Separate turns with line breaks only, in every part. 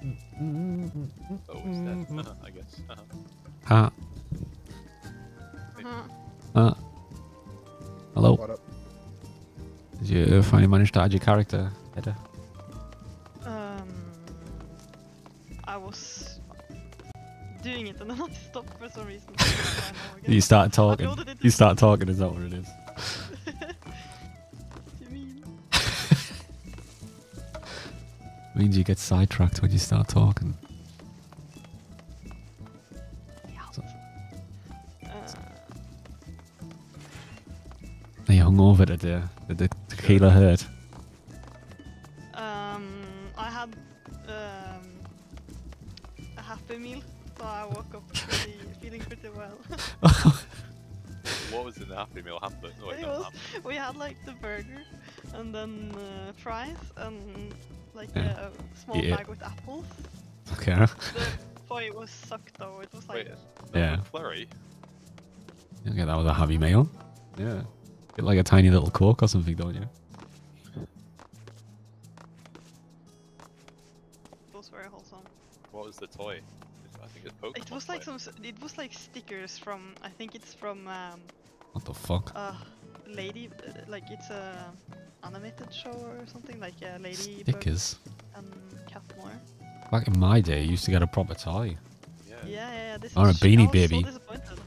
Oh, it's dead. I guess.
Hello.
What up?
Did you finally manage to add your character, Hedda?
I was doing it and then I stopped for some reason.
You start talking. You start talking, is that what it is?
What do you mean?
Means you get sidetracked when you start talking. Are you hungover to the tequila hurt?
I had a Happy Meal, so I woke up feeling pretty well.
What was in the Happy Meal hamper? No, wait,
It
not
was,
hamper.
we had like the burger, and then fries, and like a small bag with apples.
Okay.
The boy was sucked though. It was like
Yeah.
Flurry?
You get that with a Happy Meal? Yeah. Get like a tiny little Coke or something, don't you?
it was very wholesome.
What was the toy? I think it's Pokemon.
It was like it was like stickers from. I think it's from.
What the fuck?
Lady, like it's a animated show or something like Lady.
Stickers?
And Cat More.
Back in my day, you used to get a proper toy.
Yeah. This
Or a
is
Beanie
I
Baby.
was so disappointed.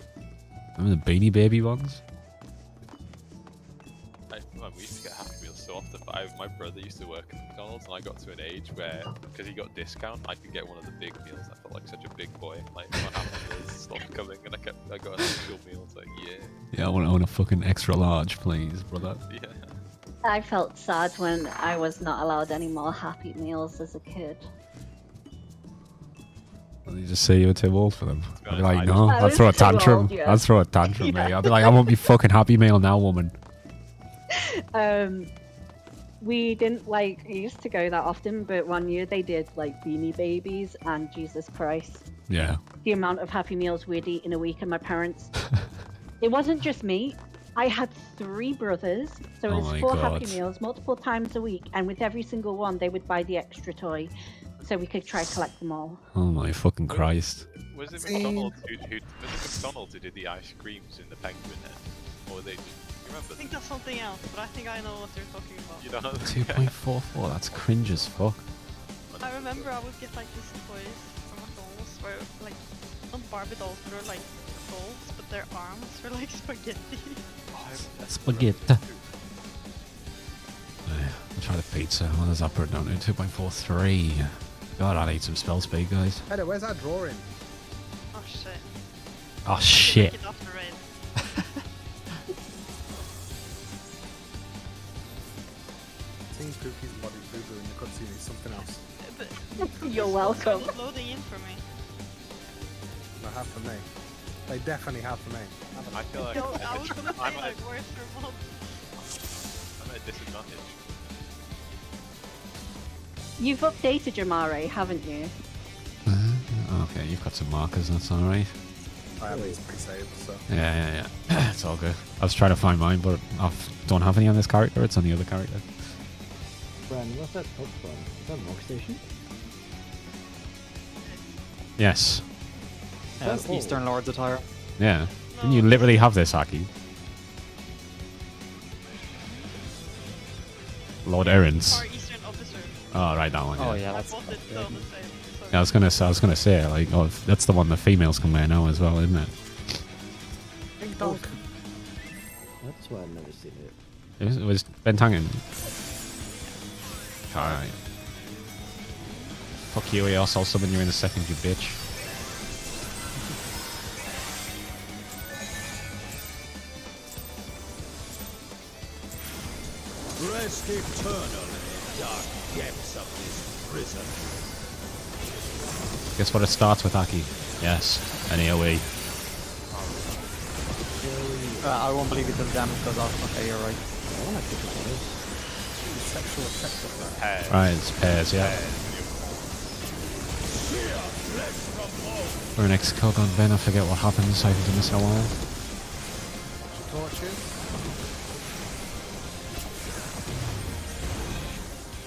Remember the Beanie Baby ones?
We used to get Happy Meals so often, but my brother used to work at McDonald's, and I got to an age where, because he got discount, I could get one of the big meals. I felt like such a big boy. Like, my Happy Meals stopped coming, and I got an actual meal. It's like, yeah.
Yeah, I want a fucking extra large, please, brother.
Yeah.
I felt sad when I was not allowed any more Happy Meals as a kid.
They just say you were too old for them. I'd be like,
I
no,
I
I'd
was
throw a
too
tantrum.
old, yeah.
I'd throw a tantrum,
Yeah.
mate. I'd be like, I want me fucking Happy Meal now, woman.
We didn't like used to go that often, but one year they did like Beanie Babies, and Jesus Christ,
Yeah.
the amount of Happy Meals we'd eat in a week, and my parents. It wasn't just me. I had 3 brothers, so it
Oh
was
my
4
God.
Happy Meals multiple times a week, and with every single one, they would buy the extra toy, so we could try collect them all.
Oh my fucking Christ.
Was it McDonald's who did the ice creams in the penguin head? Or were they? You remember?
I think that's something else, but I think I know what you're talking about.
You know?
2.44, that's cringe as fuck.
I remember I would get like these toys from McDonald's where like not Barbie dolls, but they're like dolls, but their arms were like spaghetti.
Spaghetti. I'll try the pizza. What does that put it down to? 2.43. God, I need some spell speed, guys.
Hedda, where's that drawing?
Oh shit.
Oh shit.
Make it after raid.
Seeing Pookie's body boo-boo in the cutscene is something else.
But
You're welcome.
It's loading in for me.
They have for me. They definitely have for me.
I feel like
Yo, I was gonna say
I'm
like where's your mod?
at a disadvantage.
You've updated your Mare, haven't you?
Okay, you've got some markers, that's alright.
I have these pre-saved, so.
Yeah. It's all good. I was trying to find mine, but I don't have any on this character. It's on the other character.
Bren, what's that hook from? Is that a rock station?
Yes.
Yeah, it's Eastern Lord's attire.
Yeah. Didn't you literally have this, Aki? Lord Errands.
Or Eastern Officer.
Oh, right, that one.
Oh
Yeah.
yeah,
I
that's
bought it on the same. So.
Yeah, I was gonna say, like, oh, that's the one the females can wear now as well, isn't it?
Pink dog.
That's why I've never seen it.
It was Ben Tangen. Alright. Fuck you, I'll summon you in a second, you bitch.
Rest eternally in dark depths of this prison.
Guess what it starts with, Aki? Yes, an AoE.
I won't believe it till the damage goes off. Okay, you're right.
I want to pick up on this.
Sexual effects of that.
Right, it's pairs, yeah. For an ex-cog on Ben, I forget what happens. I haven't done this in a while.
Torches.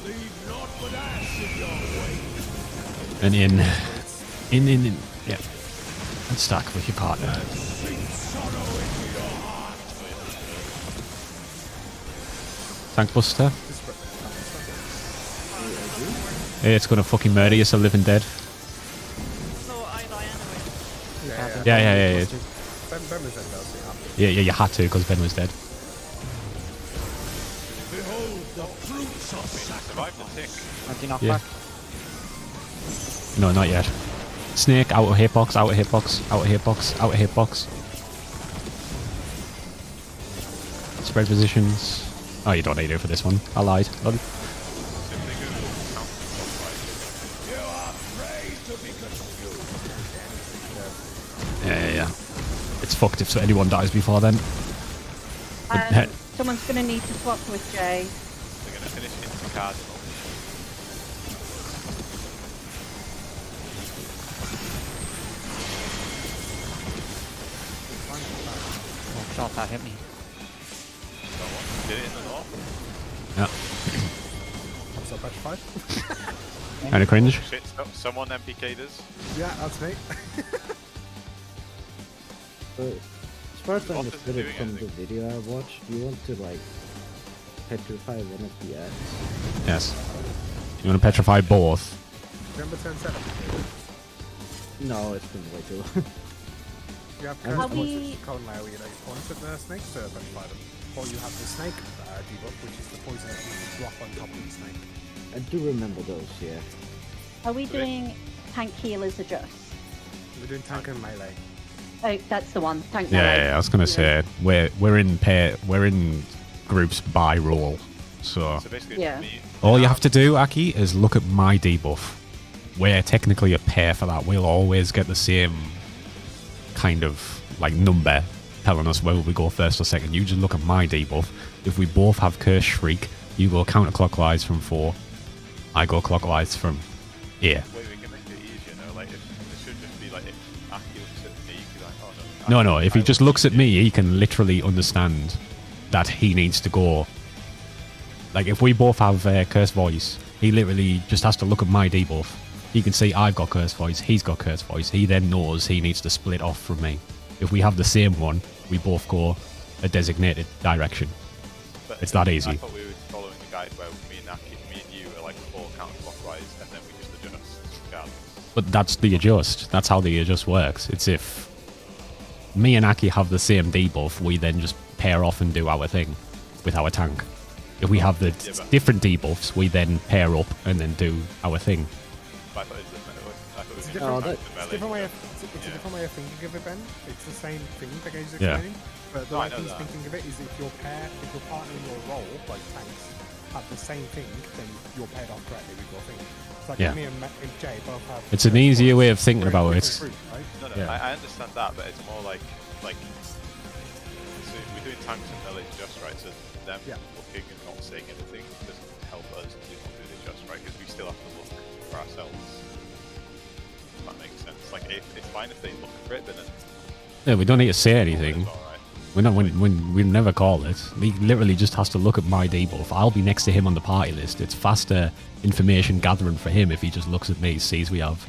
Leave not but ash in your way.
And in. Yeah. And stack with your partner. Tank Buster. It's gonna fucking murder you, so living dead.
No, I die anyway.
Yeah.
Ben was in there, so you have to.
Yeah, you had to because Ben was dead.
Survived the tick.
Yeah. No, not yet. Snake, out of hitbox, out of hitbox, out of hitbox, out of hitbox. Spread positions. Oh, you don't need it for this one. I lied. Lol. Yeah. It's fucked if anyone dies before then.
Someone's gonna need to swap with Jay.
We're gonna finish into Cardinal.
Oh, shot that hit me.
Did it in the north?
Yeah.
So petrified.
Kind of cringe.
Shit, someone MPK'd us.
Yeah, that's me.
So, as far as I
What is
understood
it
it
doing
from the
anything?
video I watched, you want to like petrify one of the eggs.
Yes. You want to petrify both?
Remember turn 7?
No, it's been way too long.
You have
Are
curse
we-
points, which is cold layer where you point at the snake to petrify them. Or you have the snake debuff, which is the poison that you drop on top of the snake.
I do remember those, yeah.
Are we doing tank healers adjust?
We're doing tank and melee.
Oh, that's the one. Tank melee.
Yeah, I was gonna say we're in groups by role. So
So basically,
Yeah.
me,
all you have to do, Aki, is look at my debuff. We're technically a pair for that. We'll always get the same kind of like number telling us whether we go first or second. You just look at my debuff. If we both have Curse Shriek, you go counterclockwise from 4. I go clockwise from here.
wait, we can make it easier, no? Like, if it should just be like, if Aki looks at me, he's like, oh no.
No, if he just looks at me, he can literally understand that he needs to go. Like, if we both have Curse Voice, he literally just has to look at my debuff. He can see I've got Curse Voice, he's got Curse Voice. He then knows he needs to split off from me. If we have the same one, we both go a designated direction.
But
It's that easy.
I thought we were following the guide where me and you are like 4 counterclockwise, and then we just adjust.
But that's the adjust. That's how the adjust works. It's if me and Aki have the same debuff, we then just pair off and do our thing with our tank. If we have the
Yeah, but-
different debuffs, we then pair up and then do our thing.
But I thought it was
It's a
the
different,
that-
it's a different way of thinking of it, Ben. It's the same thing that Gage's
Yeah.
explaining. But the
No, I
way
know
he's
that.
thinking of it is if your partner in your role, like tanks, have the same thing, then you're paired off correctly with your thing. It's like
Yeah.
me and Jay both have.
It's an easier way of thinking
We're in
about it.
different groups, right?
No,
Yeah.
I understand that, but it's more like so if we're doing tanks and melees just right, so them
Yeah.
looking and not saying anything doesn't help us to not do the just right, because we still have to look for ourselves. If that makes sense. Like, it's fine if they look for it, but then
Yeah, we don't need to say anything.
it's alright.
We never call it. He literally just has to look at my debuff. I'll be next to him on the party list. It's faster information gathering for him if he just looks at me, sees we have.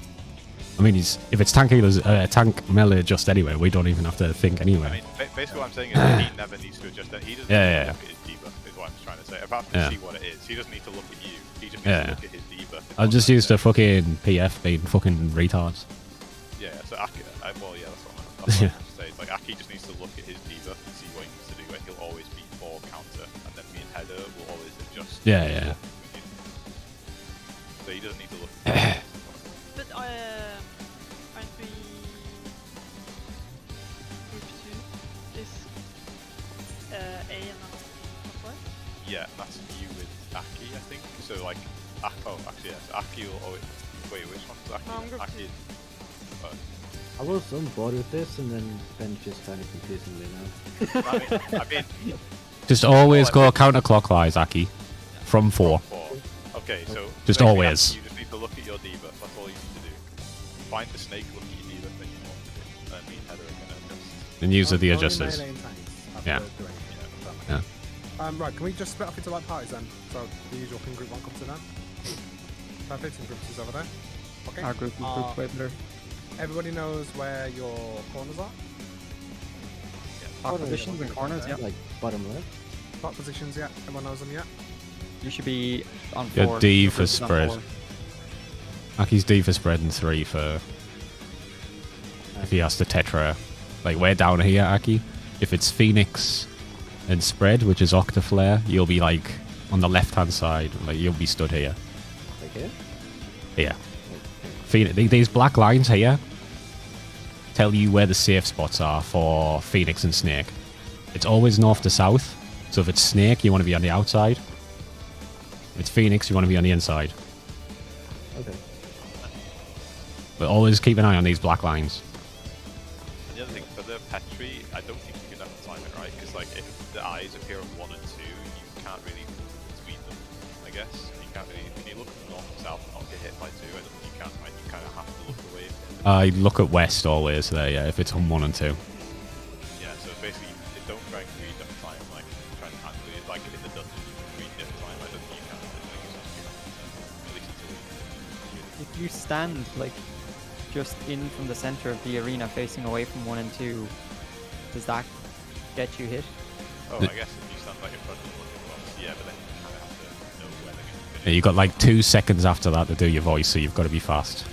I mean, if it's tank healers, tank melee just anyway, we don't even have to think anyway.
I mean, basically what I'm saying is that he never needs to adjust that. He doesn't
Yeah,
need
yeah,
to look at his debuff, is what I'm trying to say. Apart from
Yeah.
see what it is, he doesn't need to look at you. He just needs
Yeah.
to look at his debuff. is
I'll
what
just
I'm
use the
saying.
fucking PF being fucking retards.
Yeah, so Aki, well, yeah, that's what I'm trying to say. It's like Aki just needs to look at his debuff and see what he needs to do, and he'll always be for counter, and then me and Heather will always adjust.
Yeah.
So he doesn't need to look.
But aren't we group 2 is A and then top right?
Yeah, that's you with Aki, I think. So like, actually, yes, Aki will always. Wait, which one's Aki?
I'm group
Aki.
I was on board with this, and then Ben just kind of confusing me now.
I mean,
Just always go counterclockwise, Aki. From 4.
Okay, so
Just
basically,
always.
Aki, you just need to look at your debuff. That's all you need to do. Find the snake, look at your debuff, then you want to do. And then me and Heather are gonna just.
And use the
Only
adjusters.
melee and tanks have
Yeah.
to do anything. Right, can we just split up into like parties then? So the usual pin group 1 comes to that. Perfect, and group 2's over there. Okay.
Our group is grouped way better.
Everybody knows where your corners are.
Top positions and corners, yeah.
Like bottom left.
Top positions, yeah. Everyone knows them, yeah.
You should be on
Your
4.
D
Your
for
group is on
spread.
4.
Aki's D for spread and 3 for if he has to tetra. Like we're down here, Aki. If it's Phoenix and spread, which is Octaflare, you'll be like on the left hand side. Like you'll be stood here.
Like here?
Here. Phoenix, these black lines here tell you where the safe spots are for Phoenix and Snake. It's always north to south. So if it's Snake, you want to be on the outside. If it's Phoenix, you want to be on the inside.
Okay.
But always keep an eye on these black lines.
And the other thing, for the Petri, I don't think you can ever time it right, because like if the eyes appear on 1 and 2, you can't really look between them, I guess. You can't really, if you look north and south and not get hit by 2, I don't think you can, right? You kind of have to look away.
I look at west always there, yeah, if it's on 1 and 2.
Yeah, so basically, don't try and read different time, like, try and handle it, like in the dungeon, you can read different time, I don't think you can, at least until
If you stand like just in from the center of the arena facing away from 1 and 2, does that get you hit?
Oh, I guess if you stand like in front of the box, yeah, but then you kind of have to know where they're going to finish.
Yeah, you got like 2 seconds after that to do your voice, so you've got to be fast.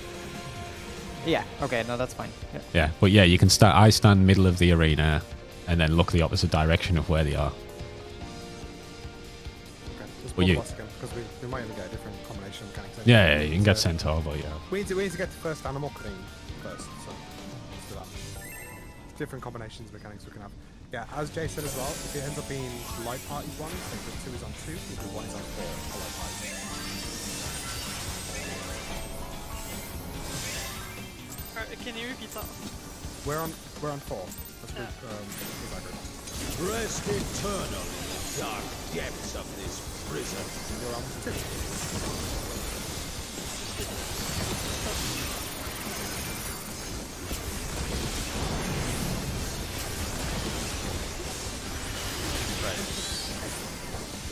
Yeah, okay, no, that's fine. Yeah.
Yeah, but yeah, you can start. I stand middle of the arena, and then look the opposite direction of where they are.
Okay. Just
Well,
pause
you-
us again, because we might even get a different combination of mechanics.
Yeah, you can get Centaur, but yeah.
We need to get the first animal thing first, so let's do that. Different combinations of mechanics we can have. Yeah, as Jay said as well, if it ends up being light party 1, so if the 2 is on 2, if the 1 is on 4, for light party.
Can you repeat that?
We're on 4. Let's go back.
Rest eternal in the dark depths of this prison.
We're on 2.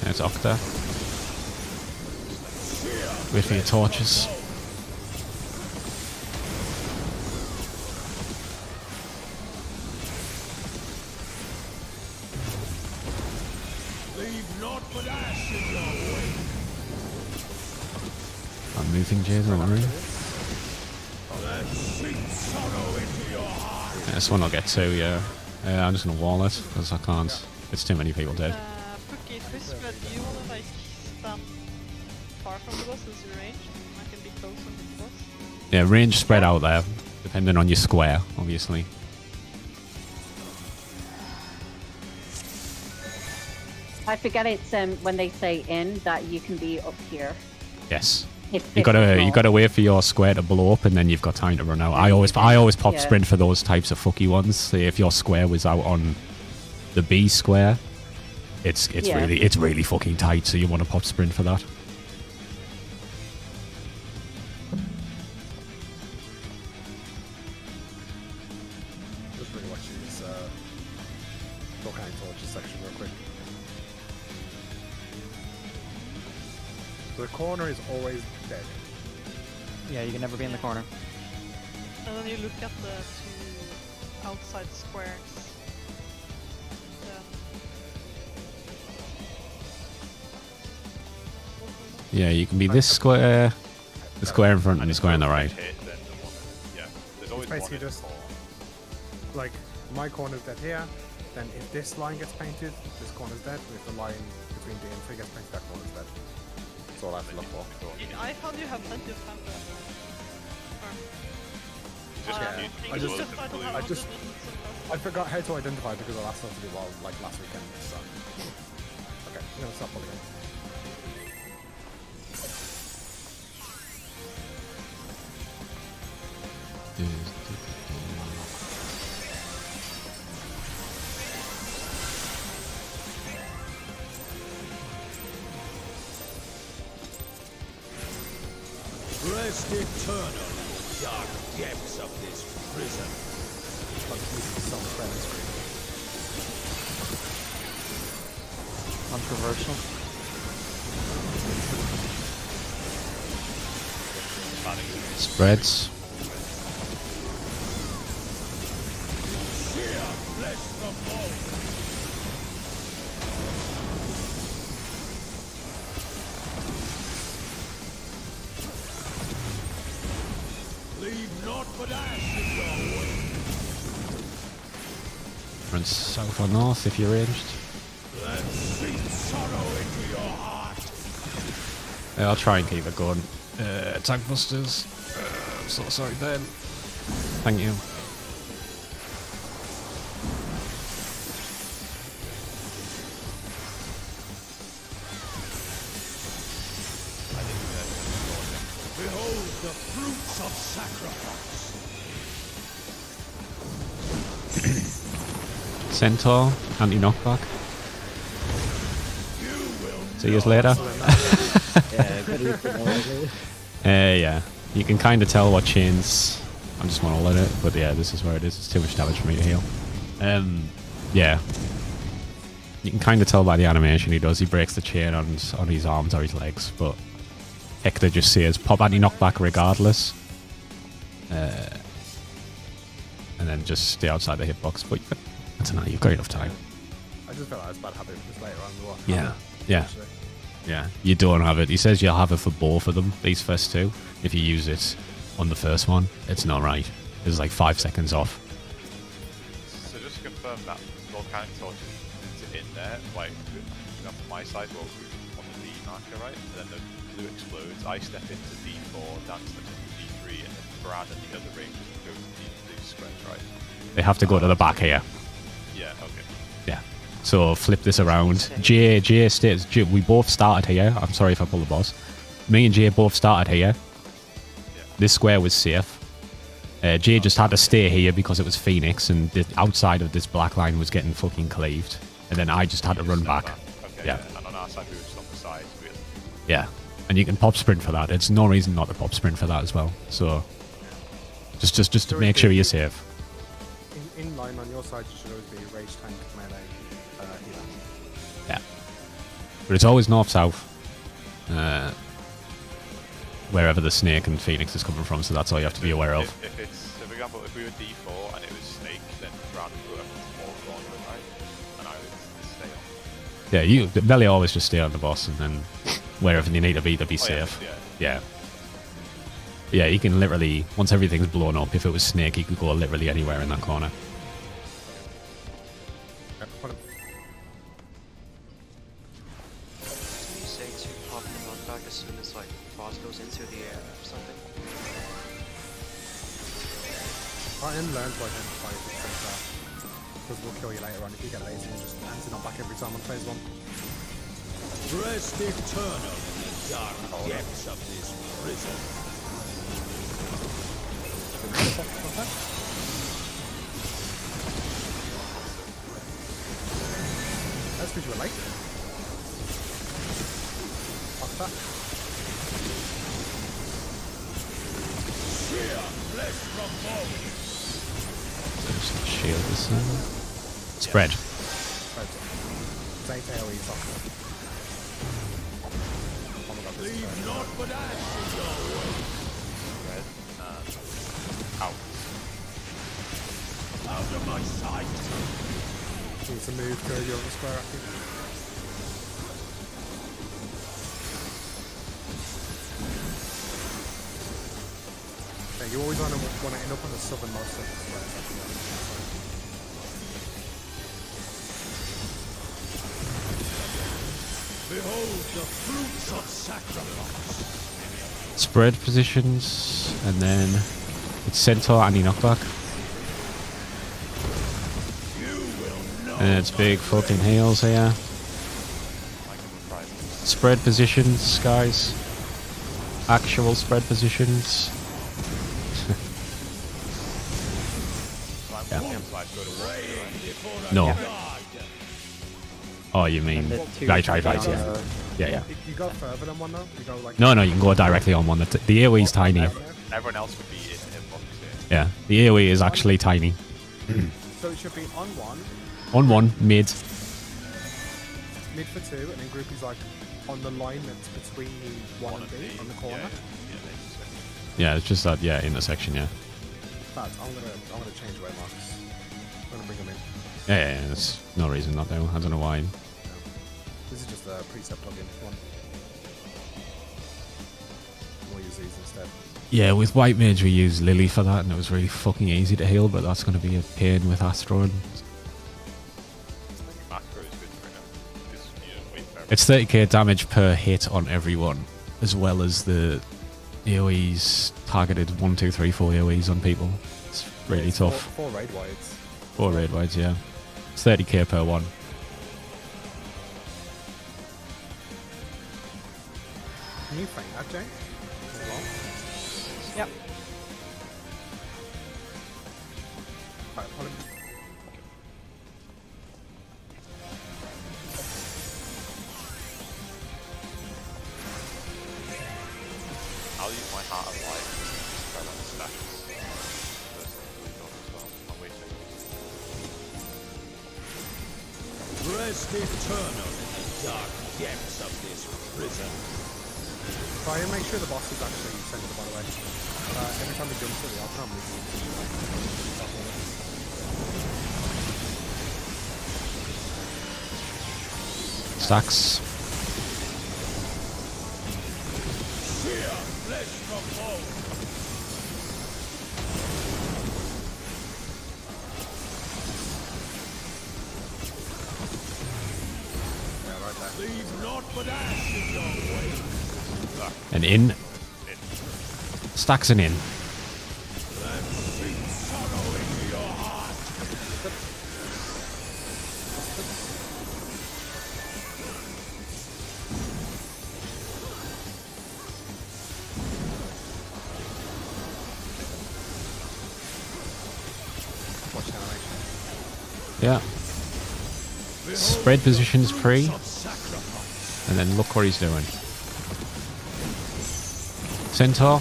There's Octa. Wait for your torches.
Leave not but ash in your way.
I'm moving, Jay, don't worry.
That sink sorrow into your heart.
Yeah, this one I'll get to, yeah. I'm just gonna wall it, because I can't. It's too many people dead.
Pookie, if we spread, do you wanna like stand far from the boss as your range? I can be close on the boss.
Yeah, range spread out there, depending on your square, obviously.
I forget it's when they say in that you can be up here.
Yes.
If
You gotta wait for your square to blow up, and then you've got time to run out. I always pop
Yeah.
sprint for those types of fucky ones. Say if your square was out on the B square, it's
Yeah.
really fucking tight. So you want to pop sprint for that.
Just really watch this volcanic torches section real quick. So the corner is always dead.
Yeah, you can never be in the corner.
And then you look at the 2 outside squares.
Yeah, you can be this square, the square in front, and the square on the right.
Hit, then the one, yeah, there's always
Basically
one in
just-
4.
Like, my corner's dead here, then if this line gets painted, this corner's dead, and if the line between D and 3 gets painted, that corner's dead. That's all I have to look for.
I thought you have plenty of time for that.
Just,
Yeah.
you
I
just
just-
look at the
I
blue.
just- I forgot how to identify because I last started to do well, like last weekend, so. Okay, I'm gonna stop pulling it.
Rest eternal in the dark depths of this prison.
Like, this is so much better screen.
Controversial.
Spreads.
Leave naught but ash in your way.
Run south or north if you're ranged.
Let sweet sorrow into your heart.
Yeah, I'll try and keep it going. Tank busters. I'm so sorry, Ben. Thank you.
Behold the fruits of sacrifice.
Centaur, anti-knockback. See you later.
Yeah, good use to know, isn't it?
Yeah, you can kind of tell what chains. I just want to let it, but yeah, this is where it is. It's too much damage for me to heal. Yeah. You can kind of tell by the animation he does. He breaks the chain on his arms or his legs, but Hector just says pop anti-knockback regardless. And then just stay outside the hitbox. But I don't know, you've got enough time.
I just felt like it's bad having this later on. What
Yeah, yeah. Yeah, you don't have it. He says you'll have it for both of them, these first two. If you use it on the first one, it's not right. It's like 5 seconds off.
So just to confirm that volcanic torch is in there, like, you know, from my side, well, on the D marker, right? And then the blue explodes, I step into D4, Dan steps into D3, and then Brad and the other rangers go to D2 spread, right?
They have to go to the back here.
Yeah, okay.
Yeah. So flip this around. Jay stays. We both started here. I'm sorry if I pull the boss. Me and Jay both started here.
Yeah.
This square was safe. Jay just had to stay here because it was Phoenix, and the outside of this black line was getting fucking cleaved. And then I just had to run back.
Okay,
Yeah.
And on our side, we were just on the side, really.
Yeah. And you can pop sprint for that. It's no reason not to pop sprint for that as well. So just to make sure you're safe.
In line on your side, you should always be rage tank melee healer.
Yeah. But it's always north-south. Wherever the snake and Phoenix is coming from, so that's all you have to be aware of.
If it's, so for example, if we were D4 and it was Snake, then Brad would go up to more corner, right? And I would stay on.
Yeah, you Belly always just stay on the boss, and then wherever you need to be safe.
Yeah.
Yeah, you can literally, once everything's blown up, if it was Snake, you could go literally anywhere in that corner.
You say to pop the knockback as soon as like boss goes into the air or something.
Try and learn to identify if it's like that. Because we'll kill you later on if you get lazy and just answer not back every time on phase 1.
Rest eternal in the dark depths of this prison.
That's because you were late. Fuck that.
Sheer flesh from bone.
Just shield this now. Spread.
Take AoE's off. Oh my god, this is
Leave
bad.
naught but ash in your way.
Red and out.
Out of my sight.
You need to move to your other square active. Yeah, you always want to end up on the southernmost of the square.
Behold the fruits of sacrifice.
Spread positions, and then it's Centaur anti-knockback. And it's big fucking heals here. Spread positions, guys. Actual spread positions. Yeah. No. Oh, you mean right, yeah. Yeah.
You go further than one though? You go like...
No, you can go directly on one. The AoE is tiny.
Everyone else would be in hitbox.
Yeah, the AoE is actually tiny.
So it should be on one,
On one, mid.
mid for 2, and then group is like on the line that's between 1 and B on the corner.
Yeah, it's just that intersection. Yeah.
In fact, I'm gonna change away Marcus. I'm gonna bring him in.
Yeah. There's no reason not to. I don't know why.
This is just a preset plugin one. We'll use these instead.
Yeah, with White Mage we used Lily for that, and it was really fucking easy to heal. But that's going to be a pain with Astro. And
Macro is good for now. Because, you know, wait for
it's 30k damage per hit on everyone, as well as the AoEs targeted 1, 2, 3, 4 AoEs on people. It's really
It's
tough.
4 raid wides.
4 raid wides, yeah. It's 30k per one.
Can you feint that, Jay? As well?
Yep.
Right, pull him.
I'll use my Heart of Life to try to stack this personally as well. I'll wait till
Rest eternal in the dark depths of this prison.
Try and make sure the boss is actually centered, by the way. Every time he jumps to the altar, I'm losing
Stacks.
Sheer flesh from bone.
Yeah, right there.
Leave naught but ash in your way.
And in. Stacks and in.
That sweet sorrow in your heart.
Watch the animation.
Yeah. Spread positions pre.
Of sacrifice.
And then look what he's doing. Centaur.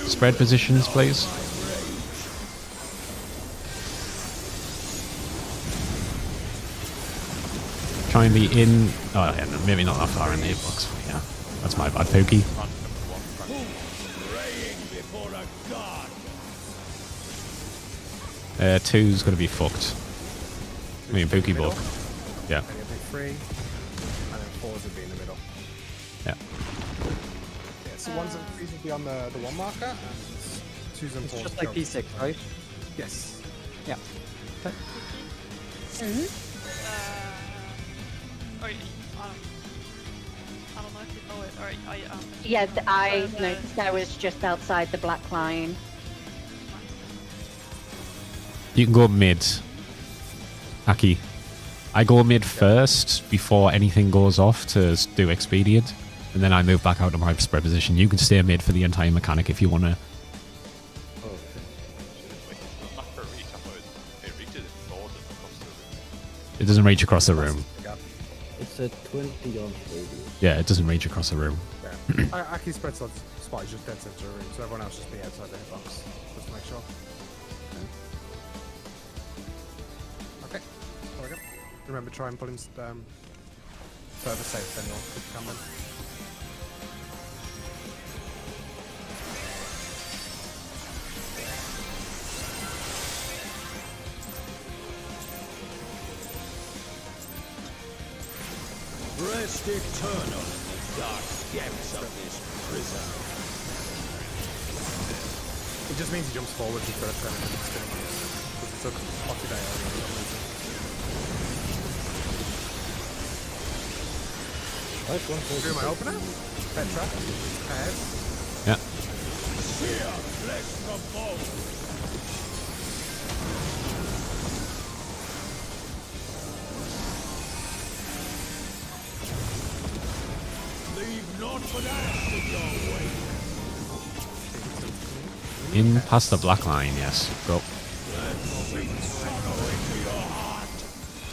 Spread positions, please. Try and be in. Oh, yeah, no, maybe not that far in the hitbox. Yeah, that's my bad, Pookie.
Praying before a god.
2's gonna be fucked. Me and Pookie both. Yeah,
And it'll be 3, and then 4s would be in the middle.
yeah.
Yeah, so 1s and 3s would be on the 1 marker, and 2s and 4s
It's just
would
like
go-
P6, right?
Yes.
Yeah.
Or, I don't know if you know it, or
Yeah, I noticed I was just outside the black line.
You can go mid, Aki. I go mid first before anything goes off to do expedient, and then I move back out to my spread position. You can stay mid for the entire mechanic if you want to.
Oh, okay.
macro reach. I thought it reaches it more than across the room.
It doesn't reach across the room.
Yeah.
It's a 20 on radius.
Yeah, it doesn't reach across the room.
Yeah. Aki spread spot is just dead center of the room, so everyone else just be outside the hitbox, just to make sure. Okay, there we go. Remember, try and pull him further safe than north if you can then.
Rest eternal in the dark depths of this prison.
It just means he jumps forward instead of turning and spinning. Because it's a lucky day earlier for some reason.
Nice one,
Do my opener. Petra. Pairs.
Yeah.
Sheer flesh from bone. Leave naught but ash in your way.
In past the black line, yes. Go.
That sweet sorrow into your heart.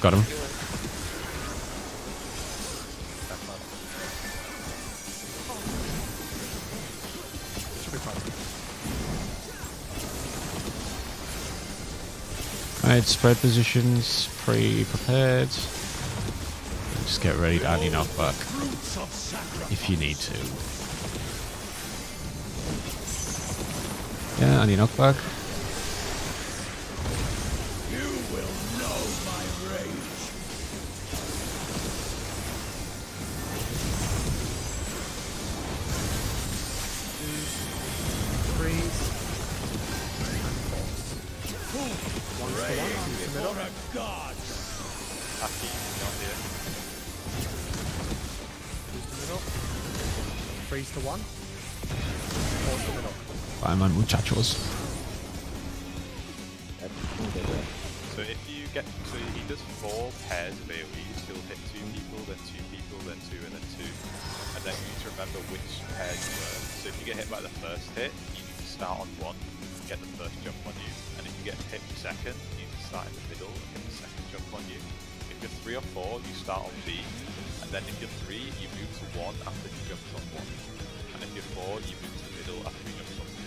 Got him.
Should be fine.
Alright, spread positions, pre-prepared. Just get ready to add enough back
Fruits of sacrifice.
if you need to. Yeah, Annie knockback.
You will know my rage.
Freeze. And force. One to one, two to middle.
For a god.
Happy, not here.
Freeze to middle. Freeze to one. Force to middle.
Bye, man, muchachos.
So if you get, so he does 4 pairs of AoEs, he'll hit 2 people, then 2 people, then 2, and then 2. And then you need to remember which pairs you were. So if you get hit by the first hit, you need to start on 1, get the first jump on you. And if you get hit second, you need to start in the middle and get the second jump on you. If you're 3 or 4, you start on B. And then if you're 3, you move to 1 after you jump on 1. And if you're 4, you move to the middle after you jump on 3.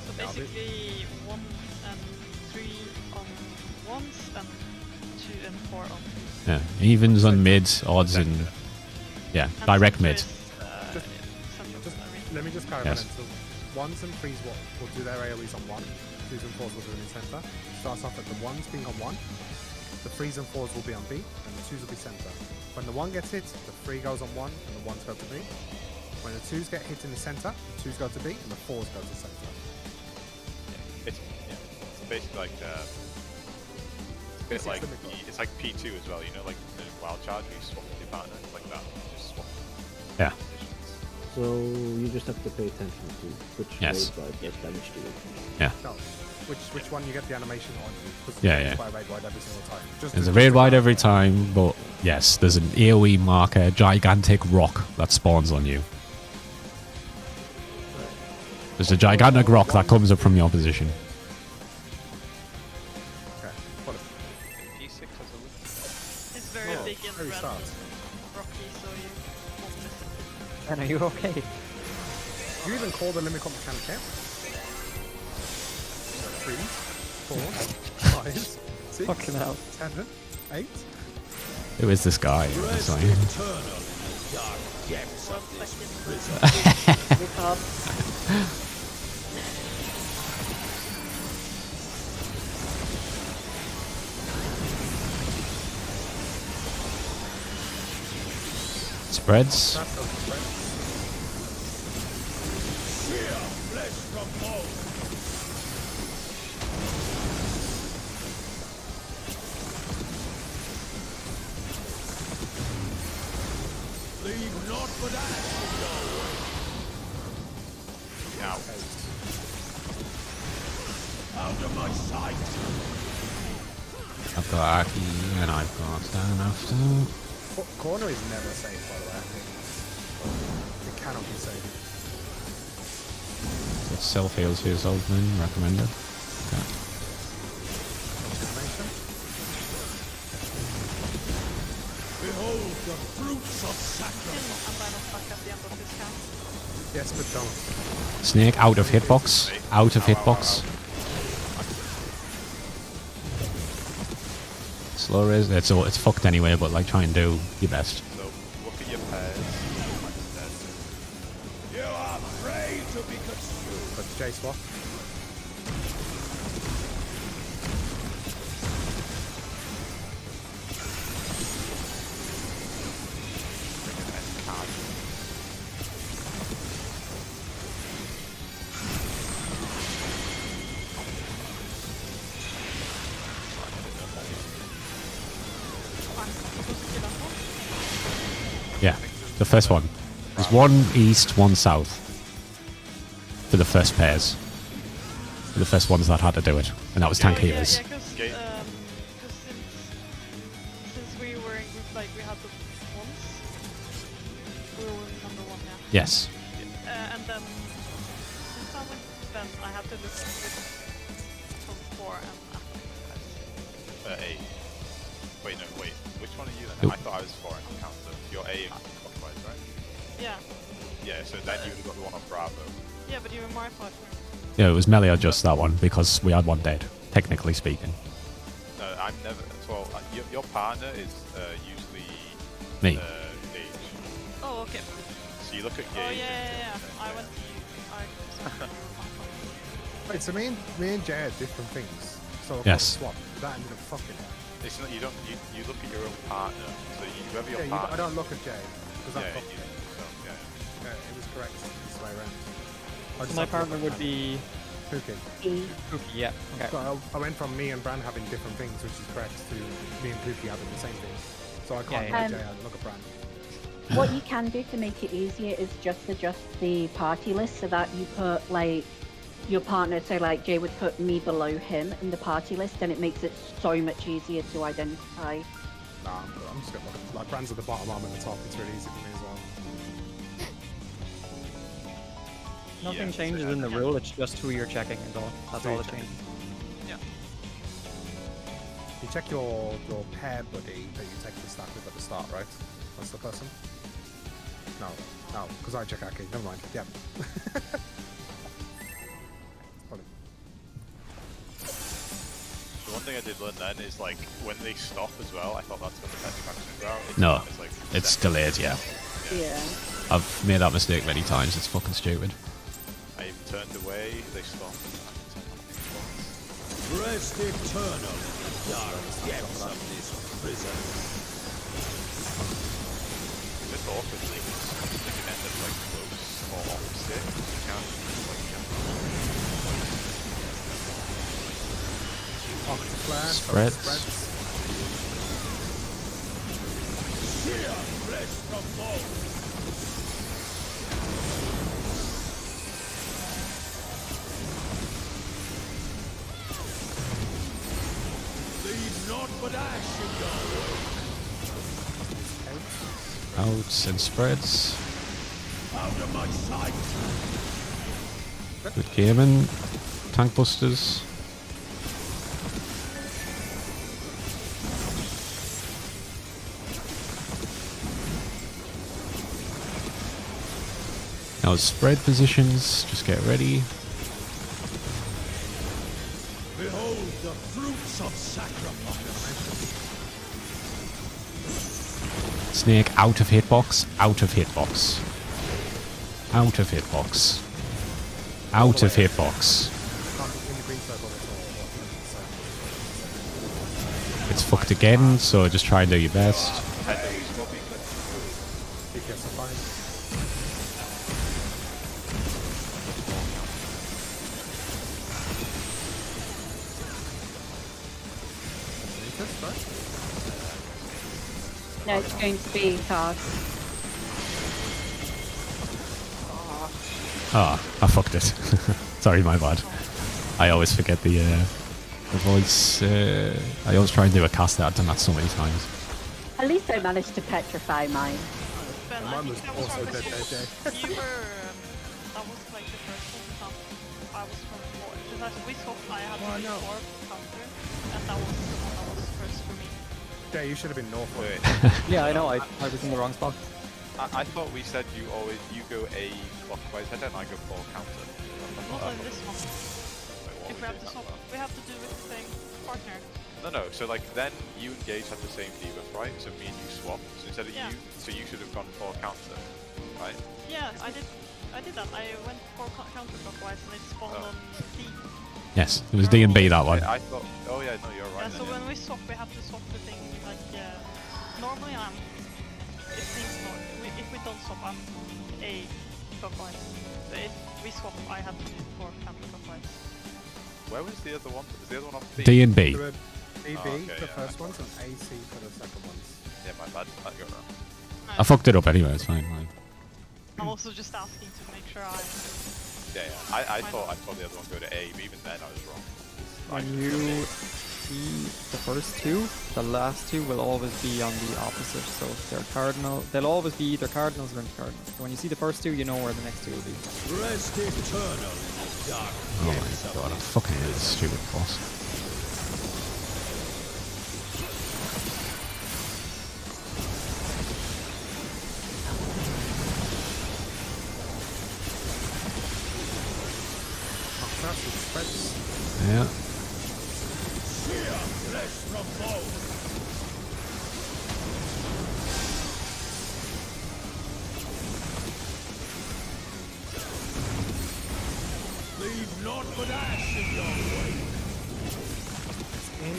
So basically 1 and 3 on ones and 2 and 4 on twos.
Yeah, evens on mid, odds and yeah,
And
direct
center
mid.
is,
Just-
center of
Just,
the arena.
let me just clarify
Yes.
then. So ones and threes will do their AoEs on 1. Twos and fours will do it in center. Starts off at the ones being on 1. The threes and fours will be on B, and the twos will be center. When the 1 gets hit, the 3 goes on 1, and the 1s go to B. When the 2s get hit in the center, the 2s go to B, and the 4s go to center.
It's basically like it's a bit like it's like P2 as well. You know, like the wild charge where you swap with your partner, it's like that. You just swap
Yeah.
positions.
So you just have to pay attention to which
Yes.
raid guard does damage to you.
No, which one you get the animation on? Because
Yeah,
it's
yeah.
by raid wide every single time. Just
There's a
just
raid
to
wide
clarify.
every time, but yes, there's an AoE marker, gigantic rock that spawns on you. There's a gigantic rock that comes up from your position.
Okay, follow.
P6 has a look.
It's very
Oh,
big and
very
red
fast.
and rocky, so you won't miss it.
And are you okay?
Do you even call the limit comp mechanic out? 3, 4, 5, 6,
Fucking hell.
7, 8.
Who is this guy? It's
Rest
like-
eternal in the dark depths of
1
this
second.
Look up.
Spreads.
That's those spreads.
sheer flesh from bone. Leave not for that. Out of my sight.
I've got Aki and I've got Stan after.
Corner is never safe, by the way. It cannot be safe.
It's self heals for yourself, man. Recommended. Okay.
Confirmation.
Behold the fruits of
Can
sacrifice.
unbind us back at the end of this count.
Yes, but don't.
Snake out of hitbox. Out of hitbox. Slow raise. It's fucked anyway, but like try and do your best.
So look at your pairs. Like I said.
You are afraid to be consumed.
But J swap.
Yeah, the first one. There's one east, one south. For the first pairs. For the first ones that had to do it. And that was tank healers.
Yeah, because
Okay.
since we were in group, like we had the ones, we were number 1 now.
Yes.
And then since I went, then I had to look at it from 4 and after.
8. Wait, no, wait. Which one are you then?
Who?
I thought I was 4 in the counter. You're A clockwise, right?
Yeah,
Yeah, so then you would have got the one on Bravo.
yeah, but you were my partner.
Yeah, it was melee or just that one because we had one dead, technically speaking.
No, I'm never. Well, your partner is usually
Me.
Deadge.
Oh, okay.
So you look at
Oh,
gauge.
yeah. I went to you.
Wait, so me and Jay had different things. So
Yes.
swap. That ended up fucking.
It's not, you don't. You look at your own partner. So whoever your
Yeah,
partner.
I don't look at Jay because that
Yeah,
fucked
you
me.
don't, yeah.
It was correct this way around. I just
My
have to look
partner
at
would
Bran.
be
Pookie.
Pookie. Yeah. Okay.
So I went from me and Bran having different things, which is correct, to me and Pookie having the same thing. So I can't
Yeah,
look
yeah.
at Jay and look at Bran.
What you can do to make it easier is just adjust the party list so that you put like your partner, so like Jay would put me below him in the party list, and it makes it so much easier to identify.
Nah, I'm just gonna look at like Bran's at the bottom, I'm at the top. It's really easy for me as well.
Nothing
Yeah,
changes
so
in the rule. It's just who you're checking is all. That's
Who
all
you're
that changes.
You check your pair buddy that you take the stack with at the start, right? That's the person? No, because I check Aki. Never mind. Yep. Probably.
The one thing I did learn then is like when they stop as well. I thought that's when the petrifaction is out.
No,
It's like
it's
second.
delayed, yeah.
Yeah.
I've made that mistake many times. It's fucking stupid.
I've turned away. They stop.
Rest eternal in the dark depths of this prison.
It's awkward things. They can end up like close or opposite. You can't like
Spreads.
Sheer flesh from bone. Leave naught but ash in your wake.
Outs and spreads.
Out of my sight.
Good gaming. Tank busters. Now spread positions. Just get ready.
Behold the fruits of sacrifice.
Snake out of hitbox. Out of hitbox. Out of hitbox. Out of hitbox.
Can't be in the green circle at all.
It's fucked again, so just try and do your best.
DPS are fine. Interest, right?
No, it's going to be hard.
Ah, I fucked it. Sorry, my bad. I always forget the voice. I always try and do a cast out. I've done that so many times.
At least I managed to petrify mine.
Ben,
And
I
mine
think
was
that was
also
from
dead, Jay.
You were, that was like the first one to come. I was from 4. Because we swapped, I had
Oh, I
to do
know.
4 counter, and that was the one that was first for me.
Jay, you should have been north.
Wait,
Yeah, I know. I was in the wrong spot.
I thought we said you go a clockwise head and I go 4 counter.
Not in this one.
Wait,
If we have to swap, we have to do with the same partner.
No. So like then you and Gage have the same debuff, right? So me and you swap. So instead of
Yeah.
so you should have gone 4 counter, right?
Yeah, I did that. I went 4 counter clockwise and it spawned
Oh.
on D.
Yes, it was D and B that one.
I thought. Oh yeah, no, you're right.
Yeah, so when we swap, we have to swap the thing like normally if we don't swap, I'm A clockwise. But if we swap, I have to do 4 counter clockwise.
Where was the other one? Was the other one off B?
D and B.
There were BB
Oh, okay,
for the
yeah,
first
I
ones and AC for the second ones.
Yeah, my bad. I got wrong.
I fucked it up anyway. It's fine.
I'm also just asking to make sure I.
Yeah. I thought the other one go to A, but even then I was wrong.
When you see the first two, the last two will always be on the opposite. So if they're cardinal, they'll always be either cardinals or anti-cardinals. So when you see the first two, you know where the next two will be.
Rest eternal in the dark
Oh
depths
my
of
god, I'm
this
fucking really stupid boss.
That's with spreads.
Yeah.
sheer flesh from bone. but ash in your way.
In.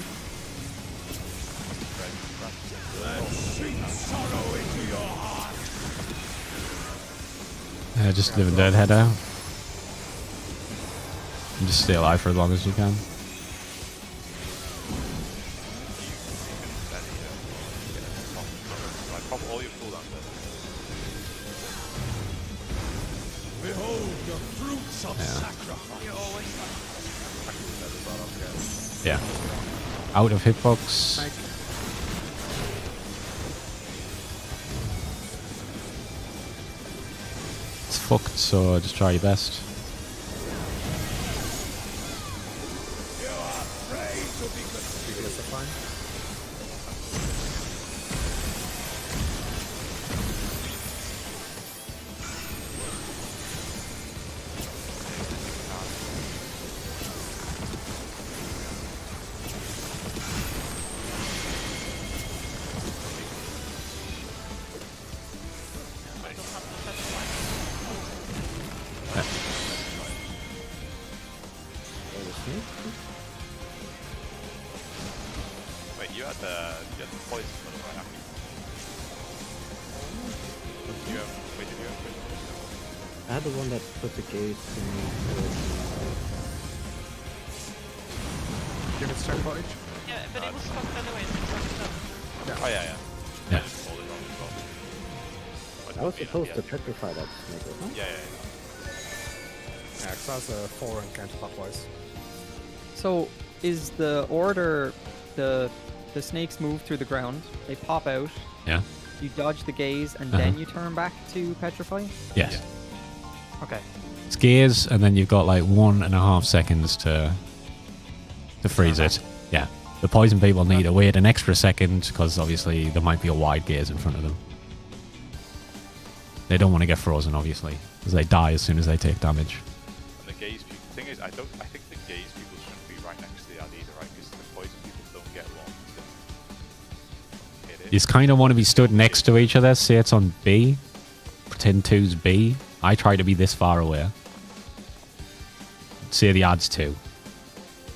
Let's sink sorrow into your heart.
Just live a dead head out. And just stay alive for as long as you can.
Pop all your cooldowns then.
Behold the fruits of sacrifice.
You always
Yeah. Out of hitbox.
Make.
It's fucked, so just try your best.
You are afraid to be consumed.
Yes, that's fine.
I don't have to petrify.
Wait, you had the poison one, right? Aki? Did you have poison?
I had the one that put the gaze in me.
Give it check footage.
Yeah, but it was fucked anyway, so it's fucked up.
Oh yeah, yeah.
Yeah.
I just rolled it wrong as well. But
I was
yeah,
supposed to
yeah.
petrify that snake, wasn't I?
Yeah, yeah,
Yeah, because that's a 4 and counterclockwise.
So is the order the snakes move through the ground, they pop out,
Yeah.
you dodge the gaze, and
Uh-huh.
then you turn back to petrify?
Yes.
Okay.
It's gaze, and then you've got like 1.5 seconds to freeze it. Yeah. The poison people need to wait an extra second because obviously there might be a wide gaze in front of them. They don't want to get frozen, obviously, because they die as soon as they take damage.
And the gaze people. Thing is, I think the gaze people shouldn't be right next to the ad either, right? Because the poison people don't get one. Hit it.
You kind of want to be stood next to each other. Say it's on B. Pretend 2's B. I try to be this far away. Say the ad's 2.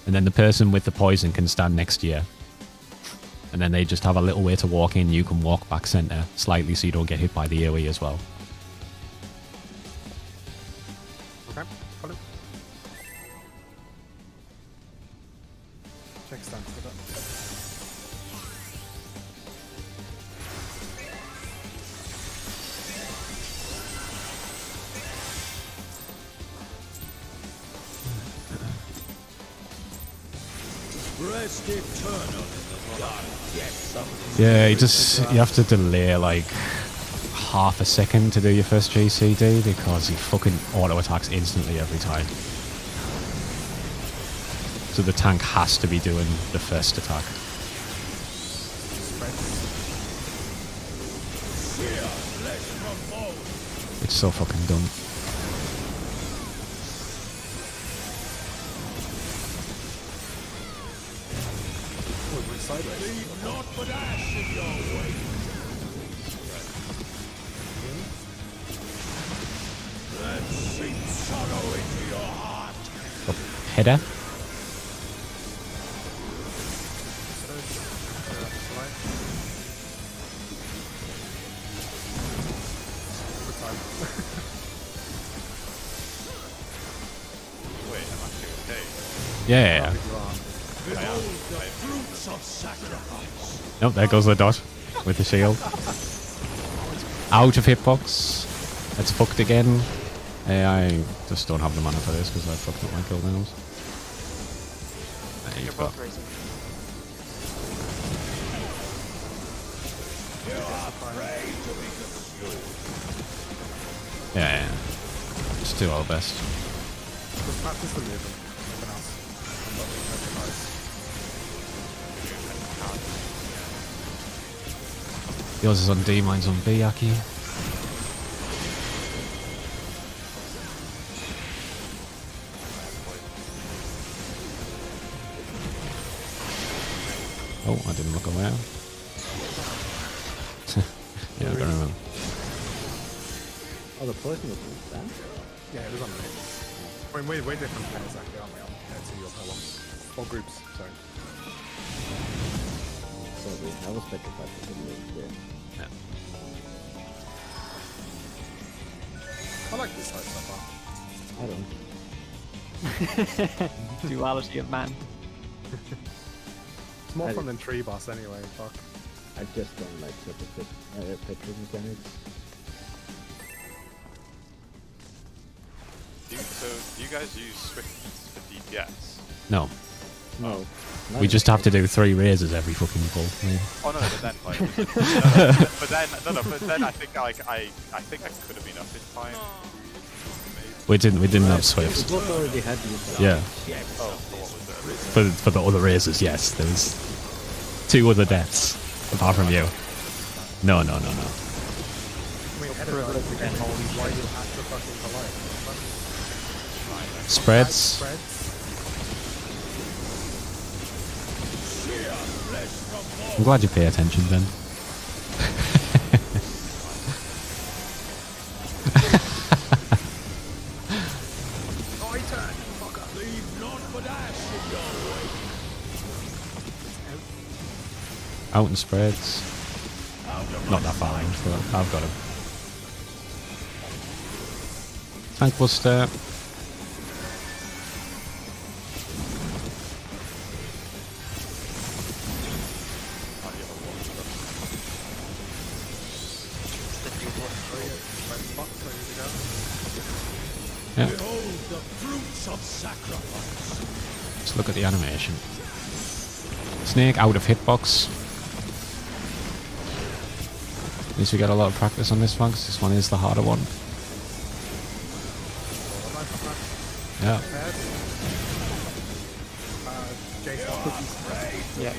And then the person with the poison can stand next to you. And then they just have a little way to walk in. You can walk back center slightly so you don't get hit by the AoE as well.
Okay, got it. Check stance for that.
Rest eternal in the dark depths of
Yeah, you have to delay like half a second to do your first GCD because he fucking auto attacks instantly every time. So the tank has to be doing the first attack.
Spread.
fear, flesh from bone.
It's so fucking dumb.
Oh, it went sideways.
Leave naught but ash in your way. Let's sink sorrow into your heart.
Oh, header?
Good time.
Wait, I'm actually okay.
Yeah.
You are.
Behold the fruits of sacrifice.
Nope, there goes the dot with the shield. Out of hitbox. That's fucked again. I just don't have the mana for this because I fucked up my cooldowns. There you
You're
go.
both raising.
You are afraid to be consumed.
Yeah. Just do our best.
Just practice the movement. Nothing else. And not being recognized.
Yours is on D, mine's on B, Aki. Oh, I didn't look away. Yeah, I don't remember.
Oh, the poison was done?
Yeah, it was on me. I mean, we're different players, actually, aren't we? Compared to your pillars. Or groups, sorry.
Sorry, I was petrified for the game.
I like this side so far.
I don't.
Duality of man.
It's more
I-
fun than tree boss anyway, fuck.
I just don't like petri mechanics.
So, do you guys use Swift for DPS?
No.
No.
We just have to do 3 raises every fucking pull. Yeah.
Oh no, but then like, but then I think like I think I could have been up in time.
We didn't have Swift.
It was already had you.
Yeah.
Oh, so what was it?
For the other raises, yes. There was 2 other deaths apart from you. No.
I mean, privilege again, why you have to fucking polite?
Spreads.
Spreads.
I'm glad you pay attention then. Out and spreads. Not that far range, but I've got him. Tank Buster. Yeah. Let's look at the animation. Snake out of hitbox. At least we get a lot of practice on this one, because this one is the harder one. Yeah.
Yeah.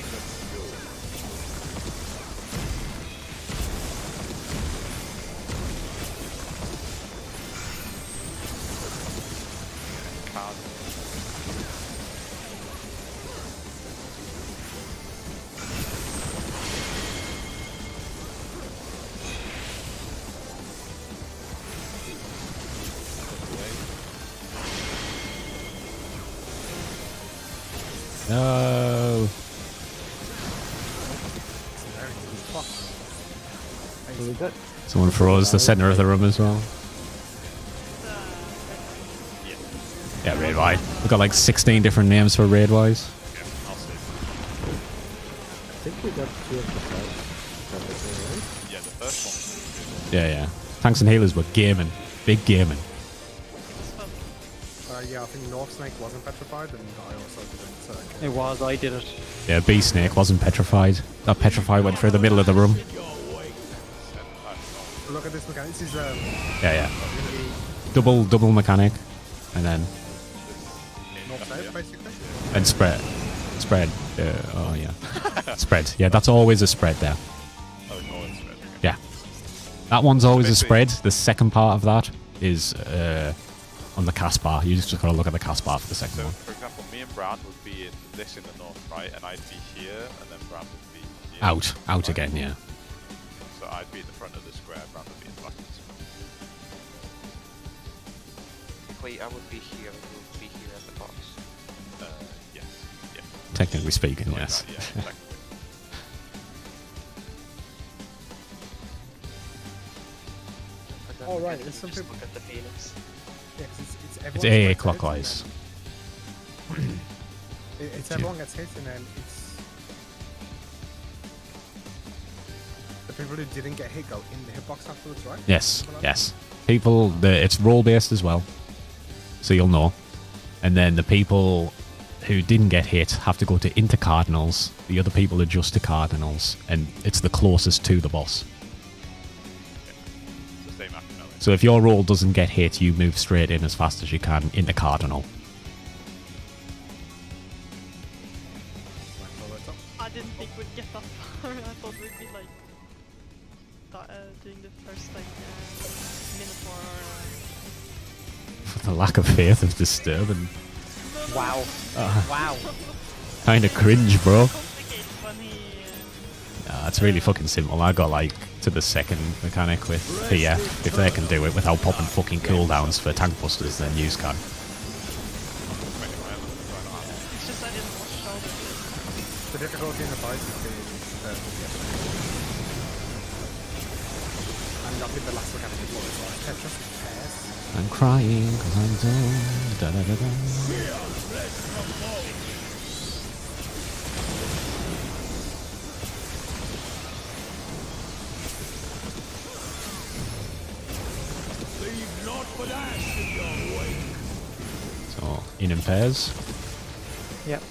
No.
We got
Someone froze the center of the room as well. Yeah, raid wide. We've got like 16 different names for raid wise.
I think we got 2 of the sides. Right?
Yeah, the first one.
Yeah. Tanks and healers were gaming. Big gaming.
Yeah, I think North Snake wasn't petrified, and I also didn't.
It was, I did it.
Yeah, B Snake wasn't petrified. That petrified went through the middle of the room.
Look at this mechanic. This is
Yeah. Double mechanic. And then
North South, basically.
and spread. Oh yeah. Spread. Yeah, that's always a spread there.
Oh, no, it's red.
Yeah. That one's always a spread. The second part of that is on the cast bar. You just gotta look at the cast bar for the second
So,
one.
for example, me and Brand would be in this in the north, right? And I'd be here, and then Brand would be here.
Out again, yeah.
So I'd be at the front of the square, Brand would be in the back of the square.
Wait, I would be here, and you would be here at the box.
Yes. Yeah.
Technically speaking,
Like
yes.
that, yeah, exactly.
But then
Oh,
again,
right,
you
there's some
just
people-
look at the Phoenix.
Yeah, 'cause it's
It's
everyone
AA
gets hit,
clockwise.
and then- It's everyone gets hit, and then it's the people who didn't get hit go in the hitbox afterwards, right?
Yes. People, it's role based as well, so you'll know. And then the people who didn't get hit have to go to into cardinals. The other people adjust to cardinals, and it's the closest to the boss.
It's the same after melee.
So if your roll doesn't get hit, you move straight in as fast as you can into cardinal.
I didn't think we'd get that far. I thought we'd be like doing the first like Minotaur
The lack of faith is disturbing.
Wow. Wow.
Kind of cringe, bro.
complicated when he
It's really fucking simple. I got like to the second mechanic with PF. If they can do it without popping fucking cooldowns for tank busters, then yous can.
It's just I didn't watch all the shit.
The difficulty in the fight has been and I think the last mechanic before as well. Tetris pairs.
I'm crying because I'm done. Da da da da.
Leave not but ash in your wake.
So in pairs.
Yep.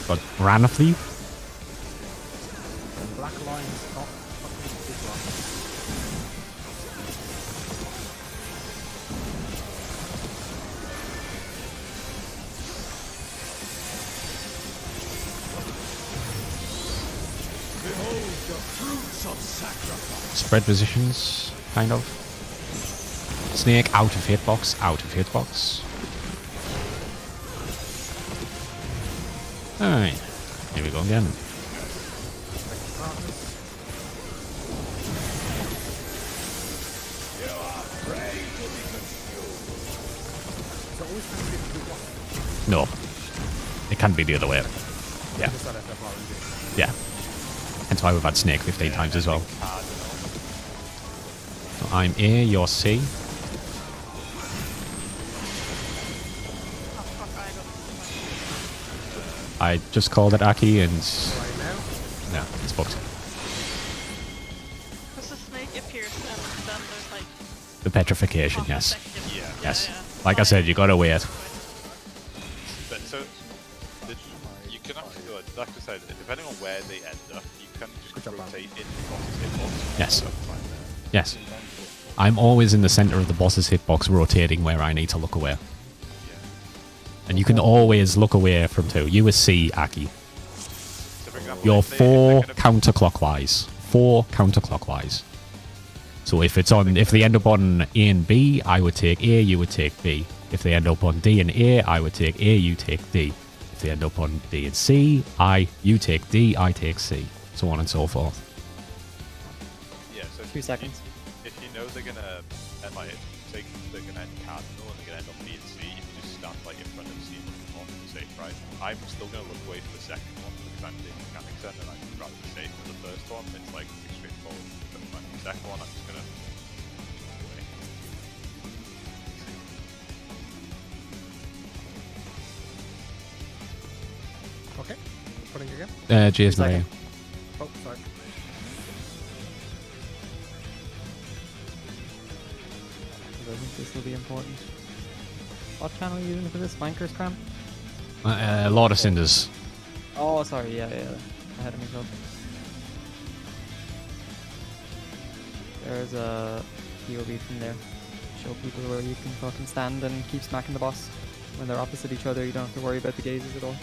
Got Ranathy.
Black lines not fucking big lines.
Behold the fruits of sacrifice.
Spread positions, kind of. Snake out of hitbox, out of hitbox. Alright, here we go again. No, it can be the other way. Yeah,
Just that FFRNG.
yeah. Hence why we've had Snake 15 times as well. So I'm A, you're C.
Oh fuck, I got
I just called it Aki and
Right now,
yeah, it's booked.
because the snake appears and then there's like
The petrification,
half a
yes.
second.
Yes.
Yeah.
Like I said, you gotta wait.
But so, you can actually, like I said, depending on where they end up, you can
Good
just
job, man.
rotate in the boss's hitbox.
Yes.
So it's fine there.
Yes. I'm always in the center of the boss's hitbox, rotating where I need to look away. And you can always look away from two. You is C, Aki.
So for example,
You're
if they're
4
gonna-
counterclockwise. 4 counterclockwise. So if they end up on A and B, I would take A, you would take B. If they end up on D and A, I would take A, you take D. If they end up on D and C, you take D, I take C. So on and so forth.
Yeah, so
2 seconds.
If you know they're gonna end like say they're gonna end cardinal and they're gonna end on B and C, you can just stand like in front of C and look on and say, right, I'm still gonna look away for the second one because I'm doing mechanics then and I'd rather be safe for the first one. It's like pretty straightforward. But for the second one I'm just gonna away.
okay. Putting again.
Cheers, Maria.
Second.
Oh, sorry.
I think this will be important. What channel are you using for this? Wankers Cram?
Lord of Cinders.
Oh, sorry, yeah. Ahead of myself. There's a POV from there. Show people where you can fucking stand and keep smacking the boss. When they're opposite each other, you don't have to worry about the gazes at all.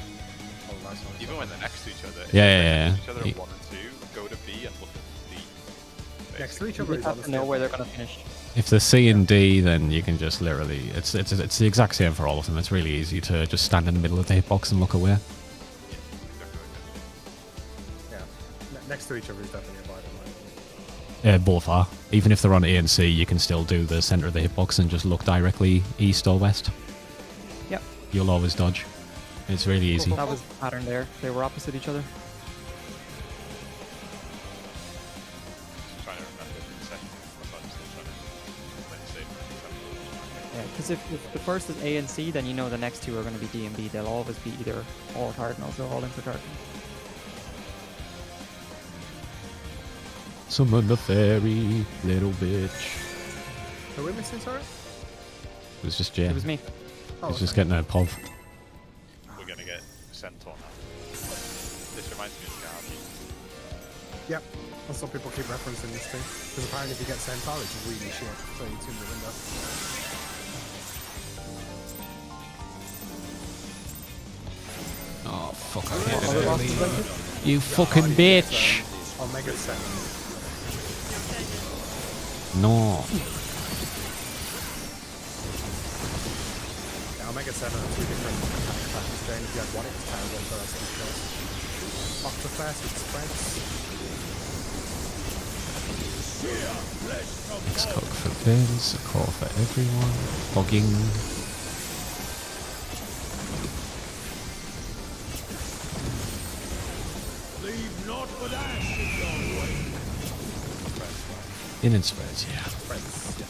Oh, nice one.
Even when they're next to each other. if
Yeah,
they're
yeah,
next to
yeah.
Each other
You-
at 1 and 2, go to B and look at D.
Next to each
You
other
just
is
have to
honestly
know where they're gonna finish.
If they're C and D, then you can just literally... It's the exact same for all of them. It's really easy to just stand in the middle of the hitbox and look away.
Yeah. Next to each other is definitely a vital.
Both are. Even if they're on A and C, you can still do the center of the hitbox and just look directly east or west.
Yep.
You'll always dodge. It's really easy.
That was the pattern there. They were opposite each other.
Just trying to remember for a second. I'm still trying to play it safe.
Yeah, because if the first is A and C, then you know the next two are going to be D and B. They'll always be either all cardinals or all inter cardinals.
Summon the fairy, little bitch.
Who are we missing, sorry?
It was just Jay.
It was me.
Oh,
He's just
okay.
getting a pov.
We're gonna get Centaur now. This reminds me of Guardian.
Yep. And some people keep referencing this thing. Because apparently if you get Centaur, it's really shit. So you tune the window.
Oh, fuck. I
Other
hate
bosses like
it.
it?
You fucking bitch!
Omega 7.
No.
Yeah, Omega 7 are two different mechanics that you're saying. If you had one, it's terrible for us to kill. Octoflash, it spreads.
X-Coke for Vince, a call for everyone. Bogging.
Leave not but ash in your way.
In and spreads, yeah.
Spreads, yes.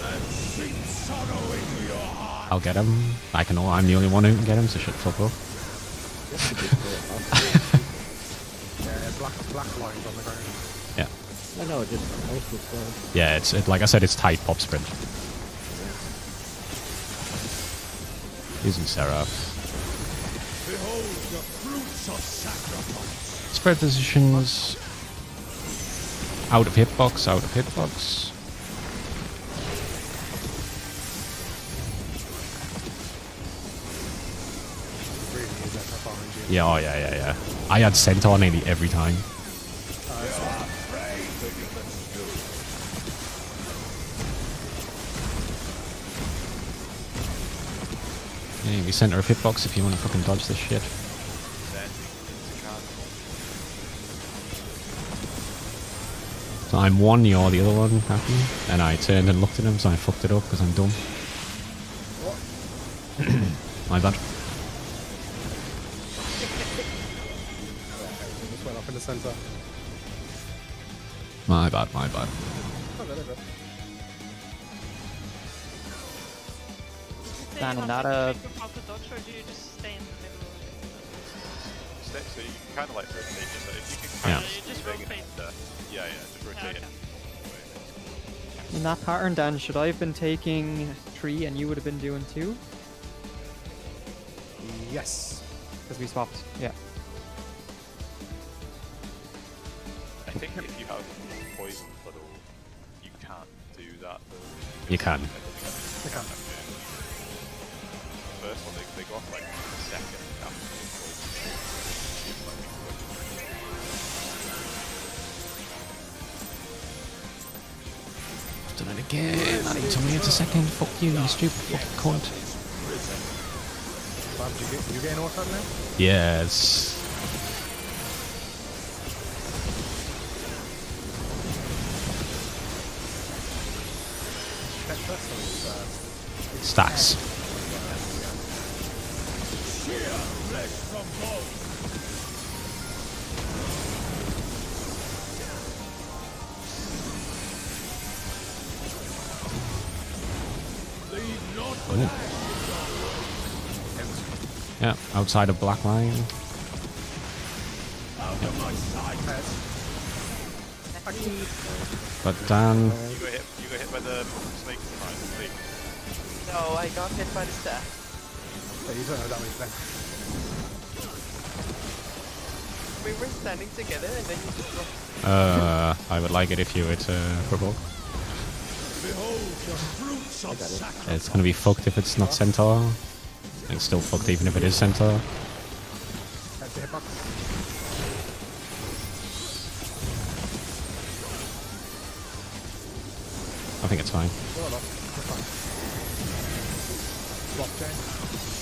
And sing sorrow in your heart.
I'll get him. I'm the only one who can get him, so shut the fuck up.
Yeah, black lines on the ground.
Yeah.
I know, just most of the
Yeah, like I said, it's tight pop sprint. Using Seraph.
Behold the fruits of sacrifice.
Spread positions. Out of hitbox, out of hitbox.
Really use FFRNG.
Yeah, oh yeah. I had Centaur nearly every time. Yeah, we center of hitbox if you want to fucking dodge this shit. So I'm one, you're the other one, happy. And I turned and looked at him, so I fucked it up because I'm dumb. My bad.
Just went up in the center.
My bad.
Oh, there they go.
Dan, and that,
How to dodge, or do you just stay in the middle?
So you can kind of like rotate it, but if you can
Yeah.
kind of
You just
swing it
rotate.
yeah, just rotate it.
in that pattern, Dan, should I have been taking 3 and you would have been doing 2?
Yes.
Because we swapped. Yeah.
I think if you have poison puddle, you can do that though.
You can.
You can.
First one, they go off like a second after the
Done it again. I need to wait a second. Fuck you, you stupid fucking cunt.
Bob, you getting auto now?
Yes.
Catch first or it's,
Stacks.
Flesh from bone. Leave not but
Ooh.
ash
Yeah, outside of black line.
out of my sight.
But Dan,
You got hit by the snake tonight, snake.
No, I got hit by the staff.
But you don't know that way then.
We were standing together and then you just looked.
I would like it if you would provoke.
Behold the fruits of sacrifice.
It's gonna be fucked if it's not Centaur. It's still fucked even if it is Centaur.
Catch the hitbox.
I think it's fine.
Well enough. We're fine. Swap chain.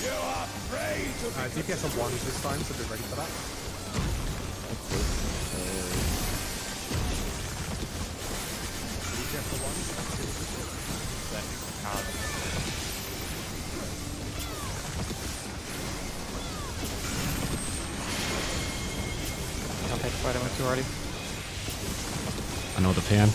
You are prey to
DPS on 1 this time, so be ready for that. DPS on 1.
Then you can
I'll take fight, I went too already.
I know the pain.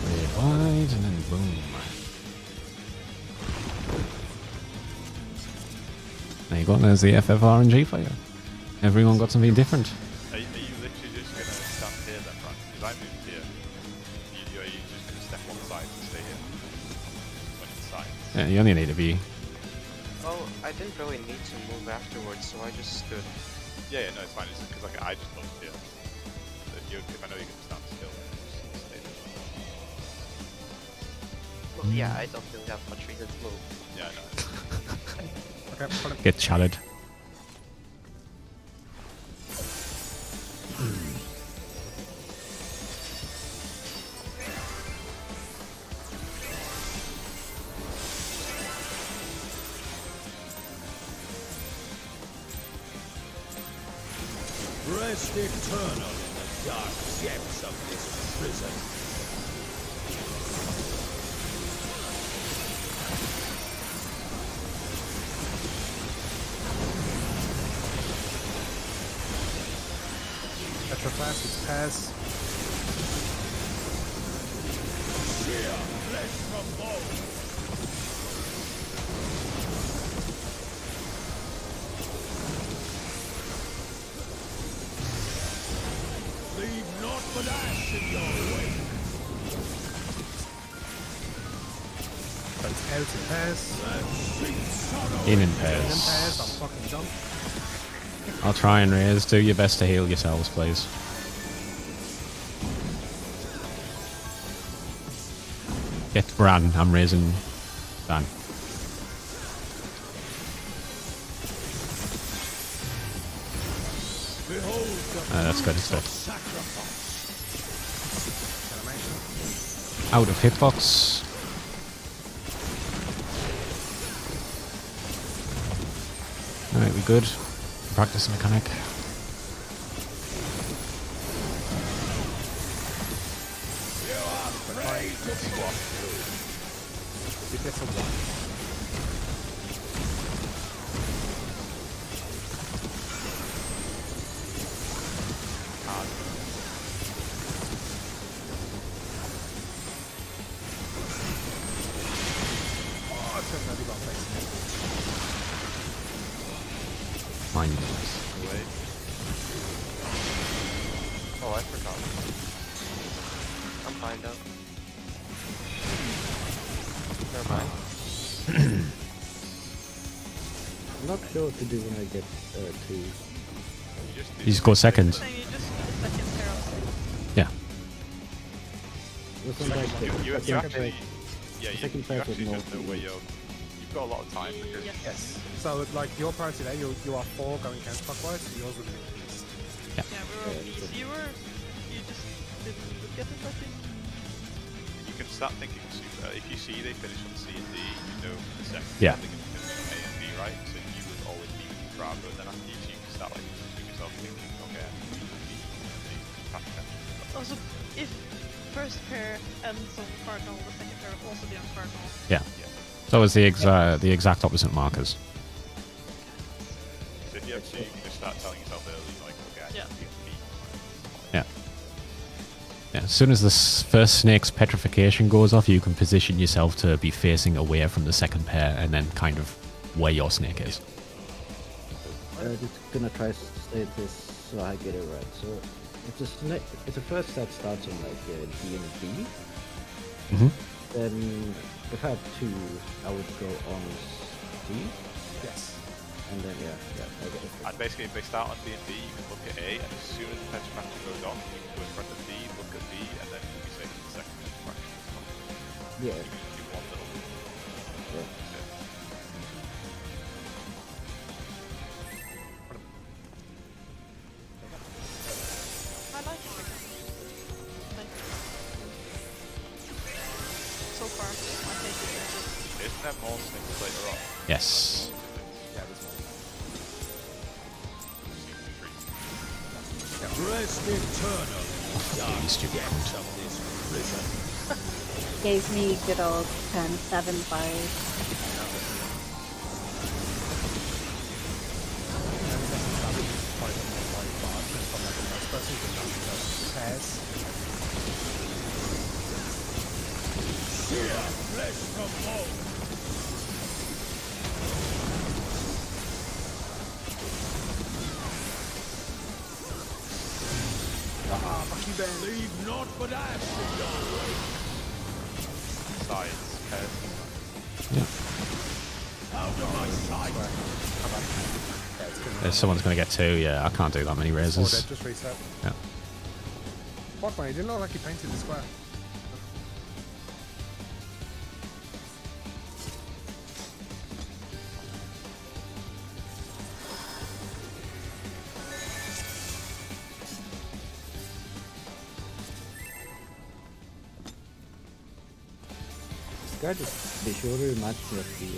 Red, wide, and then boom. There you go, there's the FFRNG for you. Everyone got something different.
Are you literally just gonna stand here then, right? Because I moved here. Are you just gonna step on the side and stay here? When it's side.
Yeah, you only need to be.
Oh, I didn't really need to move afterwards, so I just stood.
Yeah, no, it's fine. It's because like I just looked here. If I know you're gonna stand still, just stay there.
Yeah, I don't really have much reason to move.
Yeah, I know.
Okay, put him.
Get chatted.
Rest eternal in the dark depths of this prison.
Petroflash, it's pairs.
Sheer flesh from bone. Leave naught but ash in your wake.
So it's out in pairs.
In
In
pairs.
pairs, I'm fucking done.
I'll try and raise. Do your best to heal yourselves, please. Get Bran. I'm raising Bran.
Behold the
That's good. It's good.
sacrifice.
Out of hitbox. Alright, we good. Practice mechanic.
Give this a 1. Oh, it's definitely got face.
Mine.
Wait.
Oh, I forgot. I'm fine though. Never mind.
I'm not sure what to do when I get 2.
You just go second.
So you just need a second pair of
Yeah.
Wasn't like the
You
second
actually,
pair-
yeah,
the
you
second pair was
actually
more
just know where you've got a lot of time because
Yes. So, like, your priority there, you are 4 going counterclockwise, so yours would be east.
Yeah, we were east. You just didn't look at it, I think.
you can start thinking super. If you see they finish on C and D, you know the second
Yeah.
they're going to finish on A and B, right? So you would always be Bravo, and then after you can start like positioning yourself thinking, okay, I need to be pass attention.
Also, if first pair ends on cardinal, the second pair will also be on cardinal.
Yeah. So it's the exact opposite markers.
So if you have C, you can just start telling yourself early, like, okay, I need to be on B.
Yeah. Yeah. As soon as the first snake's petrification goes off, you can position yourself to be facing away from the second pair, and then kind of where your snake is.
just gonna try to state this so I get it right. So if the first set starts on like D and B,
Mm-hmm.
then if I have 2, I would go on C,
Yes.
and then I get it.
And basically, if they start on B and B, you can look at A, and as soon as the petrifaction goes off, you can go in front of B, look at B, and then you can say the second petrifaction.
Yeah.
You can do one little move.
Yeah.
That's it.
I like it. Like, so far, I take it as a
Isn't there more snakes later on?
Yes.
Yeah, there's one.
Rest eternal in the dark
You stupid
depths
cunt.
of this prison.
Gave me good old turn 7 vibes.
Sheer flesh from bone. Leave naught but ash in your wake.
Sides, head.
Yeah.
Out of my sight.
Someone's gonna get 2. Yeah, I can't do that many
Or
raises.
dead, just reset.
Yeah.
Fuck man, it didn't look like he painted the square.
Be sure to remind me of the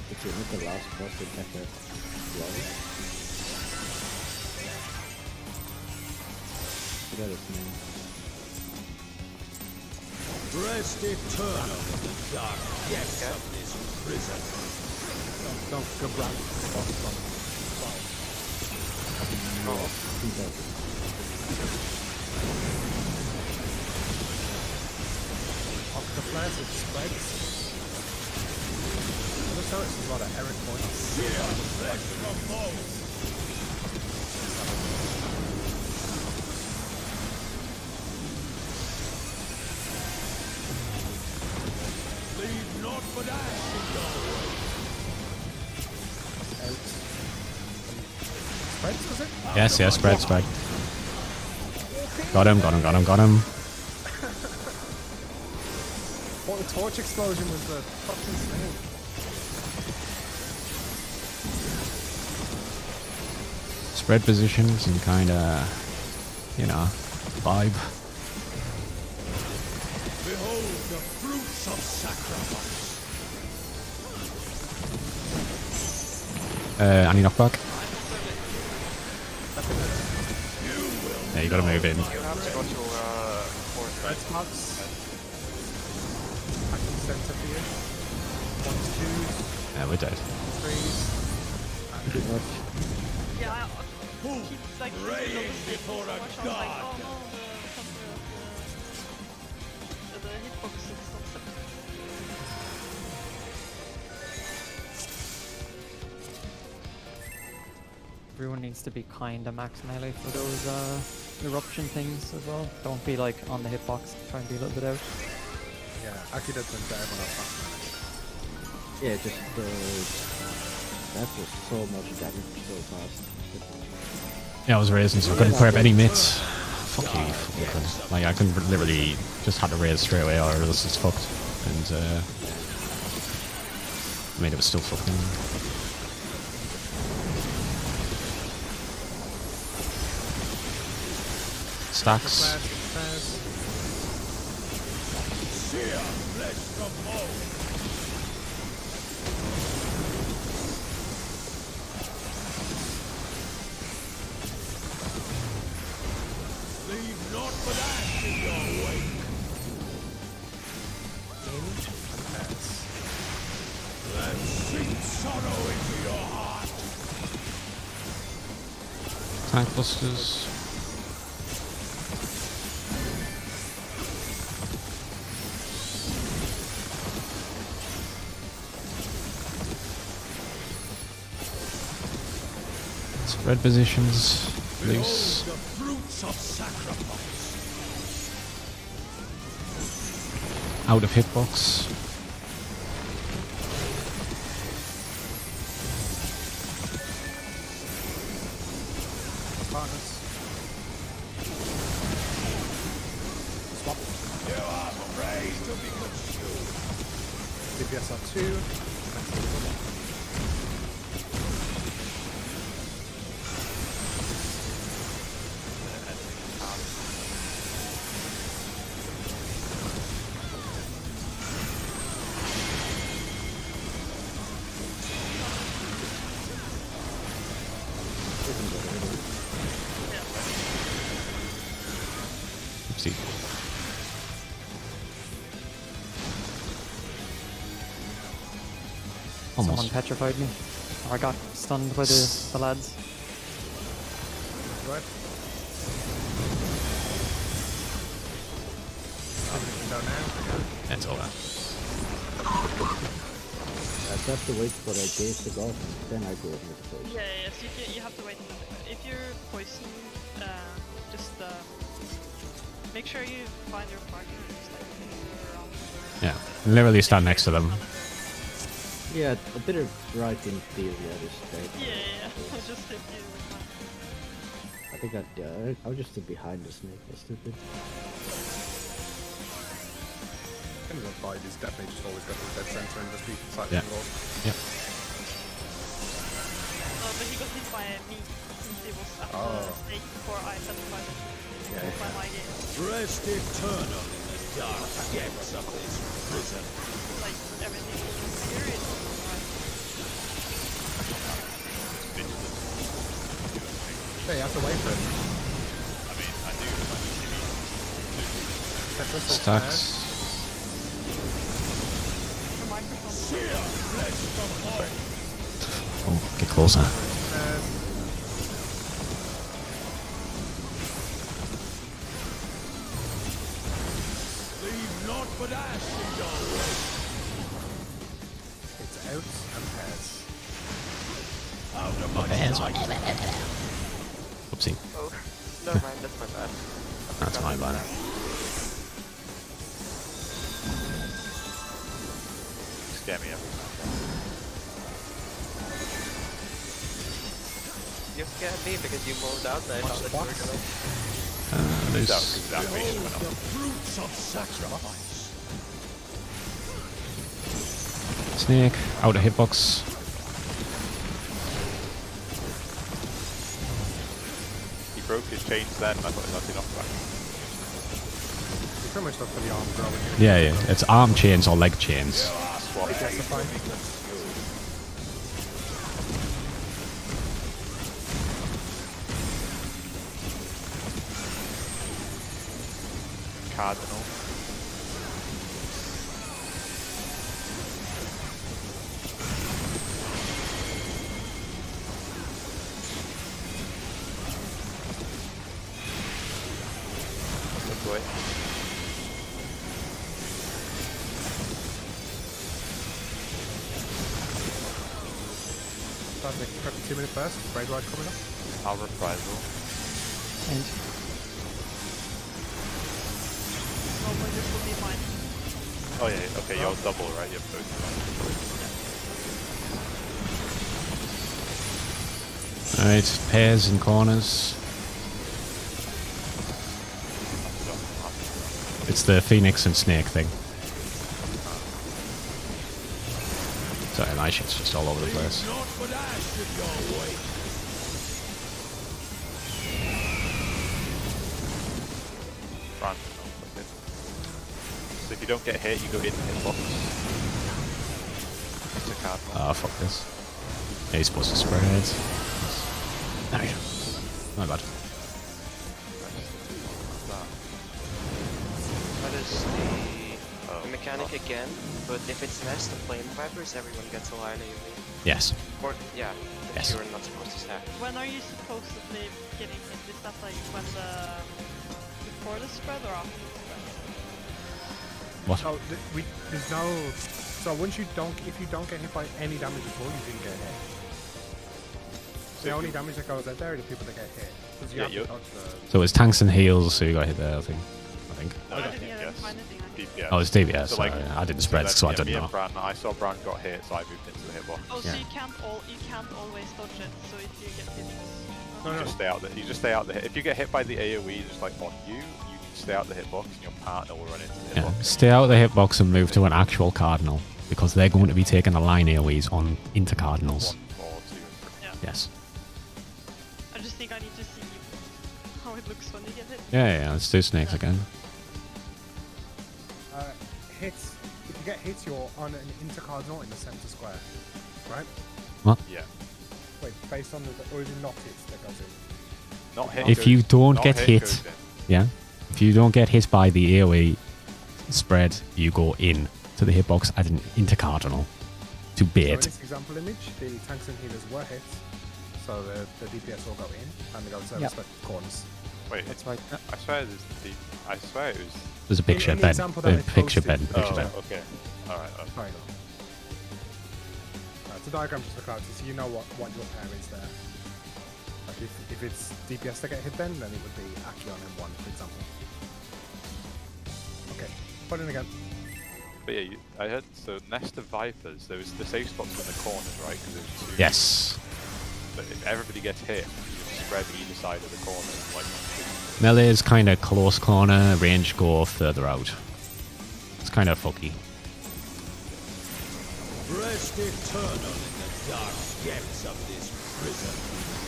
if you not the last boss in FFXIV. Forgot his name.
Rest eternal in the dark depths of this prison.
Don't go back.
He does it.
Off the flares, it spreads. Looks how it's a lot of errant points.
Leave not but ash in your way.
Spreads, was it?
Yes, spread. Got him.
What the torch explosion was the fucking snake.
Spread positions and kind of, vibe.
Behold the fruits of sacrifice.
Any knockback? Yeah, you gotta move in.
You have to go to fourth,
Red
right?
spots. Back to the center for you. 1s, 2s,
Yeah, we're dead.
3s.
Pretty much.
Yeah, I keep like
Rage
thinking of the
before
so
a
much, I was like,
god.
oh no, the hitbox is not set.
Everyone needs to be kinda max melee for those eruption things as well. Don't be like on the hitbox, try and be a little bit out.
Yeah, actually does win to everyone else.
Yeah, just that was so much damage so fast.
Yeah, I was raising, so I couldn't prep any mitts. Fuck you, fucking cunt. Like, I couldn't literally just had to raise straight away, or else it's fucked. And, I mean, it was still fucking. Stacks.
Flares.
Sear flesh from bone. Leave not but ash in your wake. That sink sorrow into your heart.
Tank busters. Spread positions. Loose.
The fruits of sacrifice.
Out of hitbox.
Partners. Swap.
You are praised to be consumed.
DPS are 2.
Oopsie.
Someone
Almost.
petrified me. Or I got stunned by the lads.
Go ahead. Everything down now.
That's all that.
I have to wait for the gaze to go, then I go with the poison.
Yeah, so you have to wait. If you're poisoned, just make sure you find your partner and just like move around.
Yeah, literally stand next to them.
Yeah, a bit of right in theory, I just
Yeah. I'll just hit you with my...
I think I'll just sit behind the snake. That's stupid.
Any of fight is definitely just always go to the dead center and just be slightly
Yeah.
involved.
Yep.
Oh, but he got hit by me since he was at the stake before I set the fight.
Yeah.
By my game.
Rest eternal in the dark depths of this prison.
Like everything is serious.
Yeah, you have to wait for it.
I mean, I do.
Set crystal
Stacks.
The microphone.
Sheer flesh from heart.
Oh, get closer.
Leave naught but ash in your way.
It's out and pairs.
Out of my sight.
Oopsie.
Oh, never mind, that's my bad.
That's my bad.
Scare me every time.
You scared me because you moved out there. I thought that you were gonna...
There's
That animation went
The
off.
fruits of sacrifice.
snake out of hitbox.
He broke his chains then, and I thought he had enough back.
You pretty much look for the arm girl.
Yeah, yeah. It's arm chains or leg chains.
Swap. Cardinal. Good boy.
Start the prep 2 minute burst. Braid ride coming up.
I'll reprisal.
And
Normally this will be mine.
Oh yeah, okay, you're double, right? You're both.
Alright, pairs and corners. It's the phoenix and snake thing. Sorry, my shit's just all over the place.
Naught but ash in your way.
Run. So if you don't get hit, you go in the hitbox. It's a cardinal.
Ah, fuck this. Yeah, he's supposed to spread. There we go. My bad.
That is the mechanic again, but if it's nest of flame vipers, everyone gets a line AoE.
Yes.
Or, yeah, that
Yes.
you're not supposed to stack.
When are you supposed to play getting hit? Is that like when before the spread or after the spread?
What?
So there's no. So once you don't, if you don't get hit by any damage at all, you didn't get hit. The only damage that goes out there are the people that get hit. Because you
Yeah,
have
you-
to dodge the.
So it's tanks and heals, so you got hit there, I think.
No,
I
that's
didn't
DPS.
find anything.
DPS.
Oh, it's DPS.
So, like,
I didn't spread,
then,
so I
yeah,
didn't
me
know.
and Bran, I saw Bran got hit, so I moved into the hitbox.
Oh,
Yeah.
so you can't always dodge it. So if you get hit,
No, no.
Just stay out. You just stay out the hit. If you get hit by the AOE, just like on you, you can stay out the hitbox, and your partner will run into the
Yeah.
hitbox.
Stay out of the hitbox and move to an actual cardinal, because they're going to be taking the line AoEs on into cardinals.
1, 4, 2, 3.
yeah.
Yes.
I just think I need to see how it looks when you get hit.
Yeah, let's do snakes again.
Hits. If you get hit, you're on an intercardinal in the center square, right?
Yeah.
Wait, based on the, or is it not hits that goes in?
Not hit.
If you don't
not
get hit,
goes in.
yeah, if you don't get hit by the AoE spread, you go in to the hitbox at an intercardinal to
So in
bait.
this example image, the tanks and healers were hit, so the DPS will go in and they go to the
Yeah.
respective corners.
Wait,
that's right.
I swear there's the. I swear it was.
There's a picture
in the
bed.
example that I
Picture bed.
posted-
Picture
Oh,
bed.
okay. Alright.
Sorry. It's a diagram just for clarity, so you know what your pair is there. Like if it's DPS that get hit then it would be Aki on M1, for example. Okay, put in again.
But yeah, I heard. So Nest of Vipers, there was the safe spots in the corners, right? Because it was two.
Yes.
But if everybody gets hit, you just spread either side of the corner. Like.
Melee is kind of close corner, range go further out. It's kind of fucky.
Rest eternal in the dark depths of this prison.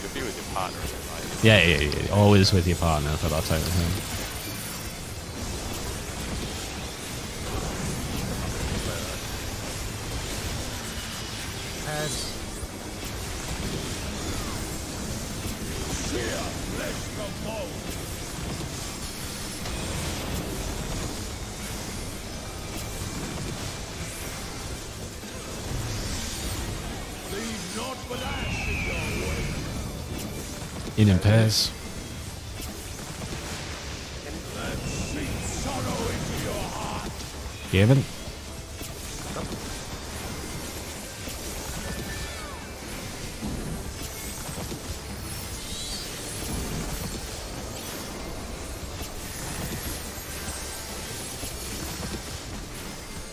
You'll be with your partner, right?
Yeah, always with your partner for that type of thing. In pairs. Given.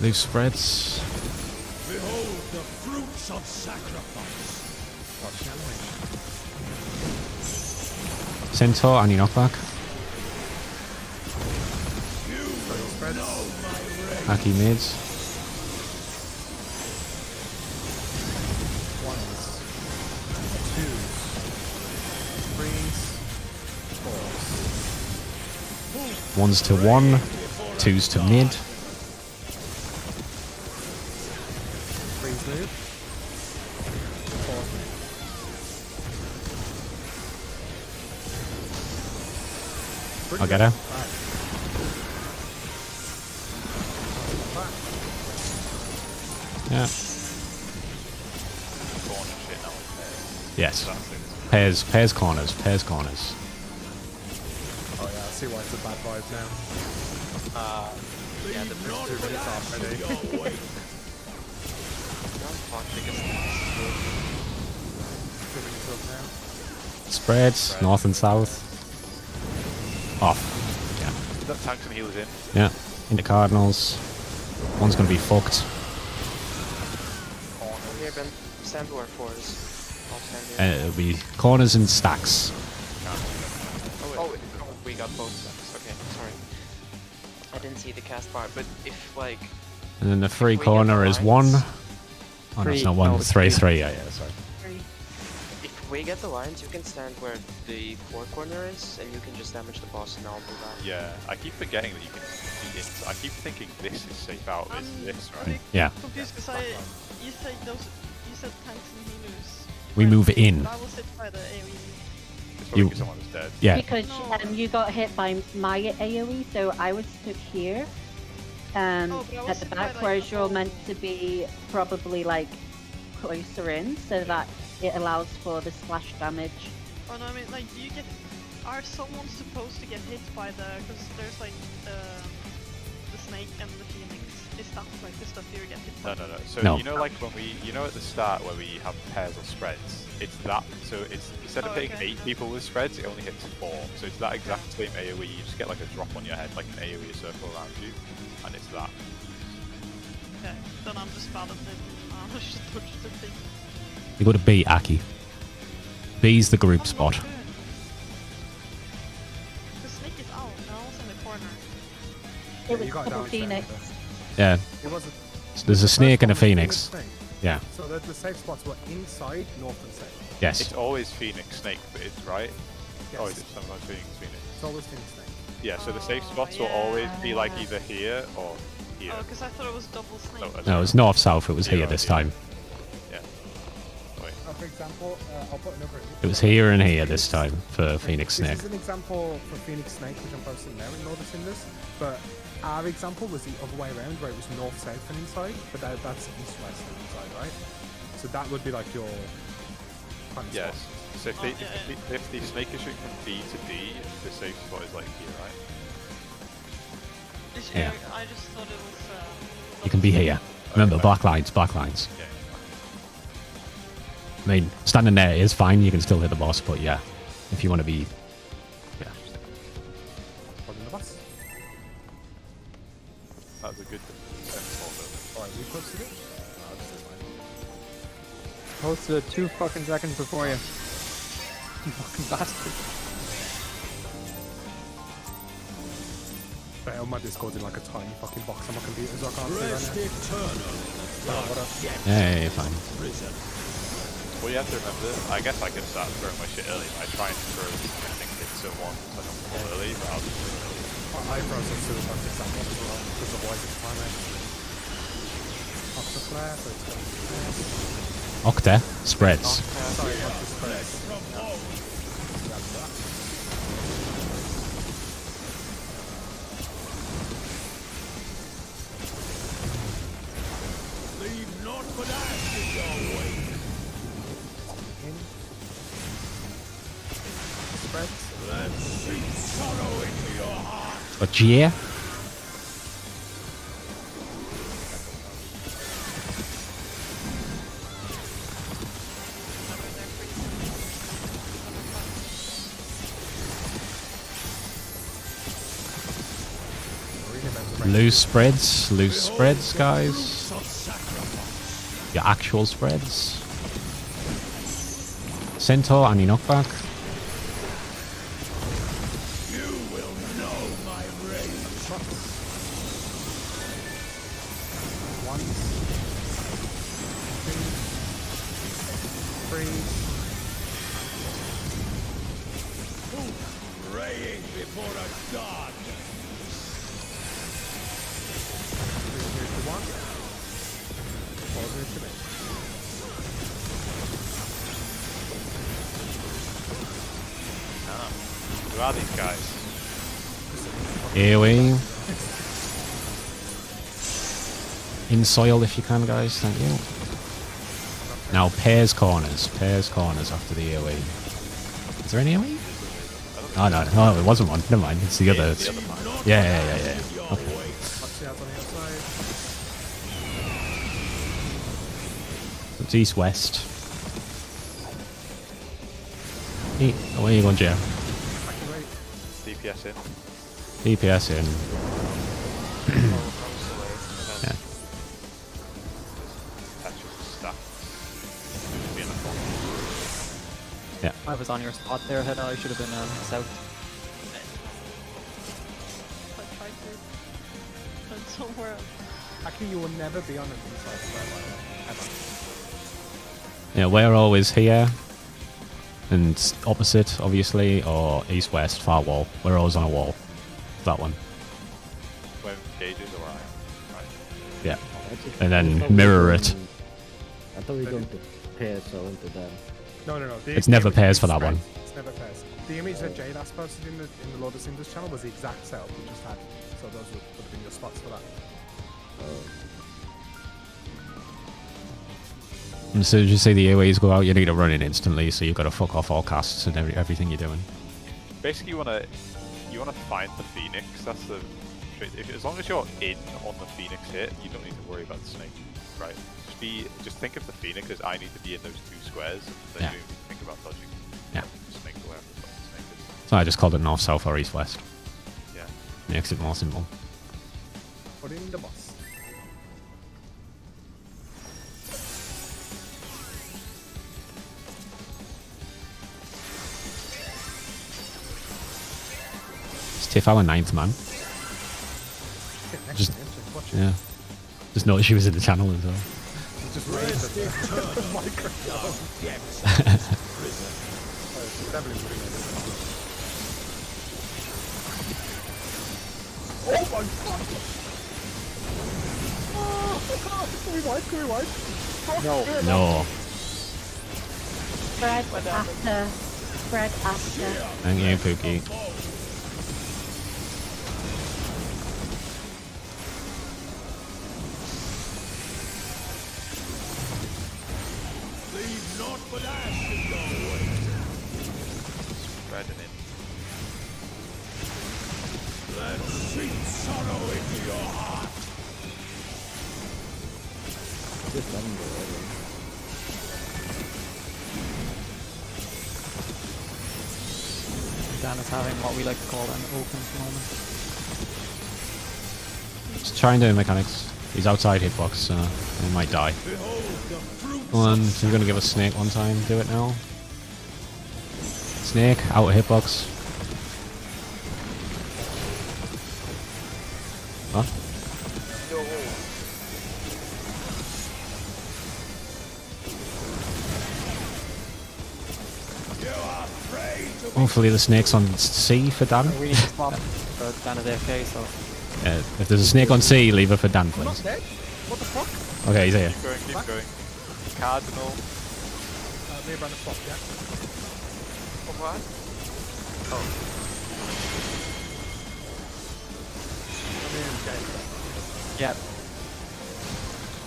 Loose spreads.
Behold the fruits of sacrifice.
Centaur, any knockback. Hacky mids.
Ones, twos, threes, fours.
Ones to 1, twos to mid.
Threes move. Fours move.
I'll get her. Yeah.
Corner shit now.
Yes.
That's it.
Pairs corners. Pairs corners.
Oh yeah, I see why it's a bad vibe now.
Yeah, the first 2 minutes off
Ready?
Spreads, north and south. Off. Yeah.
That tanks and healers in.
Yeah. Into Cardinals. One's gonna be fucked.
Here, Ben. Stand where 4s. I'll stand here.
It'll be corners and stacks.
Oh, we got both stacks. Okay, sorry. I didn't see the cast bar, but if, like...
And then the free
we get
corner
the
is 1.
lines-
Oh no, it's
Three.
not 1.
No,
It's
it's
3,
three.
3. Yeah, sorry.
If we get the lines, you can stand where the 4 corner is, and you can just damage the boss, and I'll do that.
Yeah, I keep forgetting that you can be in. I keep thinking this is safe out. This, right?
Yeah.
Confused because you said tanks and healers.
We move in.
I was hit by the AoE.
It's probably
You-
'cause someone is dead.
Yeah.
Because you got hit by my AoE, so I was stood here
Oh, but I was
at the
hit by,
back,
like,
whereas
the
you're
whole-
meant to be probably like closer in, so that it allows for the splash damage.
Oh no, I mean, like, do you get... Are someone supposed to get hit by the... Because there's, like, the snake and the phoenix. Is that, like, the stuff you get hit by?
No. So
No.
you know, like when we, you know, at the start where we have pairs or spreads, it's that. So it's instead of
Oh,
hitting
okay.
8 people with spreads, it only hits 4. So it's that exact same AOE. You just get like a drop on your head, like an AOE circle around you, and it's that.
Okay, then I'm just bad at it. I should touch the thing.
You go to B, Aki. B's the group spot.
The snake is out, and I was in the corner.
It was
you got
double
down there,
phoenix.
Yeah.
It was
There's a snake and a
first one was
phoenix.
snake.
Yeah.
So the safe spots were inside, north and south.
Yes.
It's always Phoenix Snake, but it's right.
Yes.
Oh, is it sometimes Phoenix Phoenix?
It's always Phoenix Snake.
Yeah. So the safe
Oh,
spots will always be like
yeah.
either here or here.
Oh, because I thought it was double snake.
No,
No, it was north south. It was here
Yeah,
this
yeah.
time.
Yeah. Wait.
For example, I'll put another.
It was here and here this time for Phoenix Snake.
This is an example for Phoenix Snake, which I'm posting there in noticing this. But our example was the other way around, where it was north, south, and inside. But that's east, west, and inside, right? So that would be like your kind of
Yes.
spot.
So if,
Oh,
they,
yeah,
if the snake is shooting from B to D, the safe spot is like here, right?
Yeah.
I just thought it was.
You can be here. Remember, black lines, black lines.
Yeah.
I mean, standing there is fine. You can still hit the boss, but yeah, if you want to be, yeah.
Put in the bus.
That's a good sense
Alright, we posted it. I'll just do mine.
Posted it 2 fucking seconds before you. You fucking bastard.
But on my Discord's in like a tiny fucking box on my computer, so I can't see
Rest
right
eternal in the
now. What up?
depths
Yeah, yeah, fine.
of prison.
Well, you have to remember, I guess I could start throwing my shit early, but I try and throw everything hits at once, so I don't fall early, but I'll just do it early.
I throw some suicide to that one as well, because otherwise it's time out. Octa flare, so it's going to be
Octa spreads.
sorry, Octa flare.
From home.
Grab that.
Leave naught but ash in your wake.
In. spreads.
Let's sink sorrow into your heart.
But yeah. Loose spreads, guys. Your actual spreads. Centaur, any knockback.
You will know my rage.
One, two, three.
Praying before a god.
3, 2, 1. Pause it to me.
Who are these guys?
AoE. In soil if you can, guys. Thank you. Now pairs corners after the AoE. Is there any AoE? Oh no, it wasn't one. Never mind. It's the other. Yeah. Okay.
Watch the out on the outside.
It's east-west. Where are you going, Joe?
Back away.
DPS in.
DPS in. Yeah.
Patches stuff. Be in the front.
Yeah.
I was on your spot there, Hedda. I should have been south.
I tried to put somewhere else.
Actually, you will never be on an inside square like that, ever.
Yeah, we're always here. And opposite, obviously, or east-west, far wall. We're always on a wall. That one.
When gauges or I am. Right.
Yeah.
That's
And
I
then
thought we
mirror
were
it.
going- I thought we were going to pair so into them.
No.
It's never pairs for that one.
It's never pairs. The image that Jade has posted in the Lord of Cinders channel was the exact setup we just had. So those would have been your spots for that.
And as soon as you see the AoEs go out, you need to run in instantly, so you've got to fuck off all casts and everything you're doing.
Basically, you wanna find the Phoenix. That's the trick. As long as you're in on the Phoenix hit, you don't need to worry about the snake, right? Just think of the Phoenix as I need to be in those 2 squares, then
Yeah.
you think about dodging.
Yeah.
Just make aware of the snake is.
So I just called it north, south, or east, west.
Yeah.
Makes it more simple.
Put in the boss.
It's Tiff our 9th man.
Sit next
Just-
to him, just watch it.
Yeah. Just noticed she was in the channel as well.
He just raised the microphone. Definitely putting it in. Oh my god! Oh, can we wipe?
No.
No.
Spread after. Spread after.
Thank you, Pookie.
Leave naught but ash in your wake.
Spreading in.
Let's sink sorrow into your heart.
Just under.
Dan is having what we like to call an open moment.
Just try and do mechanics. He's outside hitbox, so he might die.
Behold the fruits
One, so you're gonna give a snake one time. Do it now. Snake, out of hitbox. Huh? Hopefully the snake's on C for Dan.
We need to swap Dan is AFK, so
If there's a snake on C, leave it for Dan,
I'm not
please.
dead? What the fuck?
Okay, he's here.
Keep going. Cardinal.
Me around the swap, yeah?
What?
I'm in, Jade.
yeah.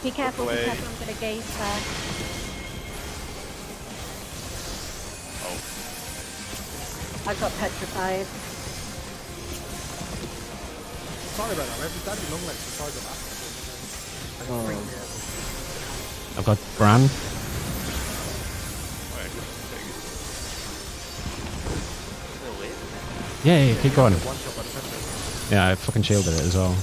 Be careful,
Away.
I'm gonna gaze there. I got petrified.
Sorry about that. We have the daddy long legs the size of that. And
Oh.
freaked me out.
I've got Bran.
Still wait.
Yeah, keep going.
One shot by the Tetris.
Yeah, I fucking shielded it as well.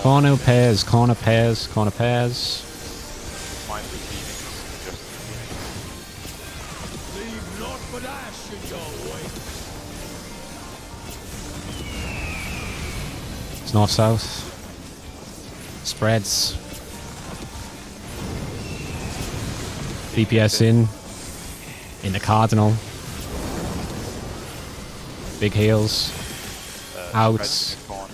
Corner pairs, corner pairs, corner pairs.
Mine was Phoenix, just Phoenix.
Leave naught but ash in your wake.
It's north south. Spreads. DPS in. In the cardinal. Big heals. Outs.
Spreads in the corners.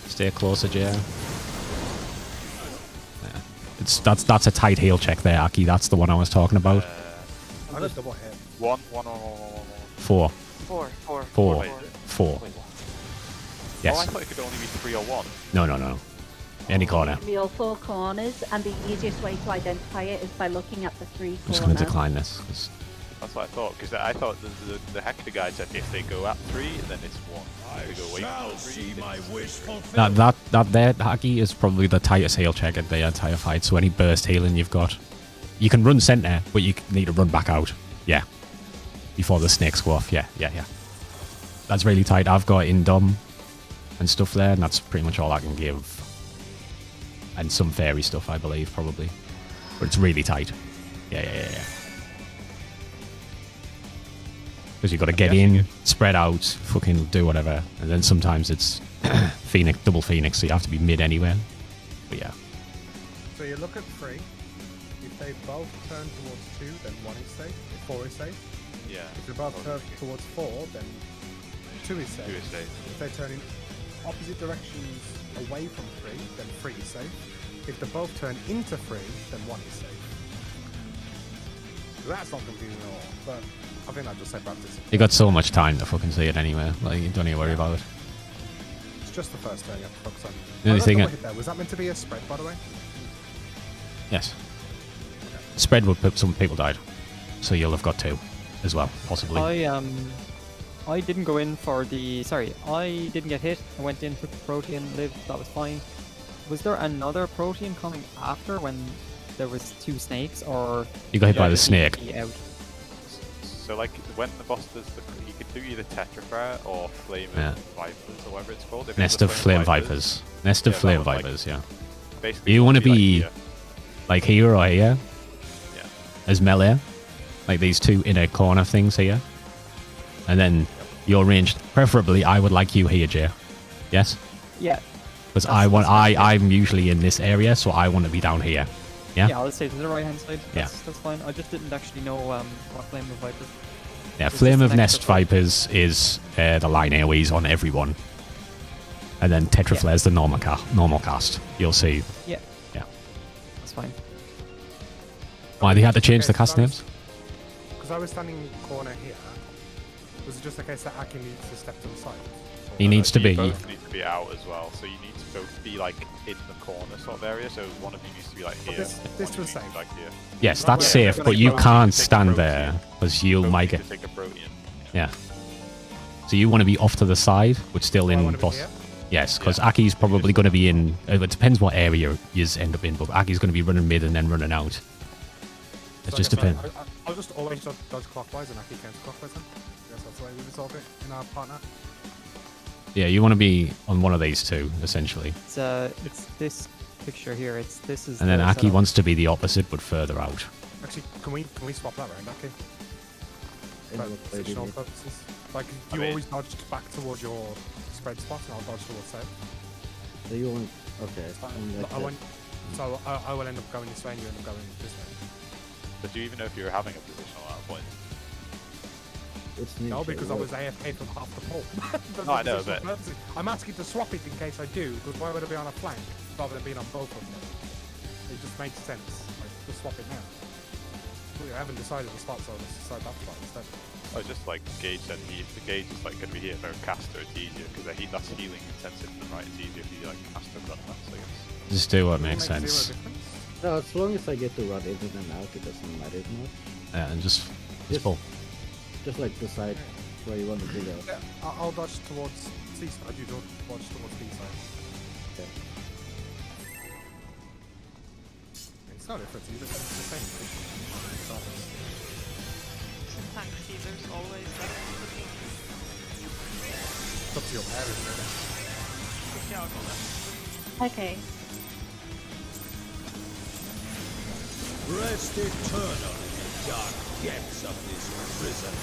Stay closer, Jay. Yeah. That's a tight heal check there, Aki. That's the one I was talking about.
I got double hit.
One.
4.
Four.
4.
Wait.
4.
Oh, I
Yes.
thought it could only be 3 or 1.
No. Any corner.
Real 4 corners, and the easiest way to identify it is by looking at the 3
I'm just
corners.
going to decline this. 'Cause
That's what I thought, because I thought the Hector guide said if they go at 3, then it's 1. If they go away
Shall
from 3,
see
then
my
it's
wish
3.
fulfilled.
that there, Haki, is probably the tightest heal check in the entire fight. So any burst healing you've got. You can run center, but you need to run back out. Yeah. Before the snakes go off. Yeah. That's really tight. I've got Indom and stuff there, and that's pretty much all I can give. And some fairy stuff, I believe, probably. But it's really tight. Yeah. Because you've got to get in, spread out, fucking do whatever. And then sometimes it's Phoenix, double Phoenix, so you have to be mid anywhere. But yeah.
So you look at 3. If they both turn towards 2, then 1 is safe. If 4 is safe.
Yeah.
If they both turn towards 4, then 2 is safe.
2 is safe.
If they turn in opposite directions away from 3, then 3 is safe. If they both turn into 3, then 1 is safe. So that's not confusing at all, but I think I'd just say practice.
You got so much time to fucking see it anyway. Like, you don't need to worry about it.
It's just the first turn you have to focus on.
The only
I got
thing
double
I-
hit there. Was that meant to be a spread, by the way?
Yes. Spread would put some people died. So you'll have got 2 as well, possibly.
I didn't go in for the. Sorry, I didn't get hit. I went in, took the protein, lived. That was fine. Was there another protein coming after when there was 2 snakes, or
You got hit by the
did
snake.
he out?
So like when the boss does he could do either Tetrafire or Flame
Yeah.
of Vipers or whatever it's called. If it's
Nest
the
of Flame Vipers. Nest of
Yeah, that
Flame
one, like-
Vipers, yeah.
Basically,
You
it
want
would
to be
like,
like here or here
yeah.
as melee, like these 2 inner corner things here, and then you're ranged. Preferably, I would like you here, Jay. Yes,
Yeah.
because I'm usually in this area, so I want to be down here. Yeah,
Yeah, I'll say to the right hand side.
Yeah.
That's fine. I just didn't actually know what Flame of Viper.
yeah.
Is
Flame
this
of
next
Nest
to-
Vipers is the line AoEs on everyone, and then Tetraflare's the normal cast. You'll see.
Yeah.
Yeah.
That's fine.
Why they had to change the cast names?
Because I was standing corner here. Was it just a case that Aki needs to step to the side?
He needs to
You
be.
both need to be out as well, so you need to both be like in the corner sort of area. So one of you needs to be like
But
here.
this
one
was
of you needs to
safe.
be, like here.
Yes, that's
Yeah,
safe, but you
both
can't
need to take a
stand
protein.
there because you
Both
might
need
get.
to take a protein.
Yeah. So you want to be off to the side, but still
I
in
wanna be
boss.
here?
Yes, because Aki's probably going to be in. It depends what area you end up in, but Aki's going to be running mid and then running out. It
So
just
I guess
depends.
I'll just always dodge clockwise and Aki counterclockwise then. I guess that's the way we resolve it in our partner.
Yeah, you want to be on one of these 2, essentially.
It's this picture here. This is.
And then
the
Aki
setup.
wants to be the opposite, but further out.
Actually, can we swap that round, Aki?
In
For
what way do you
positional
mean?
purposes. Like,
I
you
mean-
always dodged back towards your spread spot and I'll dodge towards south.
So you want? Okay. I'm like
I want, so I will end up going this way and you end up going this way.
But do you even know if you're having a positional at that point?
It's
No,
ninja,
because I
what?
was AFK from half the pole.
No, I know, but-
I'm asking to swap it in case I do, because why would I be on a flank rather than being on both of them? It just makes sense. Like, just swap it now. We haven't decided the spot, so let's decide that spot instead.
Oh, just like Gage said, the Gage is like going to be here for a caster, it's easier because that's healing intensive and right, it's easier if you like caster run that, so I guess.
Just do what
Will it
makes
make
sense.
zero difference?
No, as long as I get to run in and out, it doesn't matter much.
Yeah, and just
Just-
pull.
Just like decide where you want to go.
Yeah, I'll dodge towards C side. You dodge towards B side.
Okay.
It's not different. It's the same. Regardless.
Some tank healers always like looking.
It's up to your parents, really.
Yeah, I'll go there.
Okay.
Rest eternal in the dark depths of this prison.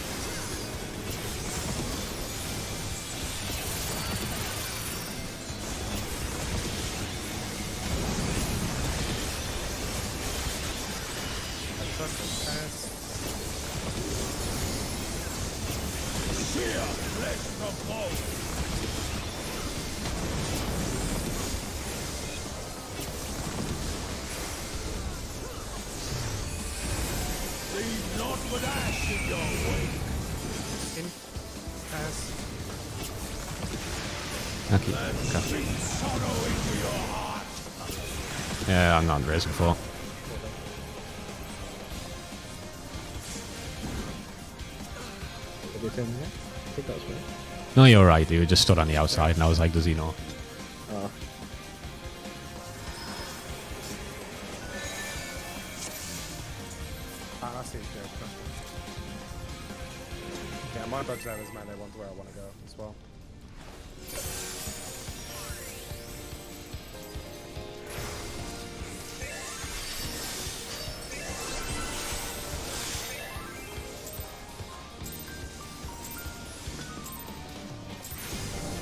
Sheer flesh from bone. Leave not but ash in your wake.
In. Pass.
Okay.
And
Okay.
sing sorrow into your heart.
Yeah, I'm not racing for.
What did you say there? I think that was right.
No, you're right. You just stood on the outside, and I was like, does he know?
Oh.
I see it there. Yeah, my budget there is melee one's where I want to go as well.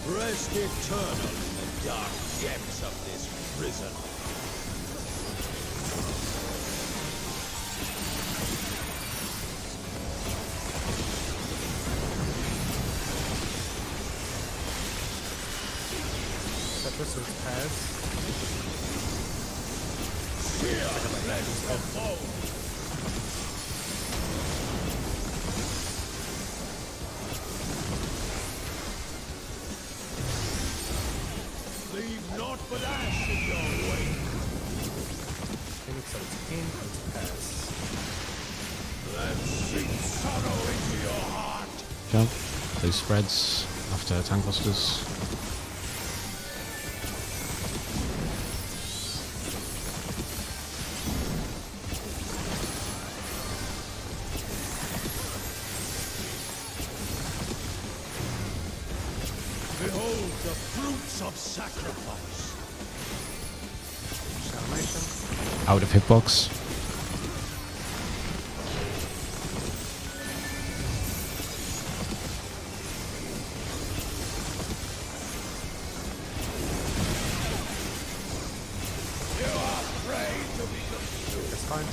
Rest eternal in the dark depths of this prison.
Tetris with pairs.
Sheer flesh from bone. Leave naught but ash in your wake.
So it's in, it's pairs.
And sing sorrow into your heart.
Jump. Those spreads after tank busters.
Behold the fruits of sacrifice.
Animation.
Out of hitbox.
You are prey to be consumed.
It's fine.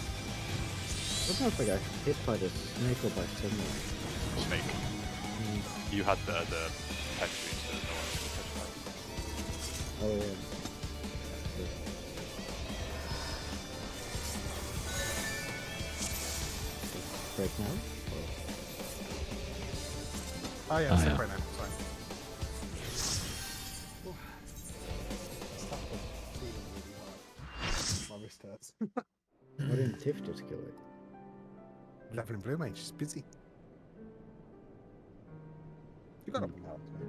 I don't know if I got hit by the snake or by someone.
Snake. You had the pet tree, so no one could touch that.
Oh yeah. Break now?
Oh yeah,
Oh,
it's
yeah.
right now. Sorry. My wrist hurts.
Why didn't Tiff just kill it?
Leveling Blue Mage, she's busy. You got up and helped me.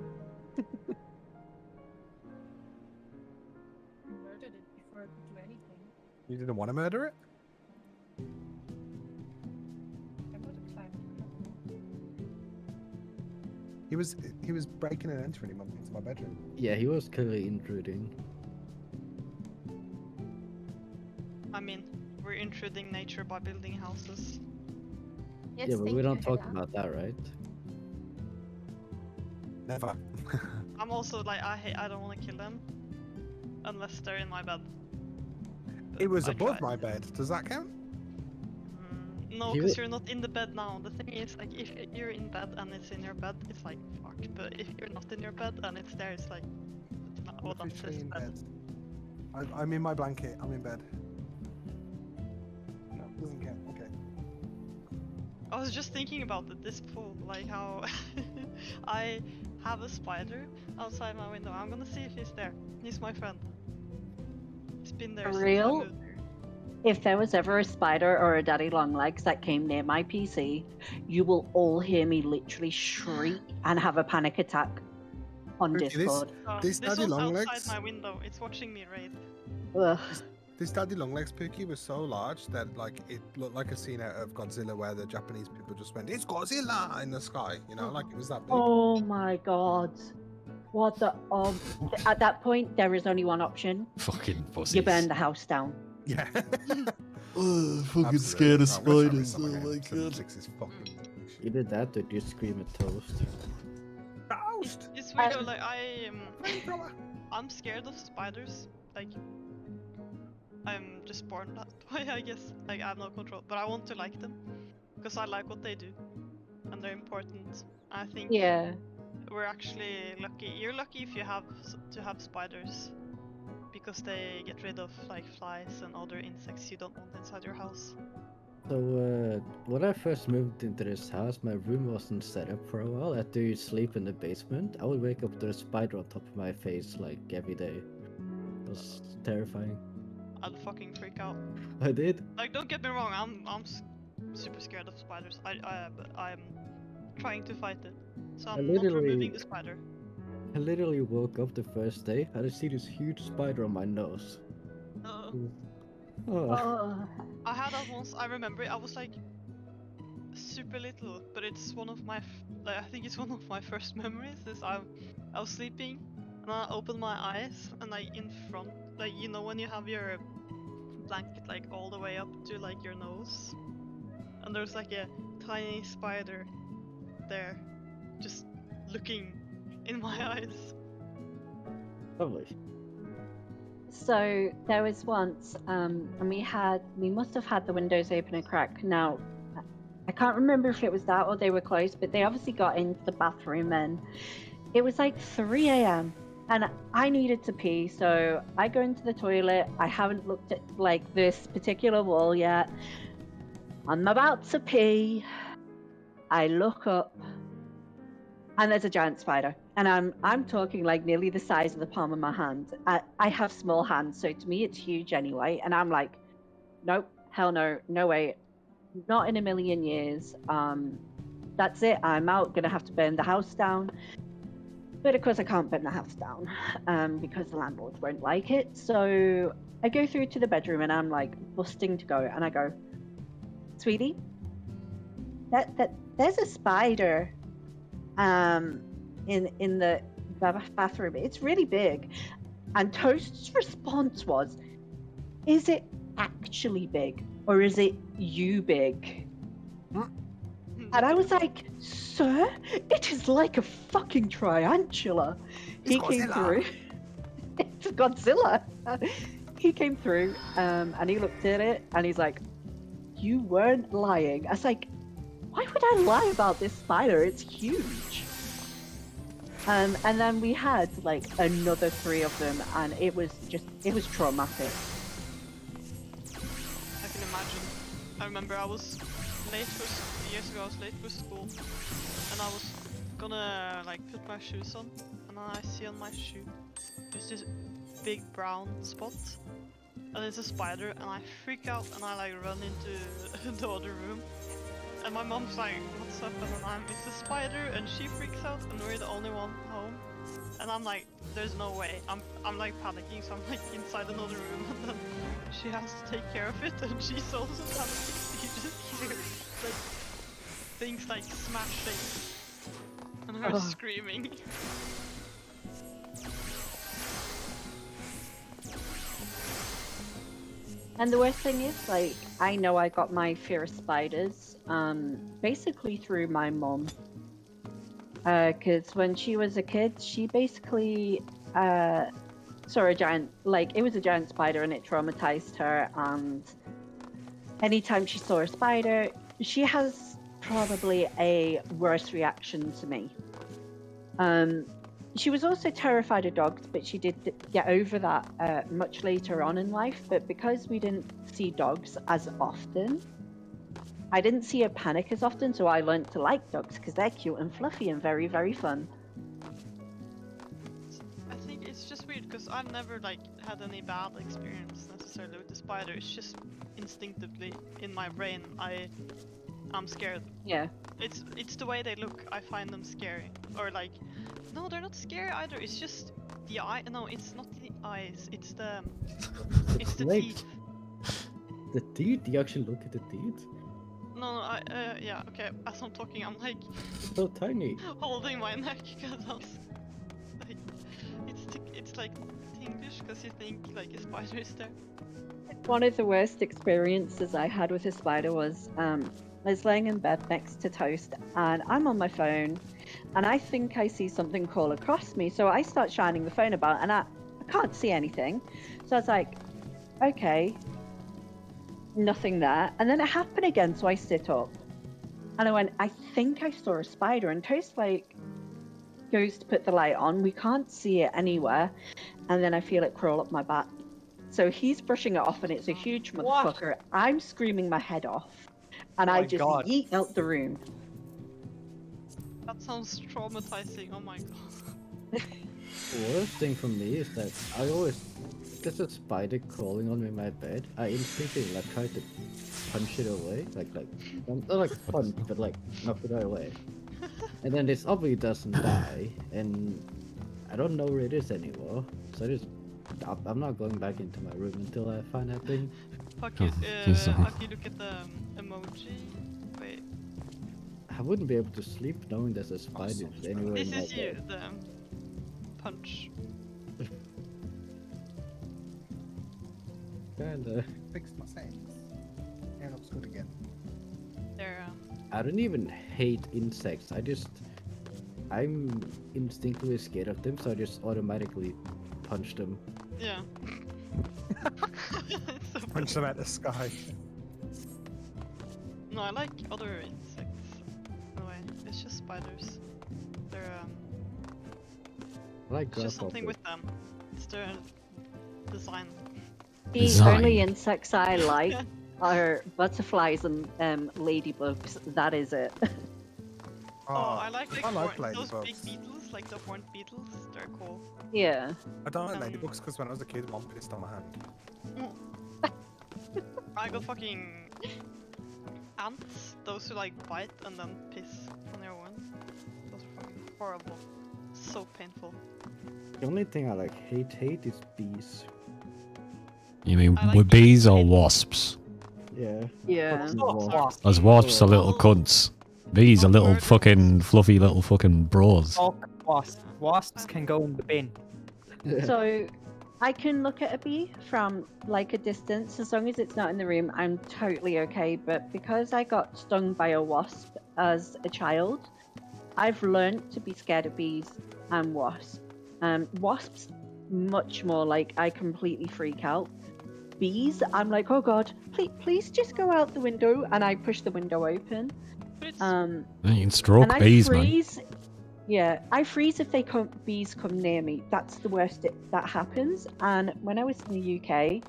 Murdered it before I could do anything.
You didn't want to murder it?
I would have climbed.
He was breaking and entering into my bedroom.
Yeah, he was clearly intruding.
I mean, we're intruding nature by building houses.
Yes,
Yeah, but
thank
we
you,
don't talk
Hedda.
about that, right?
Never.
I'm also like, I don't want to kill them unless they're in my bed.
It was
I
above
tried.
my bed. Does that count?
No,
You-
because you're not in the bed now. The thing is, like, if you're in bed and it's in your bed, it's like fuck. But if you're not in your bed and it's there, it's like, oh,
I'm
that's his
in
bed.
bed. I'm in my blanket. I'm in bed. No, doesn't count. Okay.
I was just thinking about it this fall, like how I have a spider outside my window. I'm gonna see if he's there. He's my friend. He's been there
For
since I
real?
moved here.
If there was ever a spider or a daddy long legs that came near my PC, you will all hear me literally shriek and have a panic attack on
Pookie,
Discord.
This
This
daddy
one's
long
outside
legs.
my window. It's watching me raid.
Ugh.
This daddy long legs Pookie was so large that like it looked like a scene out of Godzilla where the Japanese people just went, "It's Godzilla" in the sky. You know, like it was that big.
Oh my god. What the at that point there is only one option.
Fucking pussies.
You burn the house down.
Yeah.
Fucking
Absolutely.
scared of
Oh, I'm gonna try
spiders.
this on
Oh
again.
my god.
7-6 is fucking.
Either that or you scream at toast.
Toast.
It's weird though,
Um,
like
Flamethrower.
I'm scared of spiders. Like, I'm just born that way, I guess. Like, I have no control, but I want to like them because I like what they do, and they're important. I think
Yeah.
we're actually lucky. You're lucky if you have to have spiders, because they get rid of like flies and other insects you don't want inside your house.
So, when I first moved into this house, my room wasn't set up for a while. I had to sleep in the basement. I would wake up to a spider on top of my face like every day. It was terrifying.
I'd fucking freak out.
I did.
Like, don't get me wrong, I'm super scared of spiders. But I'm trying to fight it, so I'm not
literally-
removing the spider.
I literally woke up the first day and I see this huge spider on my nose. Oh,
Oh.
I had that once. I remember it. I was like super little, but it's one of my like, I think it's one of my first memories. Is I was sleeping and I opened my eyes and like in front, like, you know, when you have your blanket like all the way up to like your nose, and there's like a tiny spider there, just looking in my eyes.
lovely.
So there was once, and we must have had the windows open a crack. Now, I can't remember if it was that or they were closed, but they obviously got into the bathroom and it was like 3 a.m. and I needed to pee, so I go into the toilet. I haven't looked at like this particular wall yet. I'm about to pee. I look up and there's a giant spider, and I'm talking like nearly the size of the palm of my hand. I have small hands, so to me it's huge anyway. And I'm like, nope, hell no, no way, not in a million years. That's it. I'm out. Gonna have to burn the house down. But of course I can't burn the house down because the landlords won't like it. So I go through to the bedroom and I'm like busting to go, and I go, sweetie, there's a spider in the bathroom. It's really big. And Toast's response was, is it actually big or is it you big? And I was like, sir, it is like a fucking tarantula. He came through. It's Godzilla. He came through and he looked at it and he's like, you weren't lying. I was like, why would I lie about this spider? It's huge. And then we had like another 3 of them, and it was traumatic.
I can imagine. I remember I was late years ago. I was late for school, and I was gonna like put my shoes on, and then I see on my shoe there's this big brown spot, and it's a spider, and I freak out and I like run into the other room. And my mom's like, what's up? And it's a spider, and she freaks out, and we're the only one home. And I'm like, there's no way. I'm like panicking, so I'm like inside another room, and then she has to take care of it, and she's also panicking. You just hear like things like smashing, and her screaming.
And the worst thing is, like, I know I got my fear of spiders, basically through my mom. Because when she was a kid, she basically saw a giant, like it was a giant spider and it traumatized her. And anytime she saw a spider, she has probably a worse reaction to me. She was also terrified of dogs, but she did get over that much later on in life. But because we didn't see dogs as often, I didn't see her panic as often, so I learned to like dogs because they're cute and fluffy and very, very fun.
I think it's just weird because I've never like had any bad experience necessarily with the spider. It's just instinctively in my brain I'm scared.
Yeah.
It's the way they look. I find them scary. Or like, no, they're not scary either. It's just the eye. No, it's not the eyes. It's the
Legs.
teeth.
The teeth? You actually look at the teeth?
No, yeah, okay. As I'm talking, I'm like
So tiny.
holding my neck because I was like, it's like tinglish because you think like a spider is there.
One of the worst experiences I had with a spider was I was laying in bed next to Toast and I'm on my phone and I think I see something crawl across me. So I start shining the phone about and I can't see anything. So I was like, okay, nothing there. And then it happened again. So I sit up and I went, I think I saw a spider. And Toast like goes to put the light on. We can't see it anywhere. And then I feel it crawl up my back. So he's brushing it off and it's a huge motherfucker. I'm screaming my head off. And I just yeet out the room.
That sounds traumatizing. Oh my god.
The worst thing for me is that I always, there's a spider crawling on me in my bed. I instinctively like try to punch it away, not like punch, but like knock it away. And then this obviously doesn't die, and I don't know where it is anymore. So I'm not going back into my room until I find that thing.
Fuck you, if you look at the emoji. Wait.
I wouldn't be able to sleep knowing there's a spider anywhere in
This
my
is you,
bed.
the punch.
Kinda.
Fixed my settings. And looks good again.
There.
I don't even hate insects. I'm instinctively scared of them, so I just automatically punch them.
Yeah. So
Punch them out the sky.
No, I like other insects. No way, it's just spiders. They're
I like
it's just something
grasshoppers.
with them. It's their design.
The
Design.
only insects I like are butterflies and ladybugs. That is it.
Oh, I like
I like
those big
ladybugs.
beetles, like the horned beetles. They're cool.
Yeah.
I don't like
Um,
ladybugs because when I was a kid, one pissed on my hand.
I got fucking ants. Those who like bite and then piss on your one. Those are fucking horrible. So painful.
The only thing I hate is bees.
You mean
I like
with bees or
bees.
wasps?
Yeah.
Yeah.
As wasps are little cunts. Bees are little fucking fluffy little fucking bros.
Fuck wasps. Wasps can go in the bin.
So I can look at a bee from like a distance. As long as it's not in the room, I'm totally okay. But because I got stung by a wasp as a child, I've learned to be scared of bees and wasps. Wasps, much more like I completely freak out. Bees, I'm like, oh god, please just go out the window, and I push the window open.
But it's
You can stroke
And I
bees, man.
freeze. Yeah, I freeze if bees come near me. That's the worst that happens. And when I was in the UK,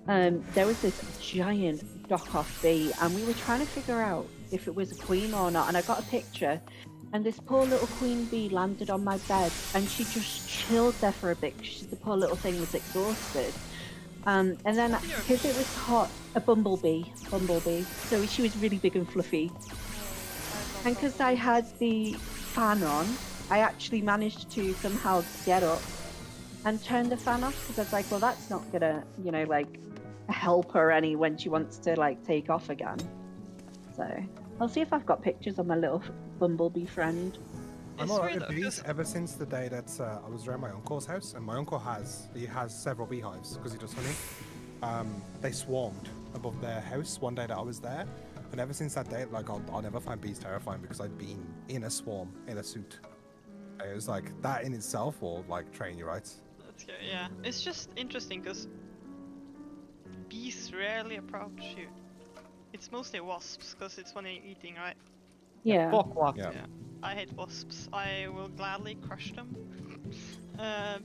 there was this giant dock-off bee, and we were trying to figure out if it was a queen or not. And I got a picture, and this poor little queen bee landed on my bed, and she just chilled there for a bit. The poor little thing was exhausted. And then because it was hot, a bumblebee. So she was really big and fluffy. And because I had the fan on, I actually managed to somehow get up and turn the fan off because I was like, well, that's not gonna, like help her any when she wants to like take off again. So I'll see if I've got pictures of my little bumblebee friend.
I'm
It's
alright
weird
with
though,
bees
'cause-
ever since the day that I was around my uncle's house, and my uncle has several beehives because he does honey. They swarmed above their house one day that I was there, and ever since that day, like I'll never find bees terrifying because I'd been in a swarm in a suit. It was like that in itself will like train you, right?
That's good. Yeah, it's just interesting because bees rarely approach you. It's mostly wasps because it's when they're eating, right?
Yeah.
Fuck what?
Yeah.
I hate wasps. I will gladly crush them.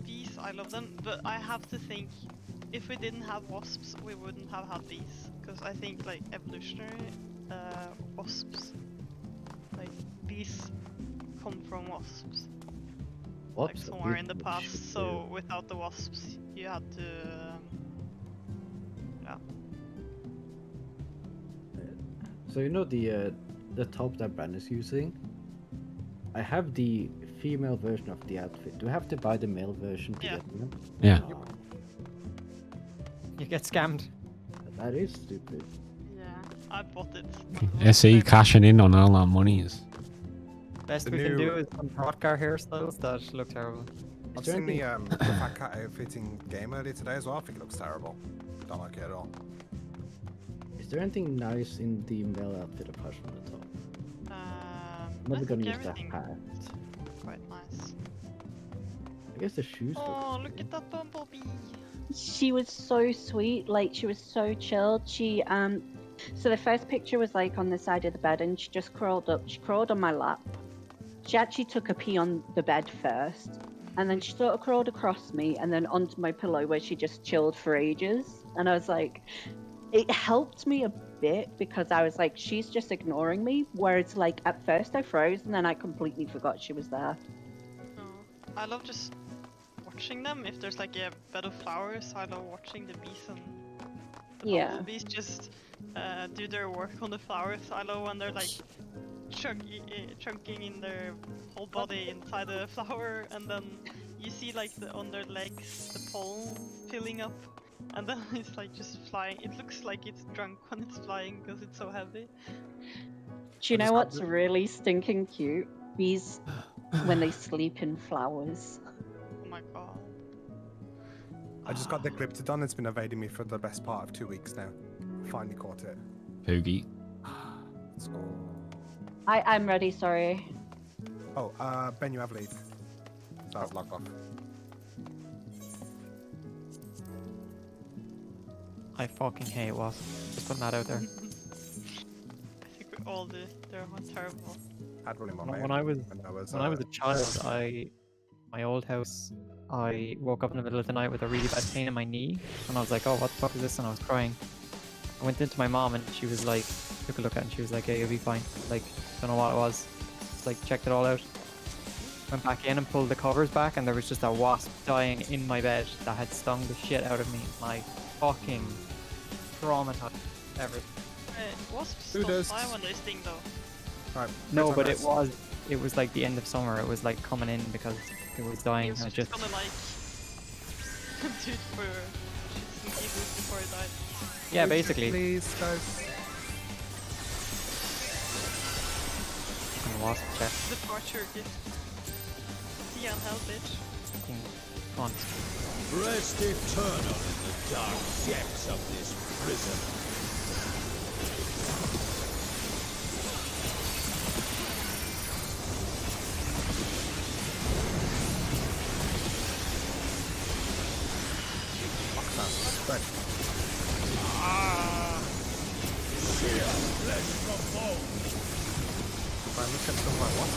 Bees, I love them, but I have to think if we didn't have wasps, we wouldn't have had bees. Because I think like evolutionary wasps, like bees, come from wasps. Like
Wasps are
somewhere in the
beautiful
past.
shit,
So without the wasps, you had to. Yeah.
So you know the top that Brand is using? I have the female version of the outfit. Do I have to buy the male version to
Yeah.
get them?
Yeah.
You get scammed.
That is stupid.
Yeah, I bought it.
SE cashing in on all our monies.
Best
The
we can
new-
do is some hot car hairstyles that look terrible.
I've
there
seen the
anything-
the fat cat outfitting game earlier today as well. I think it looks terrible. Don't like it at all.
Is there anything nice in the male outfit apart from the top? I'm
I
never gonna
think
use that
everything
hat.
quite nice.
I guess the shoes
Oh,
look
look at that bumblebee!
She was so sweet, like she was so chilled. She so the first picture was like on the side of the bed and she just crawled up. She crawled on my lap. She actually took a pee on the bed first. And then she sort of crawled across me and then onto my pillow where she just chilled for ages. And I was like, it helped me a bit because I was like, she's just ignoring me. Whereas like at first I froze and then I completely forgot she was there.
Oh, I love just watching them. If there's like a bed of flowers, I love watching the bees and the
Yeah.
bumblebees just do their work on the flowers. I love when they're like chunking in their whole body inside the flower, and then you see like on their legs the pollen filling up, and then it's like just flying. It looks like it's drunk when it's flying because it's so heavy.
Do you
I
know
just got
what's
the-
really stinking cute? Bees when they sleep in flowers.
Oh my god.
I just got the Glyptodon. It's been evading me for the best part of 2 weeks now. Finally caught it.
Poogie.
Let's go.
I'm ready, sorry.
Oh, Ben, you have leave. So I was logged off.
I fucking hate wasps. Just putting that out there.
I think we all do. They're terrible.
Had one in my
When
mail
I was
when I was,
when I was a child, my old house, I woke up in the middle of the night with a really bad pain in my knee, and I was like, "Oh, what the fuck is this?" And I was crying. I went into my mom, and she was like, took a look at it, and she was like, "Hey, you'll be fine." Like, don't know what it was. Just, like, checked it all out. Went back in and pulled the covers back, and there was just a wasp dying in my bed that had stung the shit out of me. My fucking traumatized everything.
Wasps
Who
don't
does-
fly when they sting though.
Right.
No,
first
but
time
it was like the end of summer. It was like coming in because it was dying.
He
I
was
just
gonna like do it for shits and giggles before he died.
yeah, basically.
Please, guys.
Fucking wasp check.
Departure gift. See ya in hell, bitch.
Fucking cunt.
Rest eternal in the dark depths of this prison.
Right. Right, look at some like what?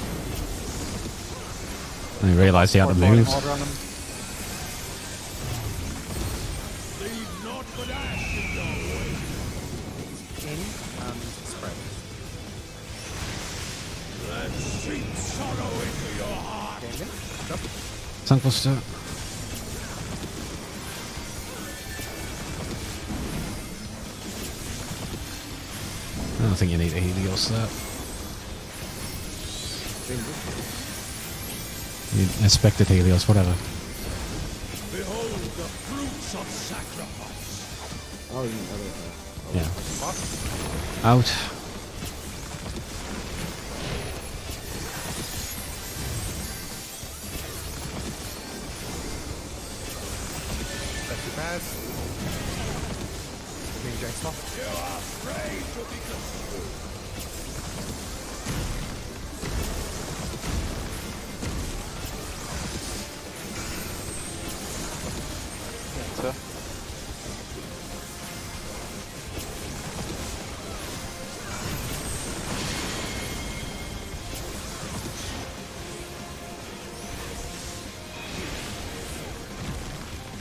I realised he had to
Pour boiling
move.
water on them.
Leave naught but ash in your way.
In and spread.
Let sweet sorrow into your heart.
Game in. Jump.
Sunbuster. I don't think you need a Helios there. You expected Helios, whatever.
Behold the fruits of sacrifice.
Oh, you know that.
Yeah. Out.
Safety pads. Me and Jay stop.
You are afraid to be consumed.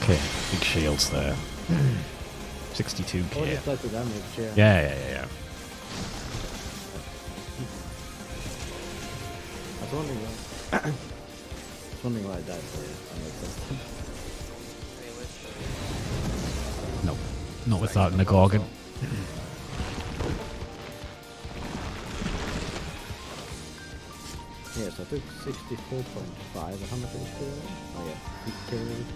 Okay, big shields there.
Oh,
62k.
just like the damage, yeah.
Yeah.
I was wondering why. I was wondering why I died for it. I know it's
No, not with that in the Gorgon.
Yes, I took 64.5. How much is it? Oh yeah, 50k.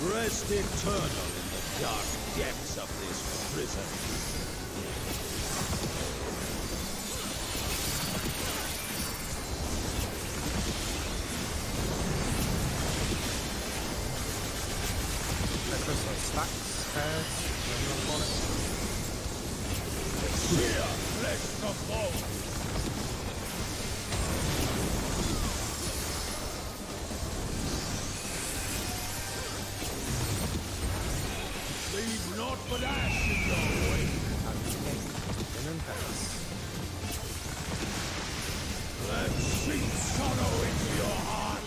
Rest eternal in the dark depths of this prison.
Stacks, pairs, whatever you want to call it.
Here, flesh from bone. Leave naught but ash in your way.
And pairs.
Let sink sorrow into your heart.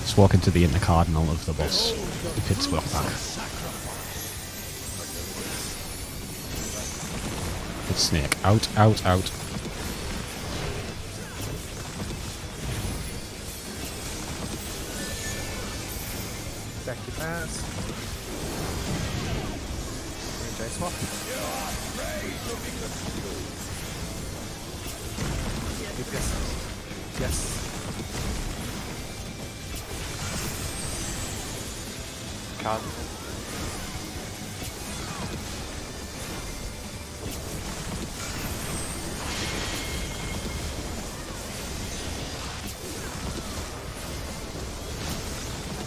Just walk into the intercardinal of the boss. The pit's well back. Good snake. Out.
Deck your pairs. Swap. Yes.
Card.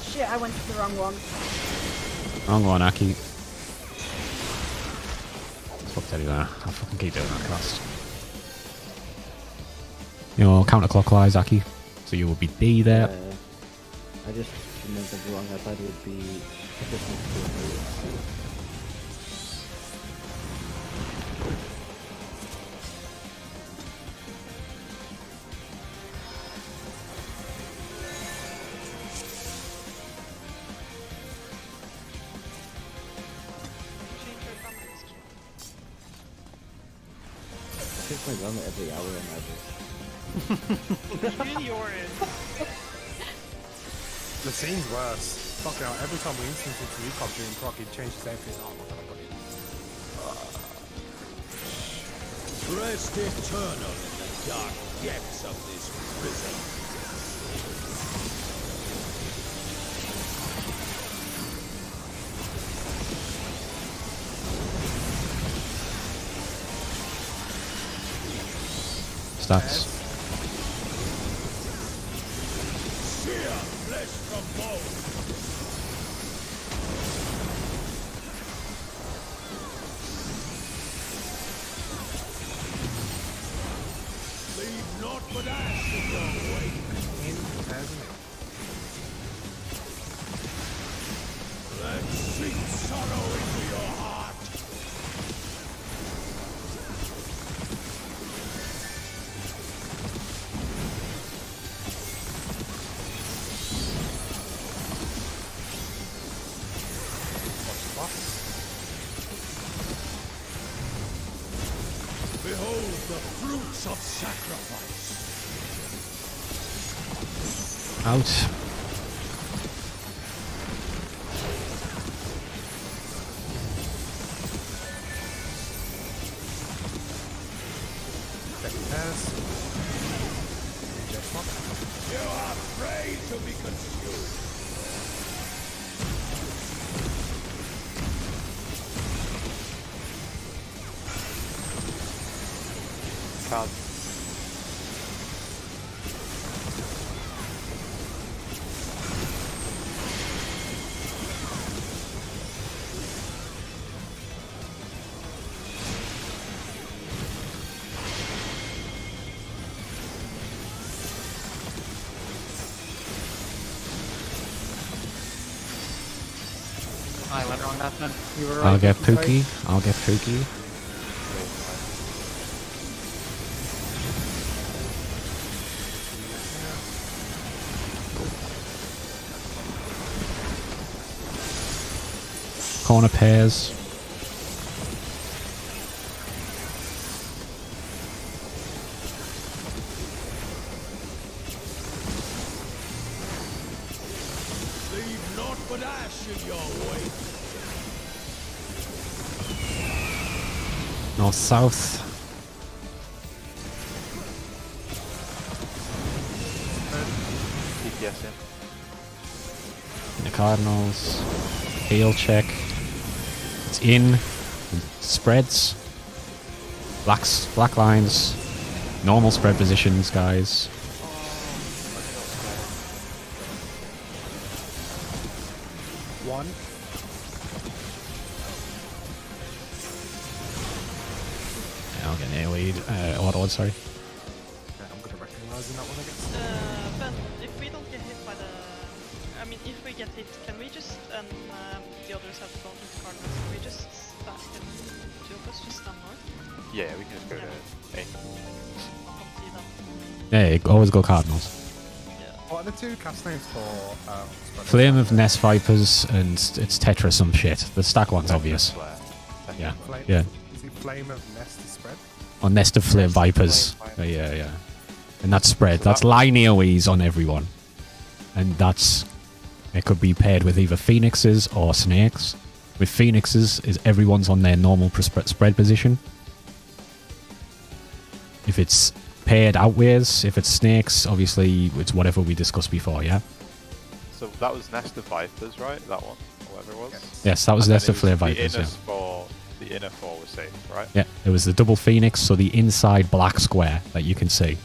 Shit, I went to the wrong one.
Wrong one, Aki. Fuck Teddy there. I'll fucking keep doing that cast. You're counterclockwise, Aki. So you will be D there.
I just remembered wrong. I thought it would be. I take my gun every hour and I just.
Even yours.
The scene's worse. Fucking hell, every time we instance into recop during proc, he changes everything. Oh my god, I got it.
Rest eternal in the dark depths of this prison.
Stats.
Sear flesh from bone. Leave naught but ash in your wake.
In pairs and out.
Let sink sorrow into your heart. Behold the fruits of sacrifice.
Out.
Deck pairs. Swap.
You are afraid to be consumed.
card.
I went wrong that time. You were right.
I'll get Pookie. I'll get Pookie. Corner pairs.
Leave naught but ash in your wake.
North south.
DPS in.
The Cardinals. Heal check. It's in. Spreads. Black lines. Normal spread positions, guys.
One.
Yeah, I'll get an AoE. Auto, sorry.
Yeah, I'm gonna recognize in that one, I guess.
Ben, if we don't get hit by the... I mean, if we get hit, can we just... And the others have gone to the Cardinals, can we just stack them? Two of us just stand north?
Yeah, we can just go to A.
Come see them.
Yeah, always go Cardinals.
What are the two cast names for spread?
Flame of Nest Vipers and it's Tetra some shit. The stack one's obvious.
Flare.
Yeah.
Flame,
Yeah.
Is it Flame of Nest spread?
Or Nest of Flame
Nest of
Vipers.
Flame Vipers.
Yeah. And that's spread.
So
That's
that-
line AoEs on everyone. And that's... It could be paired with either Phoenixes or Snakes. With Phoenixes, is everyone's on their normal spread position. If it's paired outwards, if it's Snakes, obviously it's whatever we discussed before, yeah?
So that was Nest of Vipers, right? That one, or whatever it was.
Yes, that was
And
Nest
then
of
it
Flame
was
Vipers, yeah.
The inner four was safe, right?
Yeah, it was the double Phoenix, so the inside black square that you can see.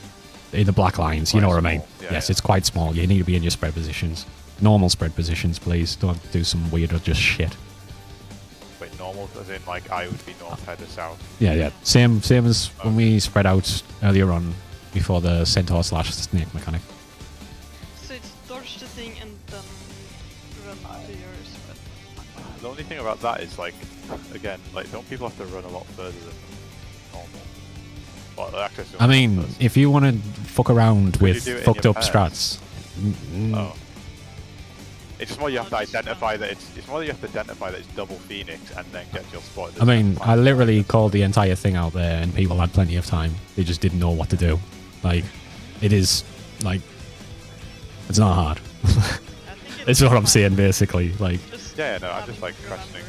In the black lines, you know what I mean?
Quite small,
Yes,
yeah.
it's quite small. You need to be in your spread positions. Normal spread positions, please. Don't do some weird or just shit.
Wait, normal as in like I would be north, head or south.
Yeah. Same as when we spread out earlier on before the Centaur / Snake mechanic.
So it's dodge the thing and then run to your spread.
The only thing about that is like, again, like don't people have to run a lot further than normal? Well, actually,
I mean, if you want to fuck around
Could you
with
do it in
fucked
your
up
pairs?
strats,
Oh. It's just more you have to identify that it's more you have to identify that it's double Phoenix and then get your spot.
I mean, I literally called the entire thing out there and people had plenty of time. They just didn't know what to do. Like, it is, like, it's not hard. It's what I'm saying, basically. Like,
Yeah, no, I'm just like questioning.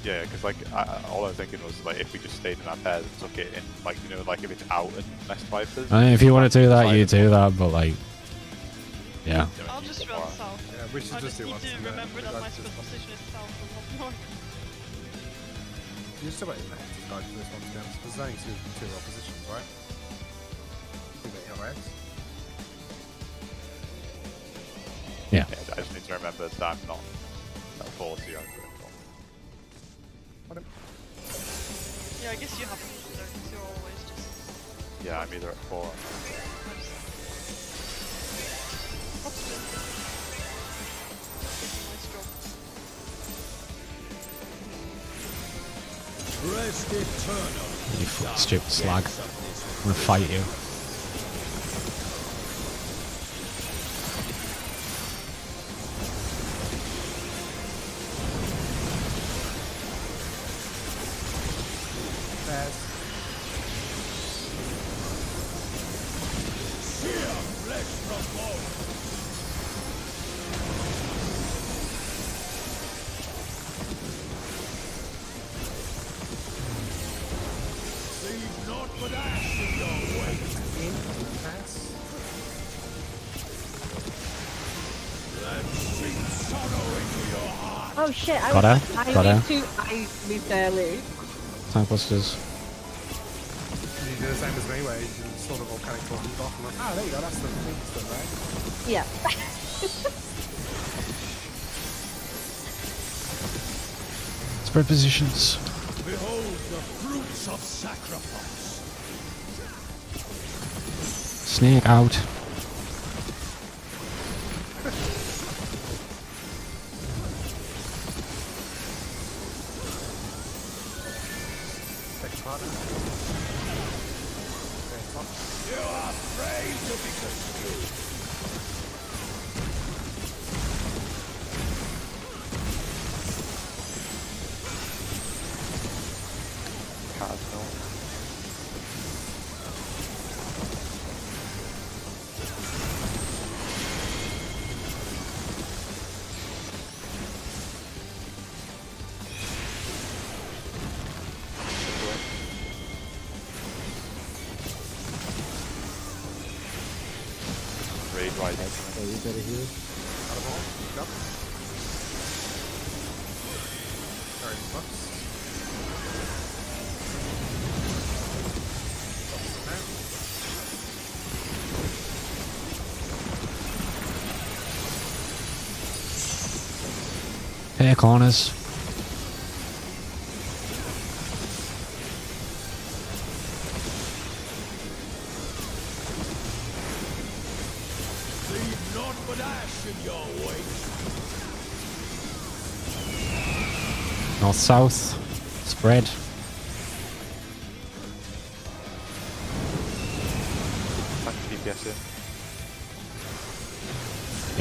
Yeah, because like all I was thinking was like if we just stayed in our pairs and took it in, like you know, like if it's out and Nest Vipers.
I mean, if you want to do that, you do that, but like, yeah.
I'll just run south.
Yeah, we should
I
just
just
do
need
what's
to
in there.
remember that my spread position is south and not north.
You just about in the active guide for this one, to be honest. There's only two oppositions, right? Do they alright?
Yeah.
I just need to remember that I'm not that 40 I'm going for.
Yeah, I guess you have to be there because you're always just...
Yeah, I'm either at 4 or
Nice job.
Rest eternal.
You fucking stupid slag. I'm gonna fight you.
Sheer flesh from bone. Leave naught but ash in your wake. Let sink sorrow into your heart.
Oh shit,
Got her, got her.
I moved early.
Tank busters.
you do the same as me, where you saw the volcanic torches off and like, there you go, that's the thing stuff, right?
Yeah.
Spread positions.
Behold the fruits of sacrifice.
Snake out.
Next partner. Okay, top.
You are afraid to be confused.
Cardinal. Raid right now.
So you gotta heal.
Out of all. Jump. Sorry, whoops.
Pair corners.
Leave naught but ash in your wake.
North south. Spread.
Back to DPS in.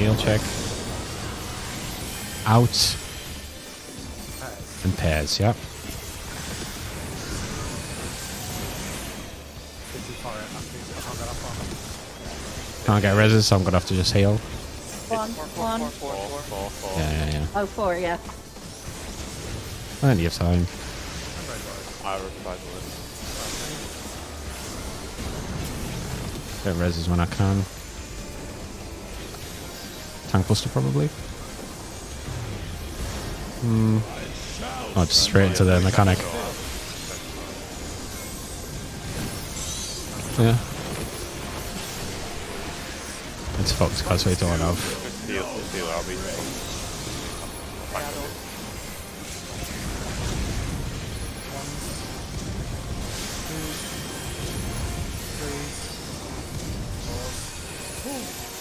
Heal check. Out. And pairs, yeah.
54, I think I can't get up on.
Can't get reses, so I'm gonna have to just heal.
One.
Yeah.
Oh, 4, yeah.
Plenty of time.
I replied to
Get reses when I can. Tank buster probably. Oh, just straight into the mechanic. Yeah. It's fucked because we don't have.
Heal, I'll be.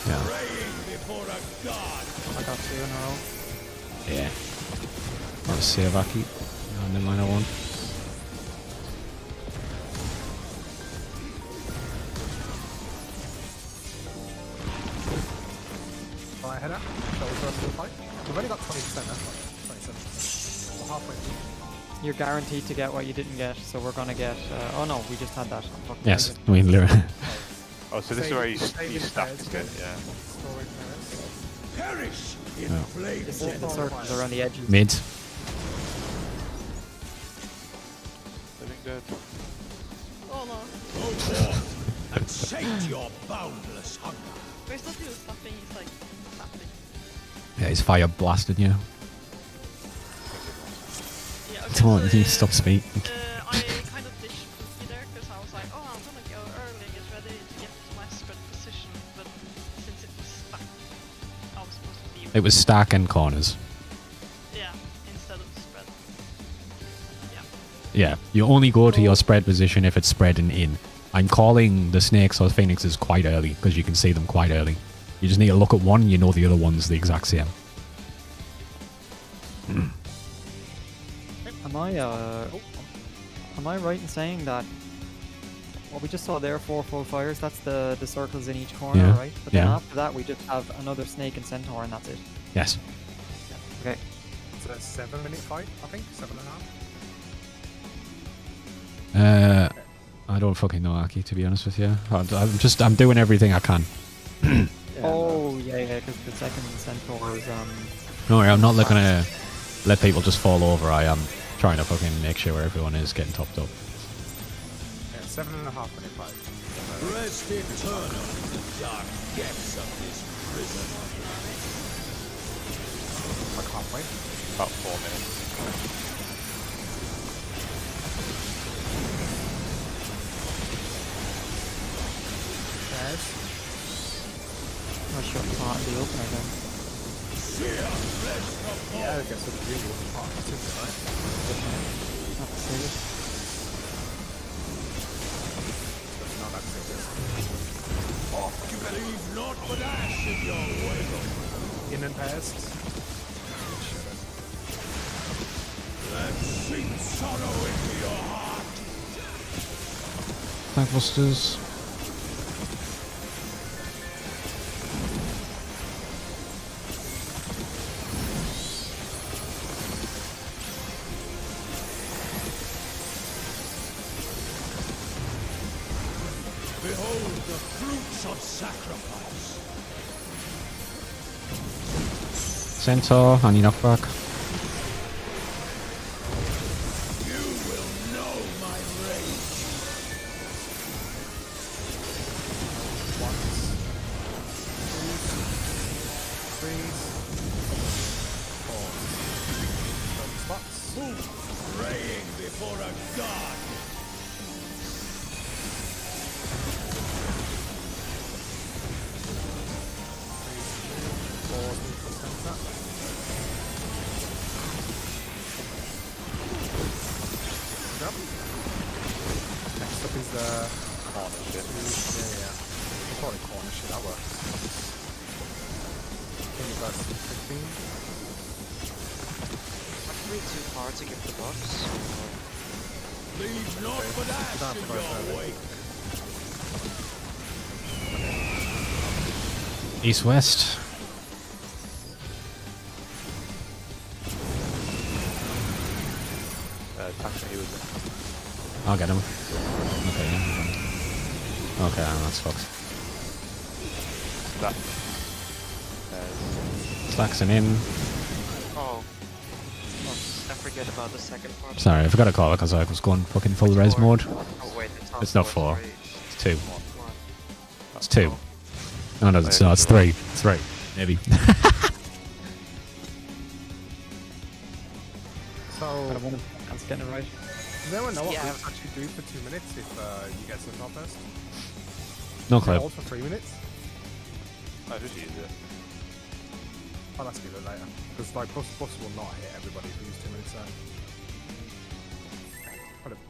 Yeah.
Praying before a god.
I got 2 in a row.
Yeah. Let's see if I keep. And then minor one.
Alright, head out. Shall we go for the fight? We've only got 20% left. 27%. We're halfway through.
You're guaranteed to get what you didn't get, so we're gonna get. Oh no, we just had that. Fuck,
Yes, we literally.
Oh, so this is where you
Save
stacked
pairs,
it, yeah.
Storing pairs.
Perish in
Yeah.
flames.
It's the circles around the edges.
Mid.
Living dead.
Oh no.
Go forth and sate your boundless hunger.
Where's the dude stuffing? He's like snapping.
Yeah, his fire blasted you.
Yeah, okay,
Come on,
so,
you stop speaking.
I kind of dished Cookie there because I was like, oh, I'm gonna go early and get ready to get to my spread position, but since it was stuck, I was supposed to be.
It was stack and corners.
Yeah, instead of spread. Yeah.
Yeah, you only go to your spread position if it's spreading in. I'm calling the snakes or phoenixes quite early because you can see them quite early. You just need to look at one and you know the other one's the exact same.
Am I right in saying that what we just saw there, 4 full fires, that's the circles in each corner,
Yeah,
right? But then
yeah.
after that we just have another snake and centaur and that's it.
Yes.
Okay.
It's a 7-minute fight, I think. 7.5.
I don't fucking know, Aki, to be honest with you. I'm doing everything I can.
Oh, yeah, because the second centaur is,
No worry, I'm not looking to let people just fall over. I am trying to fucking make sure everyone is getting topped up.
Yeah, 7.5-minute fight.
Rest eternal in the dark depths of this prison.
Like halfway.
About 4 minutes.
I guess it's really one part, isn't it, right?
Not the same.
No, that's it.
You believe not but ash in your way.
In and past.
Let's sink sorrow into your heart.
Blackbusters.
Behold the fruits of sacrifice.
Centaur, and you knock back.
You will know my rage.
Ones, twos, threes, fours. Spots.
Who praying before a god?
Fours, move for center. Yep. Next up is the
Corner shit.
yeah. We'll call it corner shit, that works. University 15.
Have to read too far to give the buffs.
Leave not but ash in your wake.
East west.
He was in.
I'll get him. Okay, yeah. Okay, that's fucked.
That.
Slaxing in.
Oh. I forget about the second part.
Sorry, I forgot to call it because I was going fucking full res
Four.
mode.
Oh wait,
It's not
four,
4.
sorry.
It's 2.
One.
It's 2. Oh no, it's not. It's 3. It's 3. Maybe.
So,
I don't want to getting it right.
does anyone know what
Yeah.
we actually do for 2 minutes if you get to the top first?
No clue.
Hold for 3 minutes?
I just use it.
I'll ask you that later. Because like bus will not hit everybody if we use 2 minutes there. Hold up.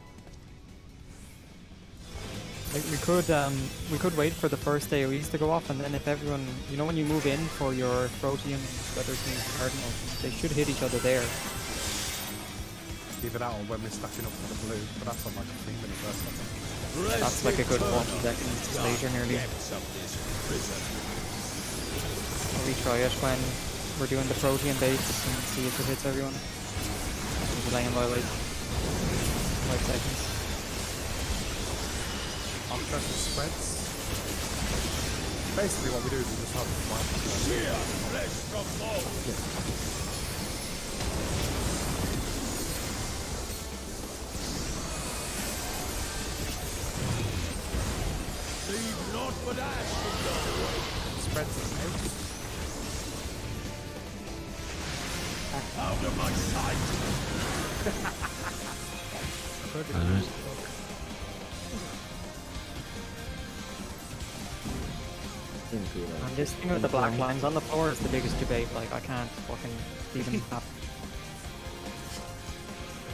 We could wait for the first AoEs to go off, and then if everyone, you know, when you move in for your Protean, whether it's in Cardinal, they should hit each other there.
Either that or when we're stacking up for the blue, but that's on like a 3-minute burst, I think.
That's like a good 1 second later nearly.
Depths of this prison.
I'll retry it when we're doing the Protean base and see if it hits everyone. We're delaying by like 5 seconds.
Octopus and spreads. Basically what we do is we just have one.
Here, flesh from bone. Leave naught but ash in your wake.
Spreads and out.
Out of my sight.
Alright.
And this thing with the black lines on the floor is the biggest debate. Like, I can't fucking even have.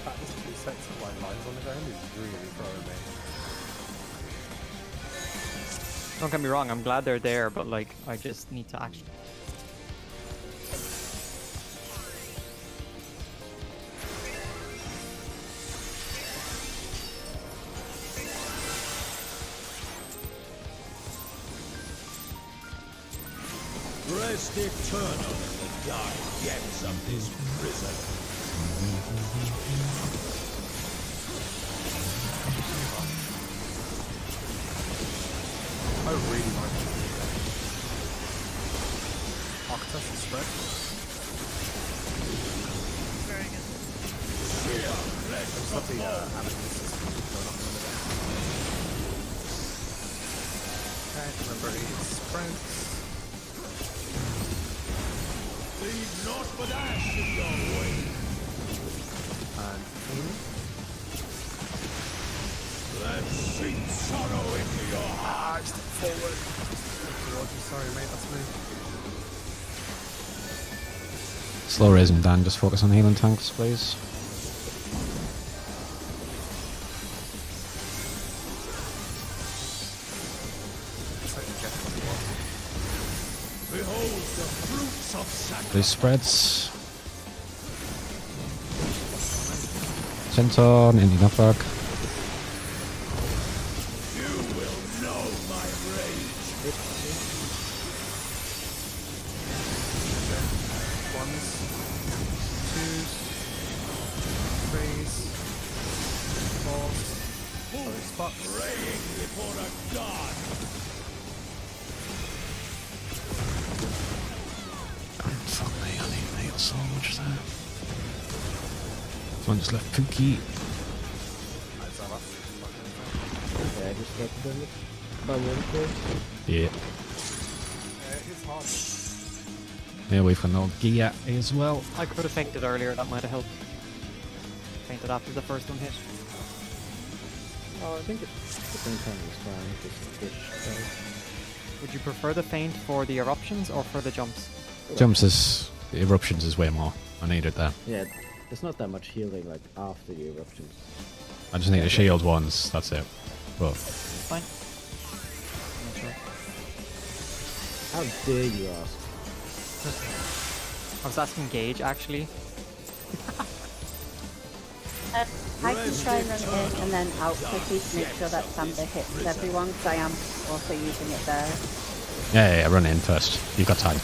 That is 2 sets of white lines on the ground is really throwing me.
Don't get me wrong, I'm glad they're there, but like, I just need to actually.
Rest eternal in the dark depths of this prison.
I really like it. Octopus and spread.
Very good.
There's not the animal system going on in the back. Okay, remember it's spreads.
Leave naught but ash in your way.
And in.
Let's sink sorrow into your heart.
Step forward. Towards you, sorry mate, that's me.
Slow raising Dan, just focus on healing tanks, please.
Behold the fruits of sacrifice.
These spreads. Centaur, Indie knockback.
You will know my rage.
Ones, twos, threes, fours, sorry, spots.
Praying before a god.
Fuck me, I need nail so much there. One just left Pookie.
Yeah, I just got them by one point.
Yeah.
It's hard.
Yeah, we've got no gear as well.
I could have fainted earlier, that might have helped. Fainted after the first one hit.
Oh, I think it's the same time is fine. Just fish.
Would you prefer the feint for the eruptions or for the jumps?
Jumps is... Eruptions is way more. I need it there.
Yeah, there's not that much healing like after the eruptions.
I just need a shield once, that's it. But
Fine. Not sure.
How dare you ask?
I was asking Gage actually.
I can try and run it in and then out quickly to make sure that Sander hits everyone, because I am also using it there.
yeah, run it in first. You've got time.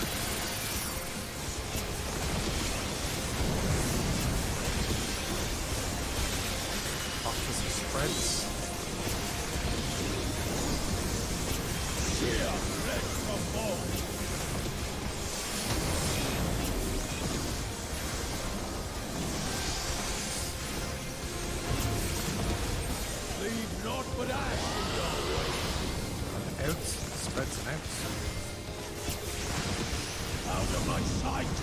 After some spreads.
Leave naught but ash in your way.
Out, spreads and out.
Out of my sight.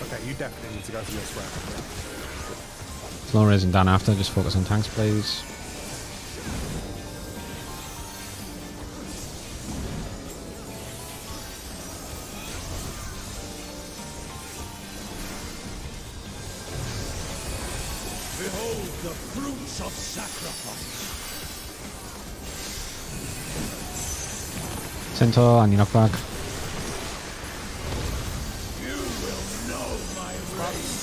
Okay, you definitely need to go to your square.
Slow raising Dan after, just focus on tanks, please.
Behold the fruits of sacrifice.
Centaur, and you knock back.
You will know my rage.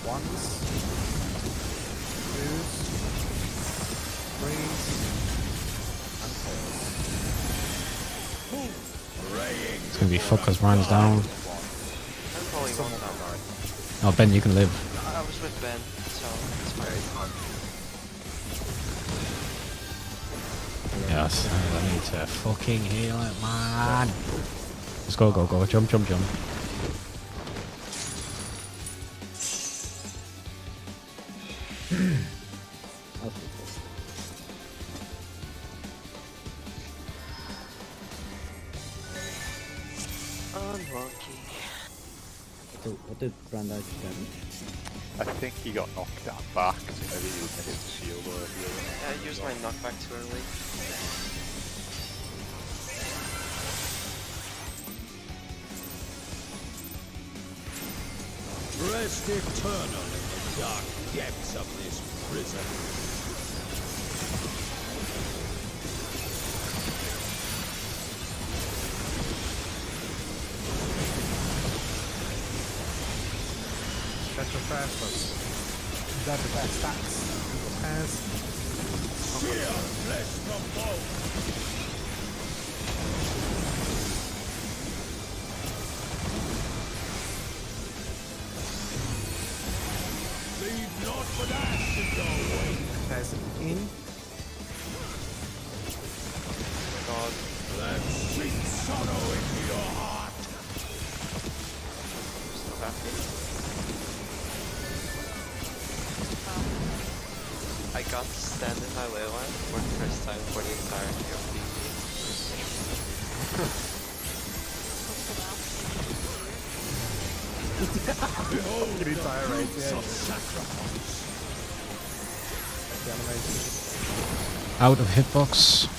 Ones, twos, threes, and fours.
Praying.
It's gonna be fuck because Ryan's down.
I'm calling one now.
Oh, Ben, you can live.
I was with Ben, so it's fine.
Yes, I need to fucking heal it, man. Let's go, go, go. Jump, jump, jump.
Unlucky.
So what did Brandage damage?
I think he got knocked out back, so maybe he was his shield or healing.
Yeah, I used my knockback too early.
Rest eternal in the dark depths of this prison.
That's repair first. That repair stacks. Repairs.
Fear flesh from bone. Leave naught but ash in your way.
Repairs in.
God.
Then sink sorrow into your heart.
Still happy. I got to stand in my ley line for the first time for the entirety of the
Behold
You need
the
fire rate,
fruits
yeah.
of sacrifice.
The animation.
Out of hitbox.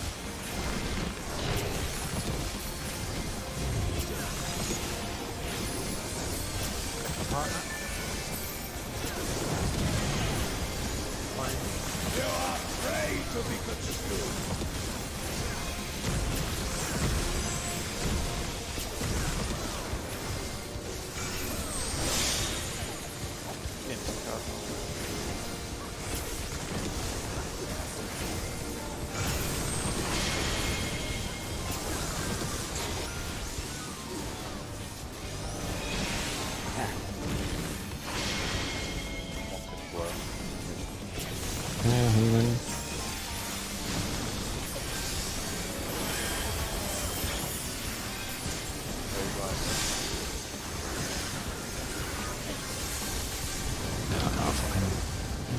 partner. Fine.
You are afraid to be consumed.
Yeah, healing.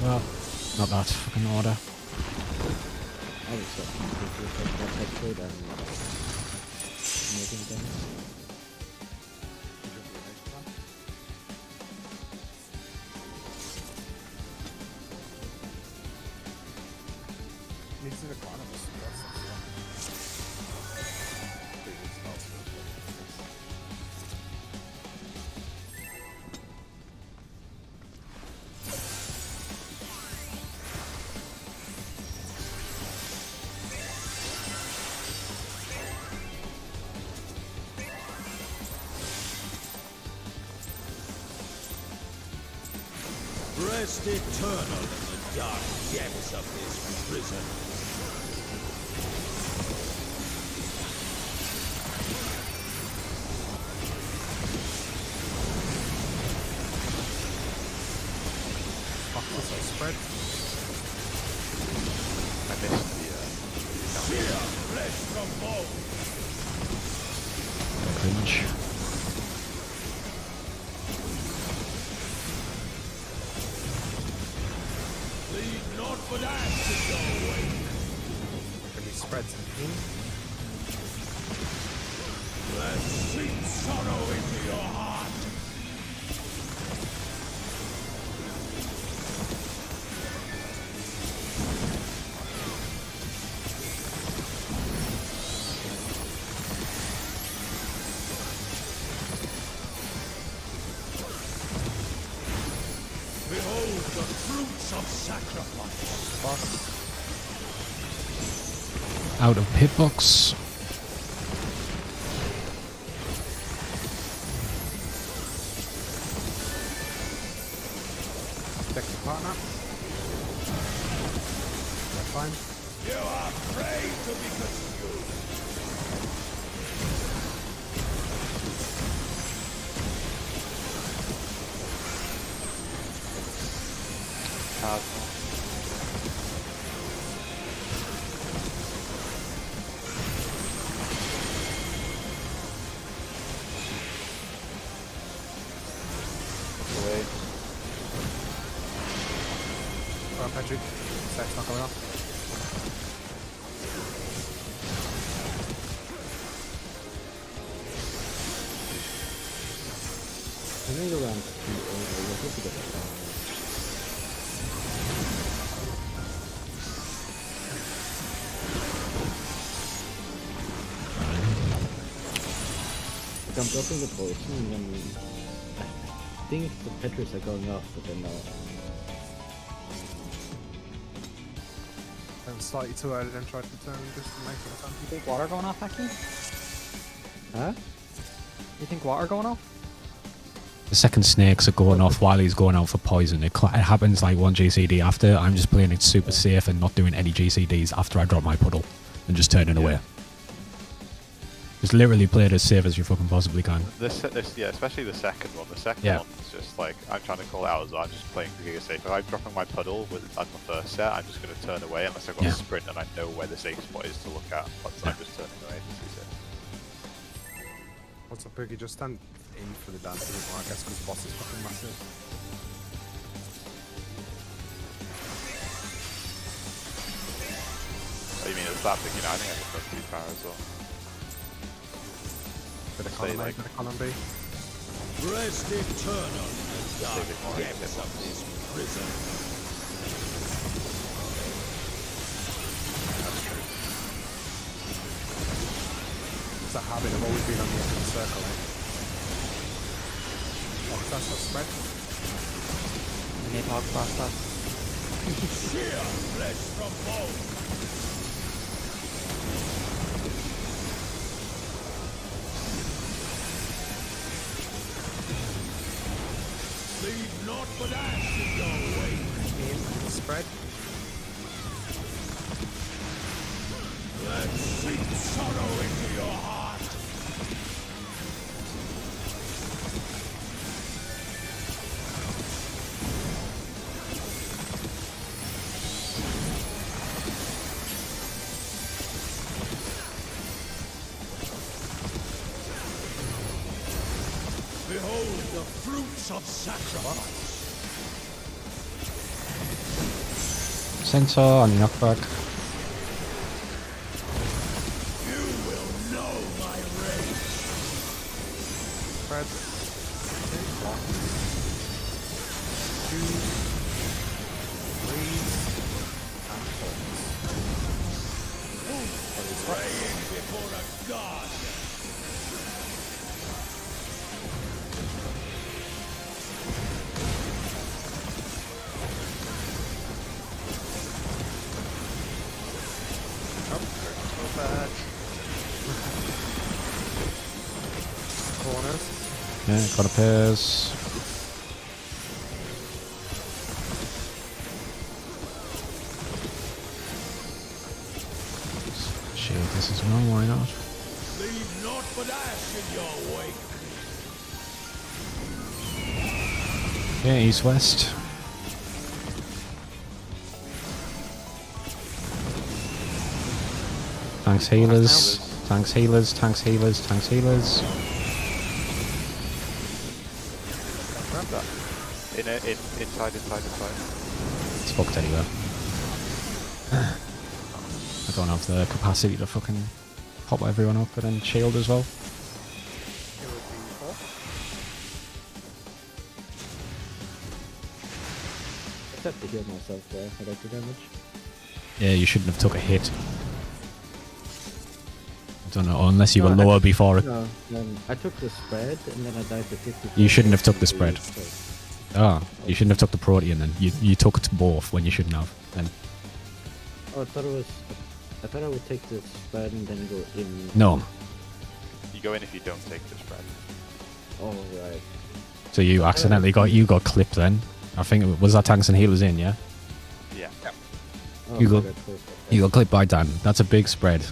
Well, not that fucking order.
I was expecting to take that head and making damage.
Needs to decline on this. Previous spells for this.
Rest eternal in the dark depths of this prison.
Fuck this, I spread.
I missed the
Fear flesh from bone.
Cringe.
Leave not for that to go away.
Can we spread some in?
Let sweet sorrow into your heart. Behold the fruits of sacrifice.
Boss.
Out of hitbox.
Deck the partner. That's fine.
You are afraid to be consumed.
Cosmo. Away.
Alright, Patrick. Set's not going off.
I think around 2 we'll put together. Like I'm dropping the poison and then I think the Petrus are going off, but then no.
Then slightly too early, then try to turn just to make it time.
You think water going off, Aki?
Huh?
You think water going off?
The second snakes are going off while he's going out for poison. It happens like one GCD after. I'm just playing it super safe and not doing any GCDs after I drop my puddle and just turning away. Just literally play it as safe as you fucking possibly can.
This, yeah, especially the second one. The second
Yeah.
one's just like, I'm trying to call it out as well. I'm just playing the safe. If I'm dropping my puddle with as my first set, I'm just going to turn away unless I've got a sprint and I know where the safe spot is to look at. I'm just turning away.
What's up, Boogie? Just stand in for the dance a bit more, I guess, because the boss is fucking massive.
Oh, you mean it's that big? You know, I think I can run too far as well.
Bit of
Stay
column A,
like-
bit of column B.
Rest eternal in the dark
bit more
depths of this prison.
It's a habit of always being on the edge of the circle, eh? That's not spread.
Nidhogg cross that.
Sheer flesh from bone. Leave naught but ash in your wake.
In spread.
Let's seep sorrow into your heart. Behold the fruits of sacrifice.
Centaur on your knockback.
You will know my rage.
Spread. 1, 2, 3, and 4.
Praying before a god.
Corners.
Yeah, got a pairs. Shit, this is wrong, why not?
Leave naught but ash in your wake.
Yeah, east-west. Tanks healers. Tanks healers, tanks healers, tanks healers.
Grab that. Inside.
It's fucked anywhere. I don't have the capacity to fucking pop everyone up and then shield as well.
It would be 4.
I just have to heal myself there. I don't do damage.
Yeah, you shouldn't have took a hit. I don't know, unless you were lower before it.
No, I took the spread and then I died to 50.
You shouldn't have took the spread. Ah, you shouldn't have took the Protean then. You took it both when you shouldn't have. Then.
Oh, I thought I would take the spread and then go in.
No.
You go in if you don't take the spread.
Oh, right.
So you accidentally got clipped then. I think it was that tanks and healers in, yeah?
Yeah.
Oh,
You
okay,
got
cool.
you got clipped by Dan. That's a big spread.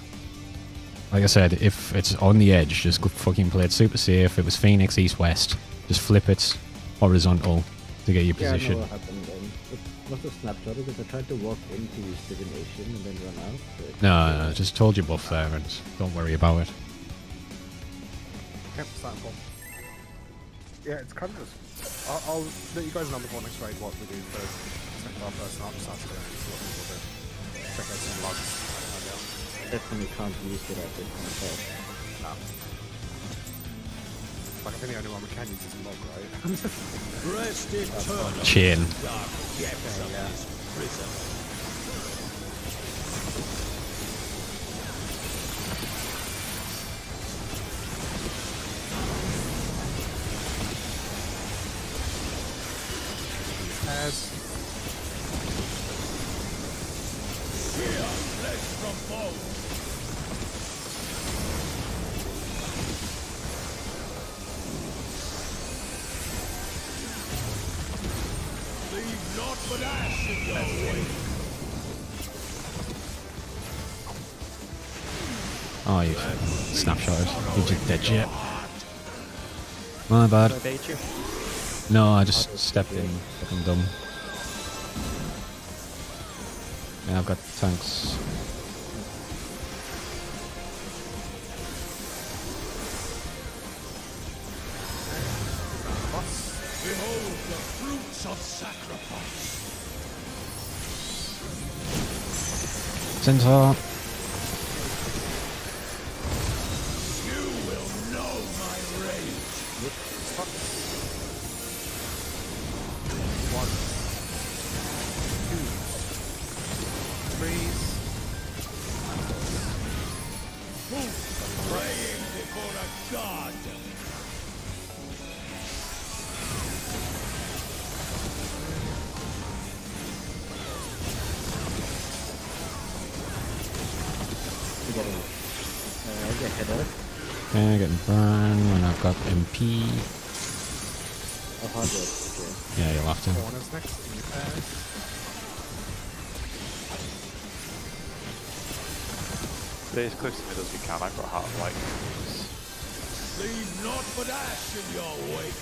Like I said, if it's on the edge, just go fucking play it super safe. It was Phoenix east-west. Just flip it horizontal to get your
Yeah, I know
position.
what happened then. It was a snapshot because I tried to walk into his divination and then run out. But
No, just told you buff there and don't worry about it.
Yep, sample. Yeah, it's kind of just. I'll let you guys know before next raid what we do for our first and I'll just ask what people do. Check out some logs.
definitely can't use it at this myself.
No. Like, I think the only one we can use is log, right?
Rest eternal.
Chain.
Dark depths of this prison.
As
Sheer flesh from bone. Leave naught but ash in your wake.
Oh, you snapshot it. You just dead shit. My bad.
Did I bait you?
No, I just stepped in. Fucking dumb. Yeah, I've got tanks.
Behold the fruits of sacrifice.
Centaur.
You will know my rage.
one, two, threes,
Praying before a god.
Okay, getting burn when I've got MP.
Oh, hard work. Okay.
Yeah, you'll have to.
Corners next.
Stay as close to the middle as you can. I've got heart of light.
Leave naught but ash in your wake.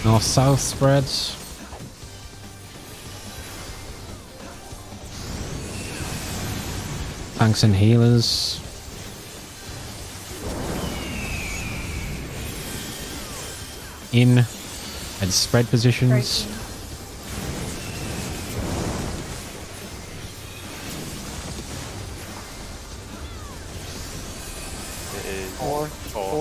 North-south spreads. Tanks and healers. In and spread positions.
It is
Four.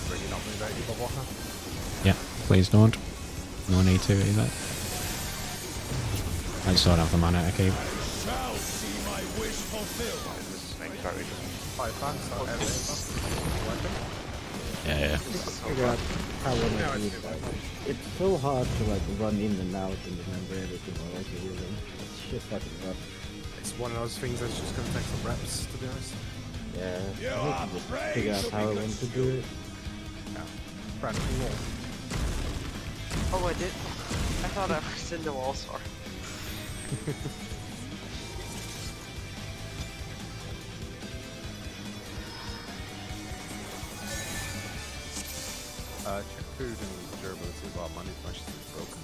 Really not move out either water.
Yeah, please don't. No need to either. I just don't have the mana to keep.
Shall see my wish fulfilled.
snake carry.
5 times, so everything.
Yeah.
Figure out how I want to do that. It's so hard to like run in and out and remember everything while also healing. It's shit fucking rough.
It's one of those things that's just going to take some reps, to be honest.
Yeah, I need to just figure out how I want to do it.
Yeah. Brandon, wall.
Oh, I did. I thought I was in the wall, sorry.
Check food and durability as well. Money much is broken.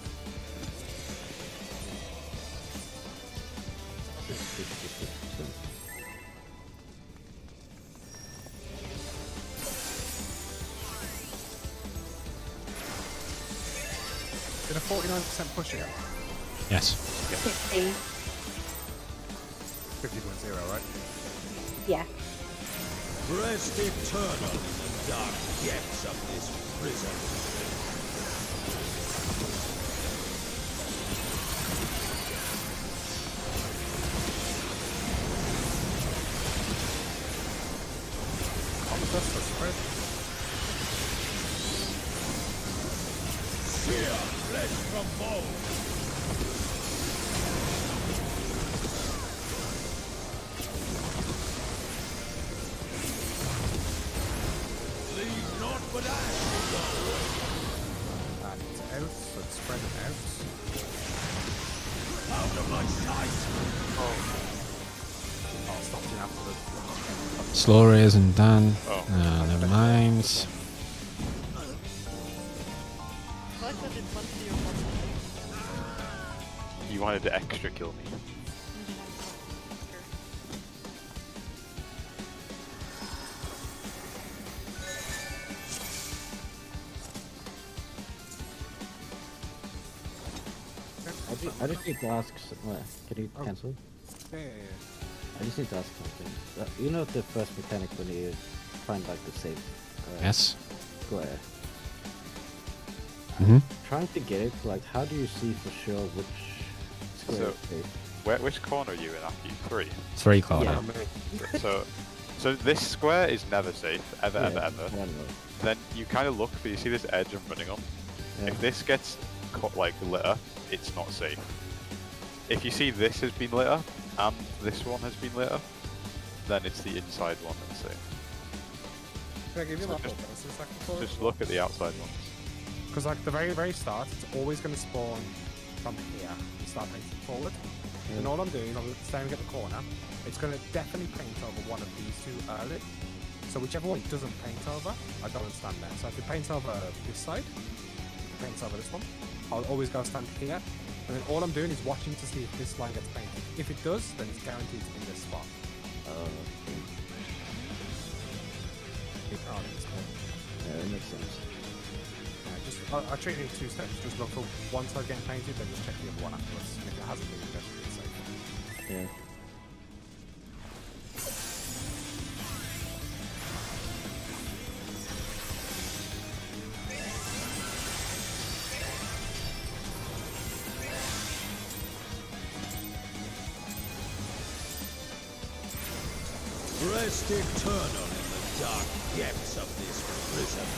Did a 49% push again?
Yes.
50.
50.0, right?
Yeah.
Rest eternal in the dark depths of this prison.
That's the spread.
Sear flesh from bone. Leave naught but ash in your way.
And it's out, so it's spread it out.
Out of my sight.
I'll stop you after the...
Slow raise and done.
Oh.
Never mind.
Like I did one to you once.
You wanted to extra kill me.
I just need to ask. Can you
Oh.
cancel?
Yeah.
I just need to ask something. You know the first mechanic when you find like the safe
Yes.
square.
Mm-hmm.
Trying to get it. Like, how do you see for sure which square
So-
is safe?
Which corner are you in after you? 3?
3 corner.
So this square is never safe, ever.
I don't know.
Then you kind of look, but you see this edge I'm running on?
Yeah.
If this gets like lit up, it's not safe. If you see this has been lit up, and this one has been lit up, then it's the inside one that's safe.
Can I give you
So
that
just-
for a second for
Just look at the outside ones.
Because like the very start, it's always going to spawn from here and start painting forward. And all I'm doing is I'm staring at the corner. It's going to definitely paint over one of these two early. So whichever one it doesn't paint over, I don't stand there. So if it paints over this side, it paints over this one, I'll always go stand here. And then all I'm doing is watching to see if this line gets painted. If it does, then it's guaranteed to be this spot.
Yeah, that makes sense.
I treat it in 2 steps. Just look for one side getting painted, then just check the other one afterwards. And if it hasn't been, then it's safe.
Yeah.
Rest eternal in the dark depths of this prison.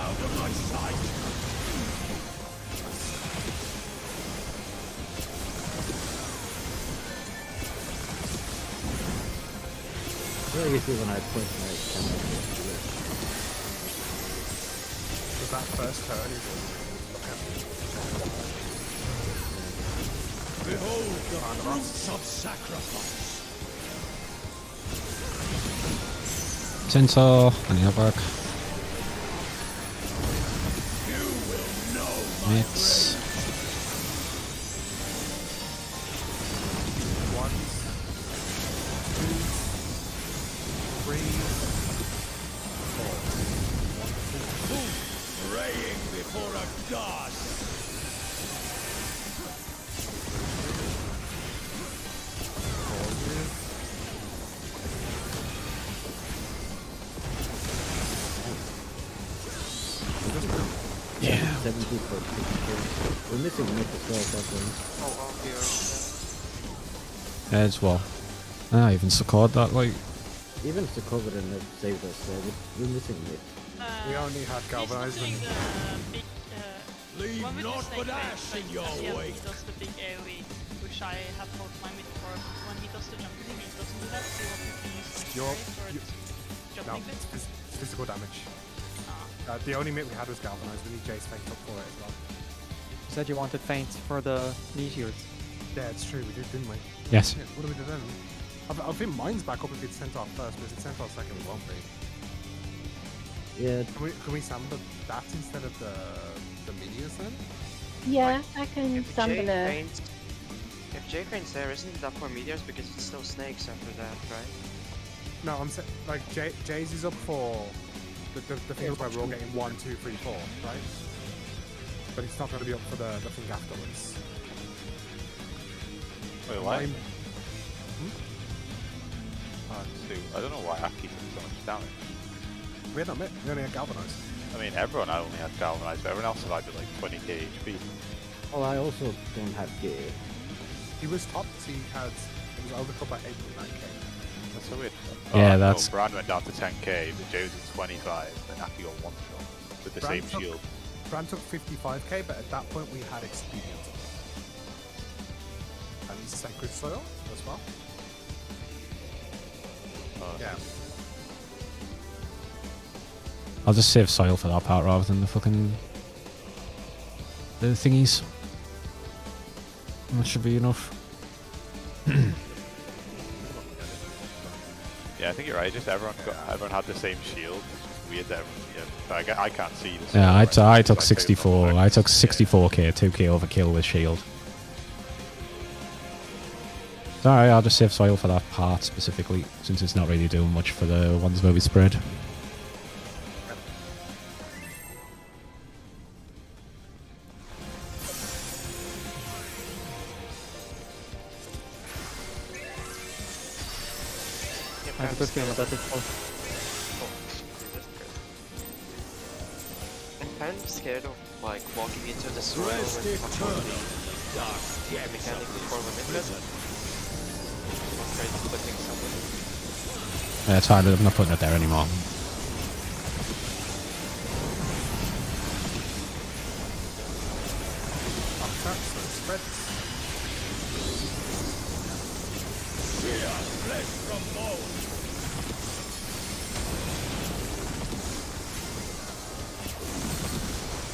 Out of my sight!
Well, usually when I point my camera to it.
Was that first turn? Is
Behold the fruits of sacrifice!
Tinsel, any other work?
You will know my
It's
One, two, three, four.
praying before a god!
yeah.
70 for 60. We're missing Nick as well, that one.
Oh, I'll be
As well. I even secured that, like.
Even if the cover and have saved us, we're missing Nick.
We only had galvanized
He's
and
doing the big.
Leave
when we do
naught
snake
but
phase,
ash in
like,
your
at the end,
wake.
he does the big AoE, which I have taught my mid for. When he does the jumping thing, he doesn't do that. So you want me to use my
You're-
phase or
you-
it's
no,
jumping
it's
bit?
physical damage.
Ah.
The only mate we had was galvanized. We need Jace Fate up for it as well.
You said you wanted feints for the meteors.
Yeah, it's true. We did, didn't we?
Yes.
Shit, what do we do then? I think mine's back up if it's Centaur first, but if it's Centaur second, it won't be.
Yeah,
Can we samba that instead of the meteors then?
Yeah, I can
If
sample
Jay
it.
faints, if Jay faints there, isn't that for meteors? Because it's still snakes after that, right?
No, I'm saying like Jay's is up for the things where we're all getting 1, 2, 3, 4, right? But it's not going to be up for the thing afterwards.
Wait, why?
Mine-
I don't know why Aki took so much damage.
We had no mate. We only had galvanized.
I mean, everyone only had galvanized, but everyone else survived at like 20k HP.
oh, I also don't have gear.
He was topped. He had it was overcut by 8.9k.
That's so weird.
Yeah,
no,
that's-
Bran went down to 10k, but Joe's at 25, and Aki got 1 shot with the
Bran
same
took-
shield.
Bran took 55k, but at that point we had expedient and sacred soil as well. Yeah.
I'll just save soil for that part rather than the fucking the thingies. That should be enough.
Yeah, I think you're right. Just everyone had the same shield. It's just weird that everyone, I can't see this.
Yeah, I took 64. I took 64k, 2k overkill with shield. It's alright, I'll just save soil for that part specifically, since it's not really doing much for the ones where we spread.
I have a good feeling about this one.
I'm kind of scared of like walking into the circle
Rest
with
eternal
the
in the dark depths
mechanic
of
before
this
limit.
prison.
I'm afraid of flipping someone.
Yeah, it's fine, I'm not putting it there anymore.
Spread.
Sheer flesh from bone.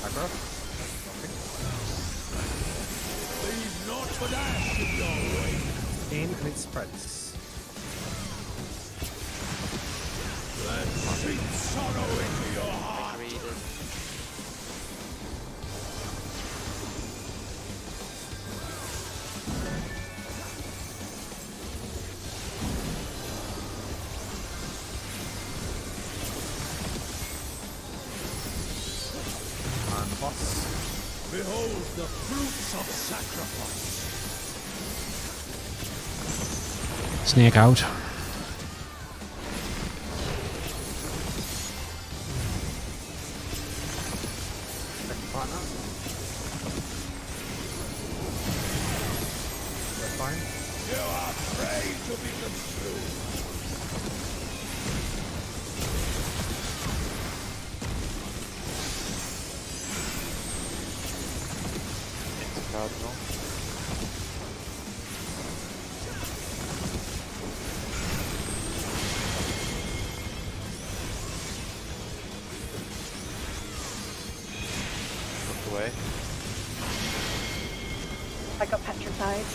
Aggro.
Leave naught but ash in your wake.
In and it spreads.
Let sink sorrow into your heart.
Agreed.
And boss.
Behold the fruits of sacrifice.
Snake out.
Second partner. We're fine.
You are prey to be consumed.
Cardinal. Look away.
I got petrified.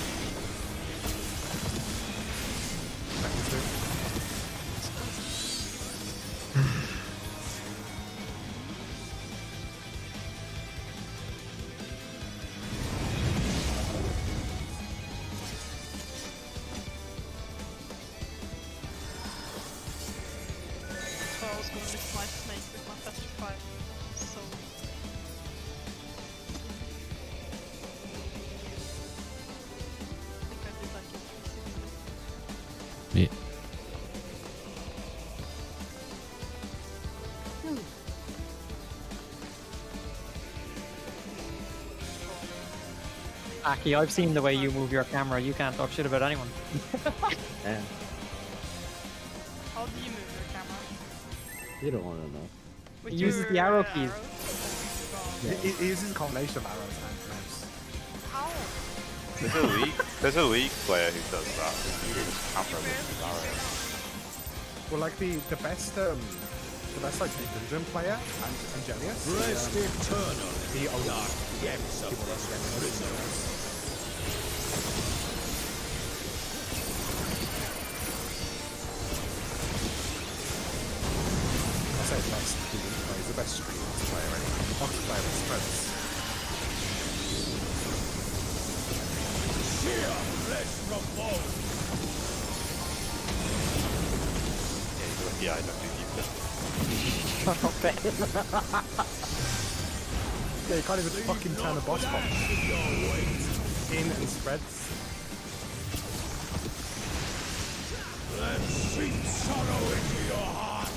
So I was gonna miss my snake with my petrified. So I think I did like it.
Yeah.
Aki, I've seen the way you move your camera. You can't talk shit about anyone.
Yeah,
How do you move your camera?
you don't want to know.
With
He uses
your,
the arrow keys.
arrows?
Yeah.
He uses a combination of arrows and mouse.
How?
There's a league player who does that. He uses camera with his arrow.
Well, like the best like dungeon player, and Genius.
Rest eternal
He
in the
owns
dark depths of
people
this
like
prison.
I say best dungeon player, he's the best streamers player anyway. Box player with spreads.
Sheer flesh from bone.
Yeah, I don't do deep.
Yeah, you can't even fucking turn a boss bomb. In and spreads.
And seep sorrow into your heart.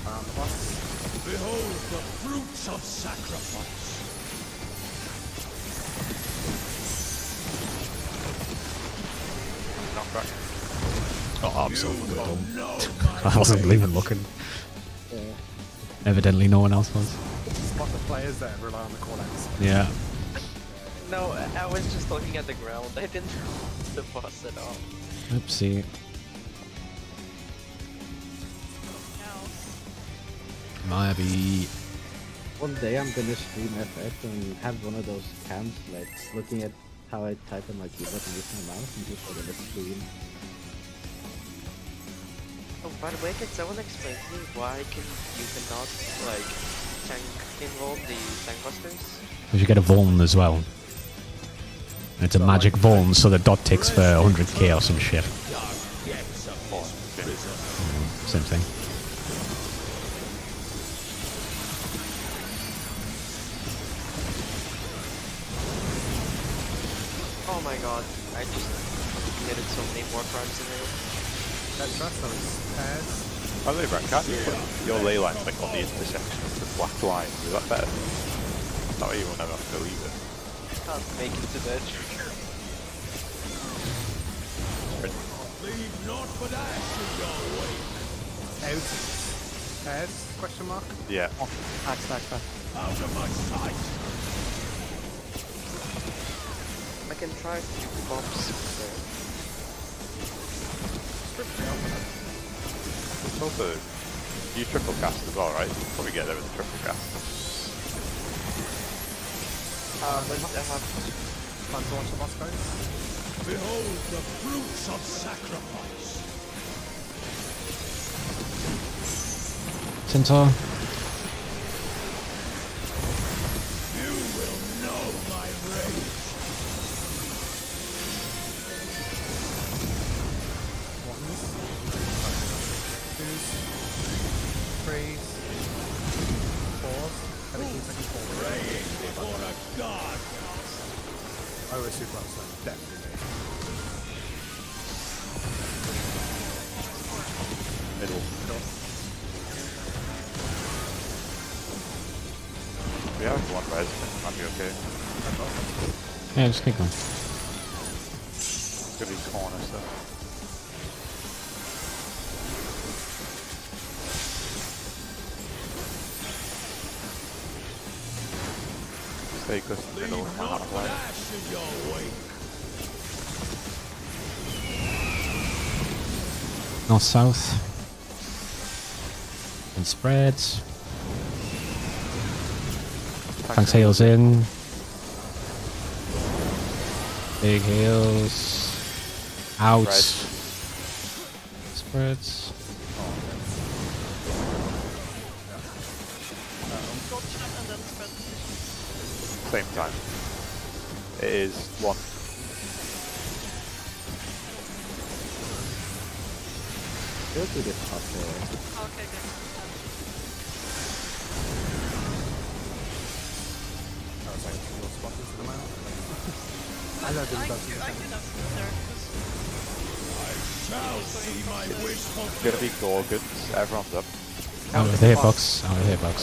The boss.
Behold the fruits of sacrifice.
Knockback.
Oh, I'm so fucking dumb.
No,
I wasn't even looking.
Yeah.
Evidently, no one else was.
Spot the players that rely on the call outs.
Yeah.
No, I was just looking at the ground. I didn't know the boss at all.
Oopsie. Maybe.
One day I'm gonna stream FF and have one of those cams, like looking at how I type on my keyboard and use my mouse and just like on the screen.
Oh, by the way, can someone explain to me why you cannot like tank involve the tank busters?
We should get a Vuln as well. It's a magic Vuln, so the dot ticks for 100k or some shit. Same thing.
Oh my god, I just committed so many war crimes in there.
That trust those pairs.
By the way, Brad, can't you put your ley lines like on the intersection of the black lines? Is that better? That way you will never have to leave it.
Can't make it to Deadge.
leave not but ash in your wake.
Out. Pairs? Question mark?
Yeah.
Back.
Out of my sight.
I can try a few bombs there.
It's also, you triple cast as well, right? You probably get there with a triple cast.
But I have
Time to watch the boss guys.
Behold the fruits of sacrifice.
Centaur.
You will know my rage.
Ones. Twos. Threes. Fours. 17 seconds forward.
Praying before a god.
Oh, we're super outside. Definitely.
Middle. We have one res, might be okay.
Yeah, just keep going.
Look at these corners though. Stay close to the middle of my halfway.
North south. And spreads. Tanks heals in. Big heals. Out. Spreads.
Gotcha, and then spread.
Same time. It is 1.
Go to the top there.
Okay, good.
Oh, sorry, your spot is in the mount. I know
I
this
could
does
have stood there,
It's gonna be Gorgons. Everyone's up.
Out of the hitbox. Out of the hitbox.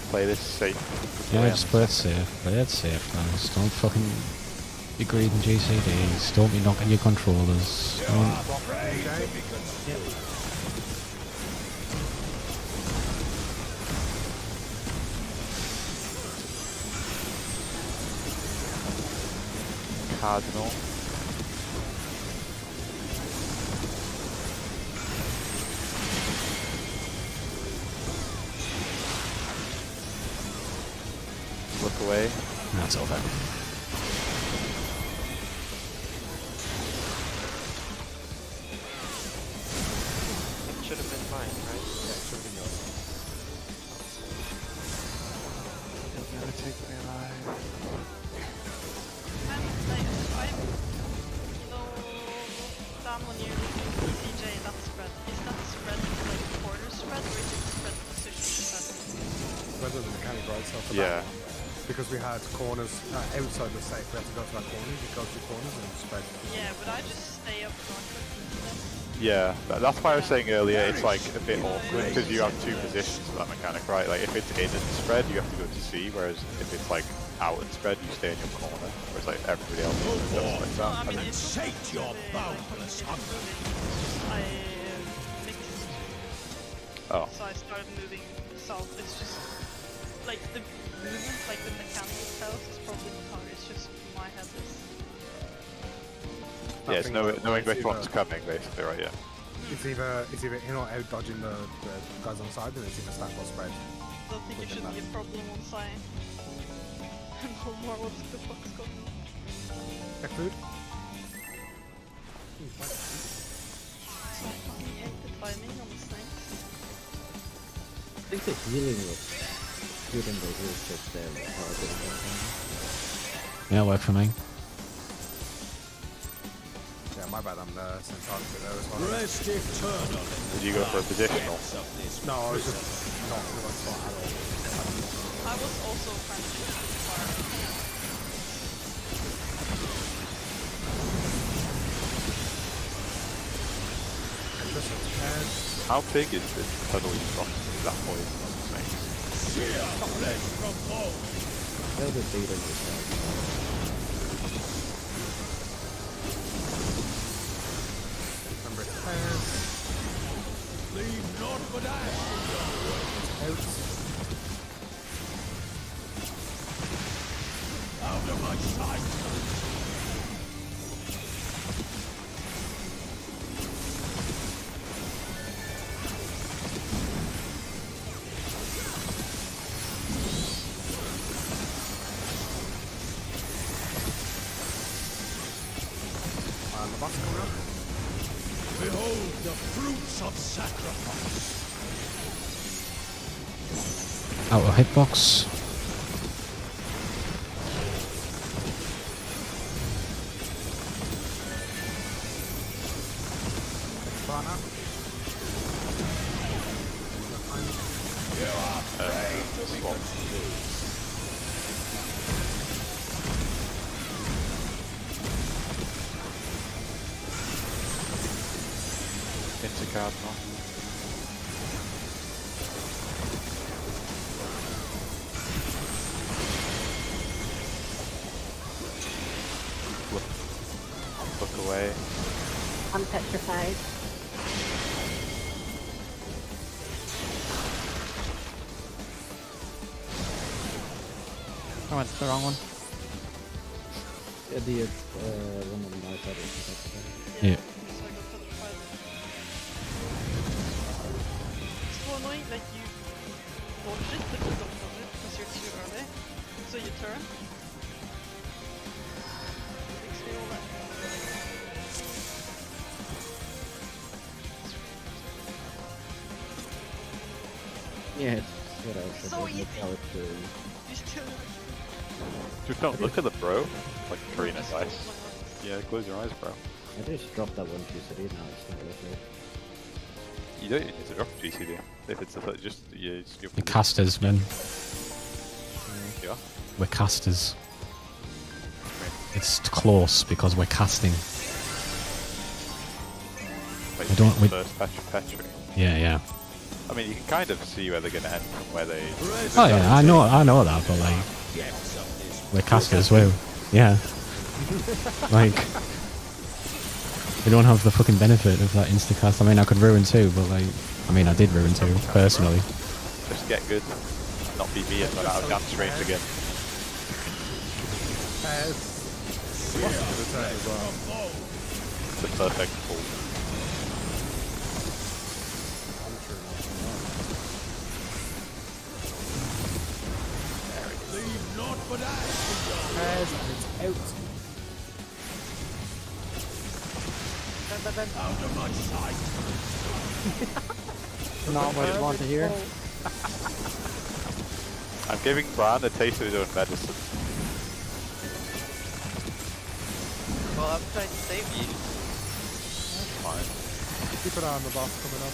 Play this safe.
Yeah, just play it safe. Play it safe, guys. Don't fucking be greeding GCDs. Don't be knocking your controllers. Don't.
Cardinal. Look away.
That's over.
It should have been mine, right?
Yeah, it should have been yours.
You'll never take me alive.
And like, Dan, when you're looking for CJ, that spread, is that spread like quarter spread or is it spread position spread?
Whether the mechanic right so for
Yeah.
that, because we had corners outside the safe, we had to go to that corner, you go to corners and spread.
Yeah, but I just stay up front.
Yeah, that's why I was saying earlier, it's like a bit awkward because you have 2 positions for that mechanic, right? Like if it's in and spread, you have to go to C, whereas if it's like out and spread, you stay in your corner. Whereas like everybody else does like that.
I mean,
And
it's
Take your boundless hunger.
I mixed,
oh,
so I started moving south. It's just like the movement, like the mechanic itself is probably not hard. It's just my head is.
yeah, it's knowing which one's
either,
coming, basically, right? Yeah.
it's either in or out dodging the guys on the side, and it's either stack or spread.
I don't think it should be a problem once I know more what the fuck's going on.
Tech food?
So I fucking hate the timing on the snakes.
I think the healing was good in the rules, just
Yeah, work for me.
Yeah, my bad, I'm the same target there as well.
Rest eternal.
Did you go for a positional?
No, I was just not the right spot at all.
I was also kind of far.
How big is this puddle you've got? Is that poison on the snake?
They'll just beat him
Number 10.
Leave naught but ash. Out of my sight.
And the boss coming up.
Behold the fruits of sacrifice.
Out of hitbox.
Partner.
Into Cardinal. away.
I'm petrified.
I went to the wrong one.
Yeah, the one on my side is petrified.
Yeah.
So I got petrified. It's so annoying, like you dodge it, but you don't dodge it because you're too early. So you turn. Makes me all that.
Yeah, it's what I said.
So
there's no
easy.
character.
You still
Just don't look at the bro. Like Karina dice. Yeah, close your eyes, bro.
I just dropped that one GCD now, it's not worth it.
You don't even need to drop GCD. If it's just your
The casters, man.
Yeah.
We're casters. It's close because we're casting.
Like
We don't- we-
first Petri.
Yeah, yeah.
I mean, you can kind of see where they're going to end from where they.
Oh yeah, I know that, but like, we're casters, yeah. Like, we don't have the fucking benefit of that instacast. I mean, I could ruin 2, but like, I mean, I did ruin 2 personally.
Just get good. Not be me and run out of dance range again. It's a perfect pull.
Leave not but out of my sight.
Not what you want to hear.
I'm giving Bran a taste of his own medicine.
Well, I'm trying to save you.
Fine.
Keep an eye on the boss coming up.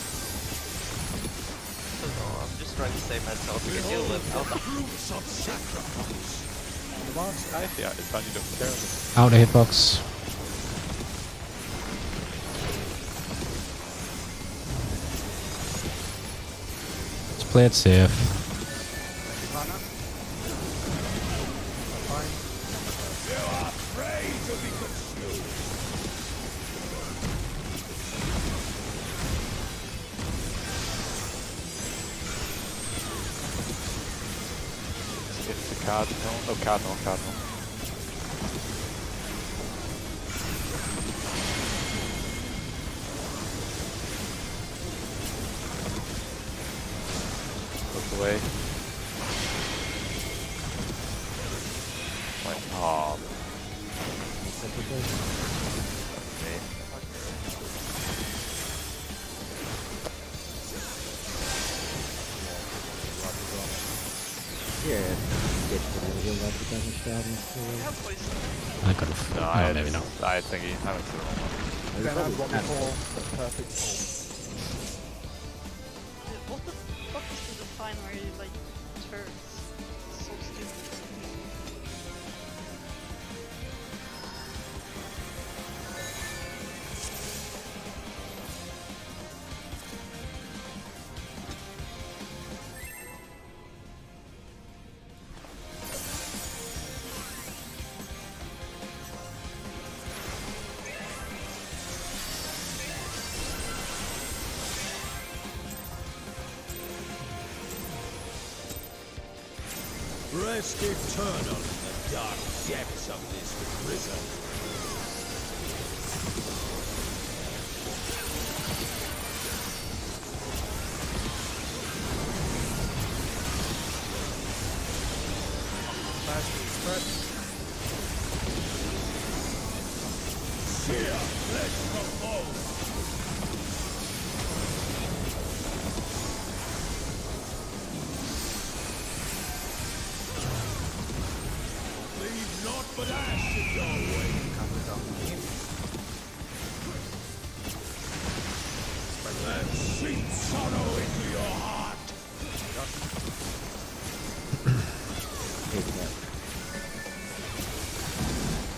No, I'm just trying to save myself because you live out the
Fruits of sacrifice.
The boss, nice. Yeah, it's fine. You don't care.
Out of hitbox. Let's play it safe.
You are afraid to be consumed.
It's the cardinal. Oh, cardinal. Look away. Like, oh.
Yeah, get the real life damage down.
I could have.
No,
Oh, maybe not.
I think I went to the wrong one.
Then add what we call the perfect pull.
What the fuck is the design where he like turns? So stupid.
Rest eternal in the dark depths of this prison. Fear, let's compose. Leave naught but ash in your way. Let sweet sorrow into your heart.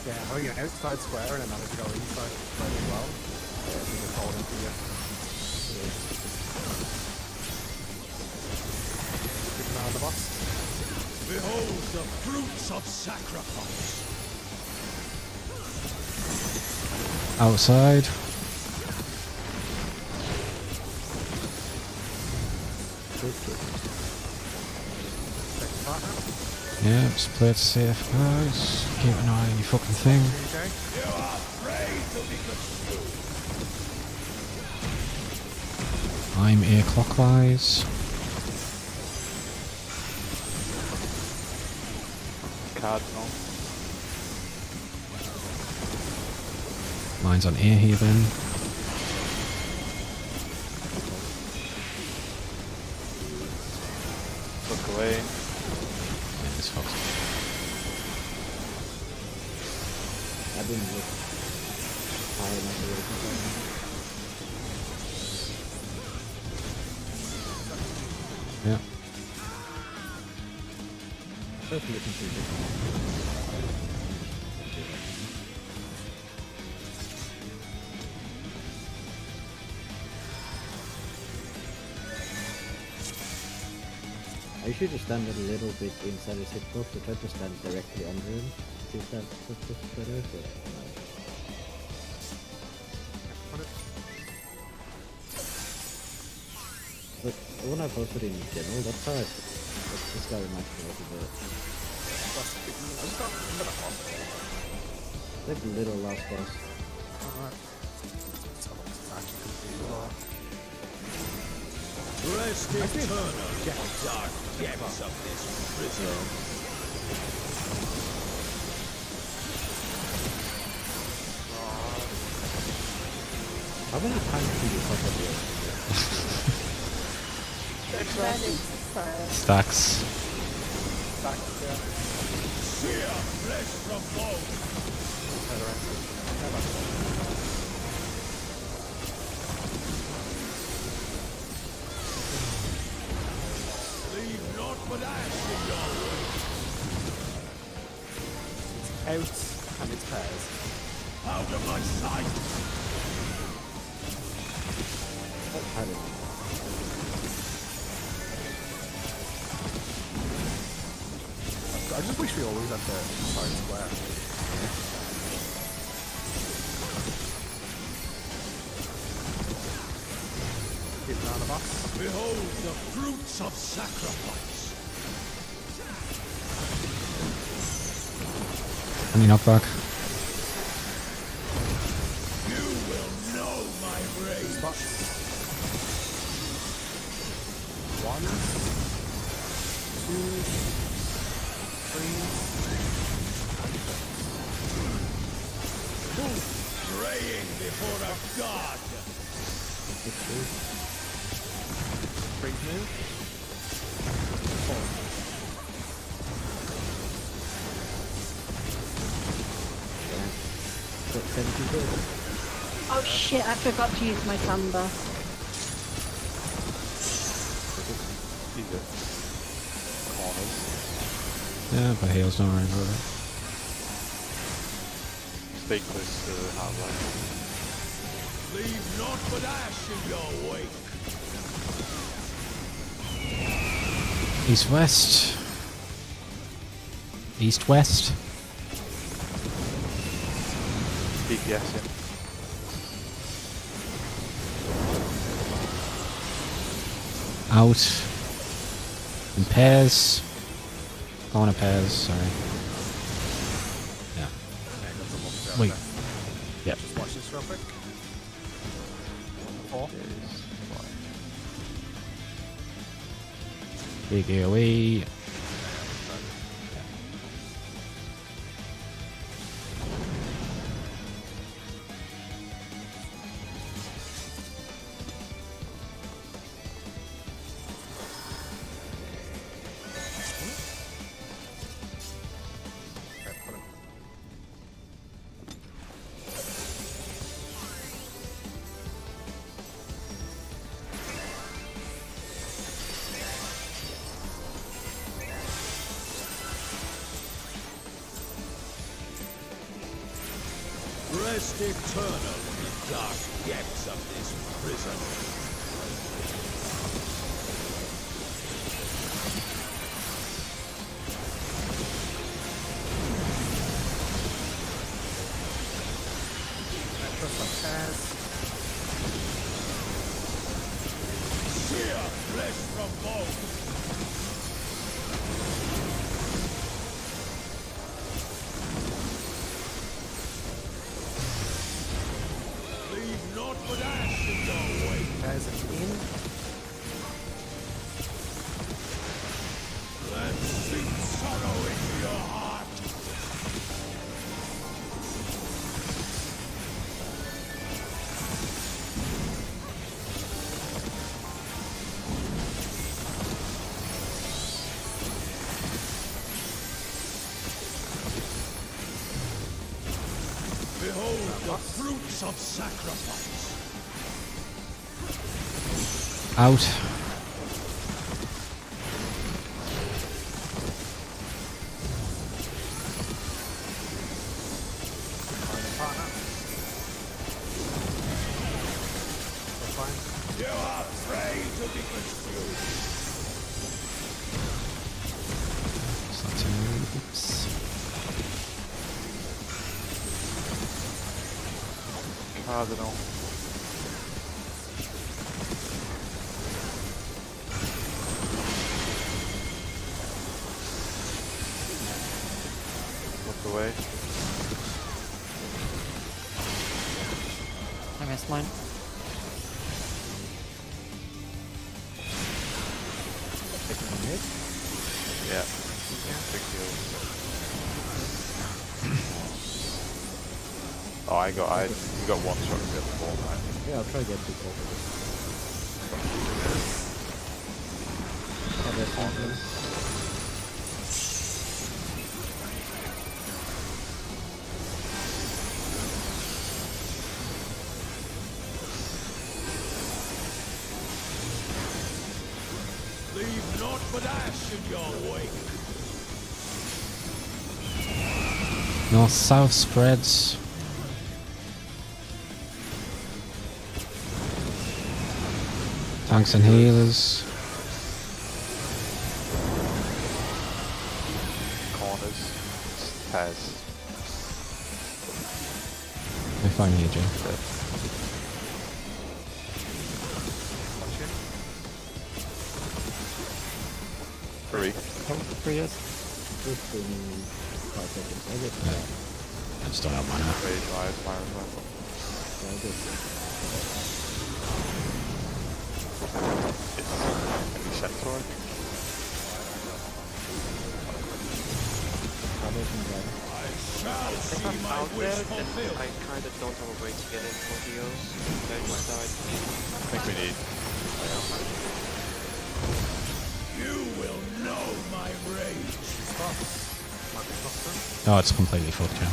Yeah, having an outside square and another to go inside square as well. You can hold into you. Keep an eye on the boss.
Behold the fruits of sacrifice.
Outside. Yeah, just play it safe, guys. Keep an eye on your fucking thing. I'm a clockwise.
Cardinal.
Mine's on A here then.
Look away.
Yeah, it's fucked.
I didn't look high enough away from that.
Yeah.
Both looking pretty good. I should just stand a little bit inside his hitbox. I tried to stand directly under him. See if that was better, but no. But when I posted in general, that's how this guy reminds me of a bit. Like the little last boss.
Rest eternal in the dark depths of this prison.
How many times do you fuck up here?
Stacks.
Sear flesh from bone. Leave naught but ash in your way.
Out and it's pairs.
Out of my sight.
I don't know.
I just wish we always had the side square. Keep an eye on the boss.
Behold the fruits of sacrifice.
Any knockback?
You will know my rage.
One, two, three.
Praying before a god.
Freeze move.
Oh shit, I forgot to use my samba.
Easy. Corners.
Yeah, but heals don't worry about it.
Stay close to the hardline.
Leave naught but ash in your wake.
East west. East west.
DPS in.
Out. In pairs. Going to pairs, sorry. Yeah. Wait. Yep.
Just watch this real quick. 4.
Big AoE.
Rest eternal in the dark depths of this prison. from both. Leave naught but ash in your wake.
There's an in.
Let's sing sorrow into your heart. Behold the fruits of sacrifice.
Out.
You are afraid to be pursued.
Oops.
Cardinal. Look away.
I missed mine.
Yeah. Big deal. Oh, you got one shot to get the ball, right?
Yeah, I'll try to get the ball. Yeah, there's one.
Leave naught but ash in your wake.
North-south spreads. Tanks and healers.
Corners. Pairs.
If I need you.
Three.
Oh, 3 years.
Just in 5 seconds. I get that.
I just don't have mana.
Raid live, fire as well.
Yeah, I get that.
It's Centaur.
If I'm out there, then I kind of don't have a way to get in for heals. Then I died.
I think we need.
You will know my rage.
Oh, it's completely fucked, yeah.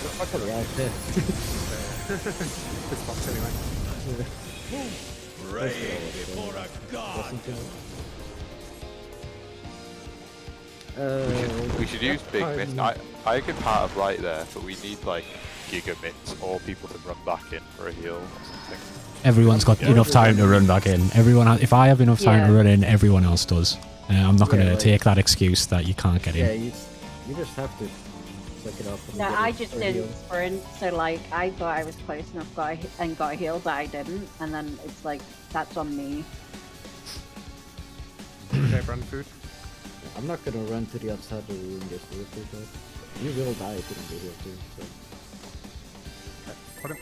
Yeah, it's
Good spots anyway.
Praying before a god.
We should use big mitts. I get part of right there, but we need like giga mitts or people to run back in for a heal or something.
Everyone's got enough time to run back in. If I have enough time to run in, everyone else does. I'm not going to take that excuse that you can't get in.
Yeah, you just have to suck it up.
No, I just didn't sprint, so like I thought I was close enough, got a heal, but I didn't, and then it's like that's on me.
Okay, brand food.
I'm not gonna run to the outside of the room just with it, but you will die if you don't get here too. So.
Okay, put him.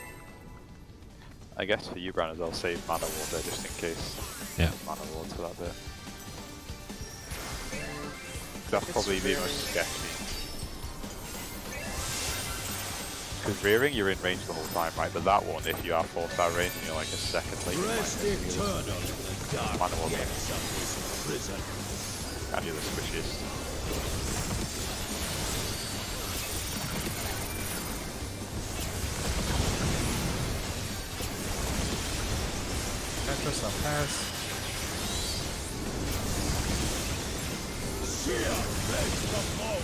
I guess for you, Brandon, I'll save mana ward there just in case.
Yeah.
Mana ward for that bit. That's probably the most sketchy. Because rearing, you're in range the whole time, right? But that one, if you are forced out range and you're like a second late,
Rest eternal in the dark
mana ward
depths of this prison.
and you're the squishiest.
Petrus, I'll pass.
Sheer face the foe.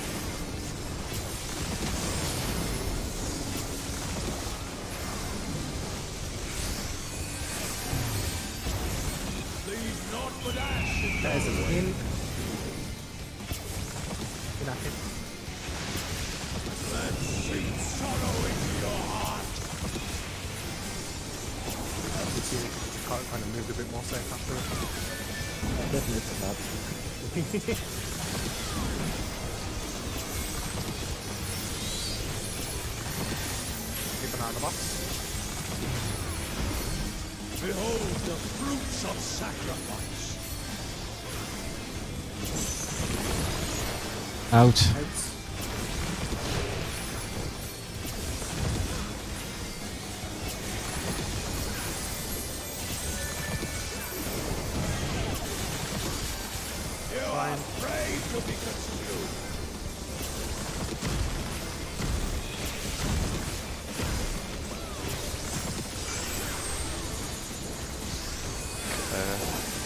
Leave naught but ash in
There's an
your
in. Inactive.
Let's sing sorrow into your heart.
It's you. kind of moved a bit more safe after it.
Definitely not.
Keep an eye on the box.
Behold the fruits of sacrifice.
Out.
Out.
You are afraid to be consumed.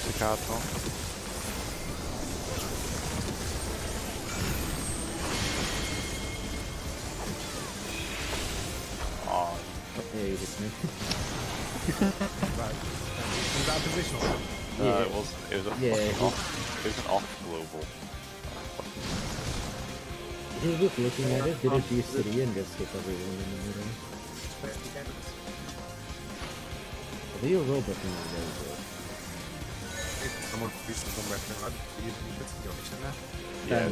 The card home. Oh,
Yeah, you just me.
Right. Is that a positional?
Yeah.
it wasn't. It was a
Yeah,
fucking
he-
off. It was an off global.
He was looking at it, did a D3 and just hit everyone in the middle. The real robot in there.
Someone recently come back and you should see your mission there.
Yeah,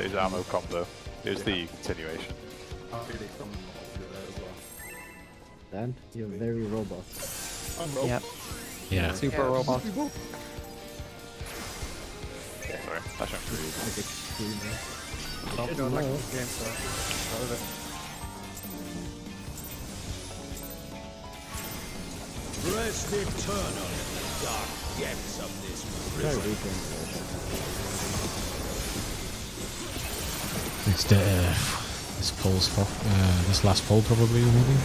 his ammo combo. It was the continuation.
I'll really come over there as well.
Dan, you're very robot.
Yeah,
Yeah.
super robot.
Sorry, I shouldn't read.
Like extremely.
You don't like this game, so go with it.
Rest eternal in the dark depths of this
Try
prison.
weekend version.
It's this pulls for this last pull probably maybe.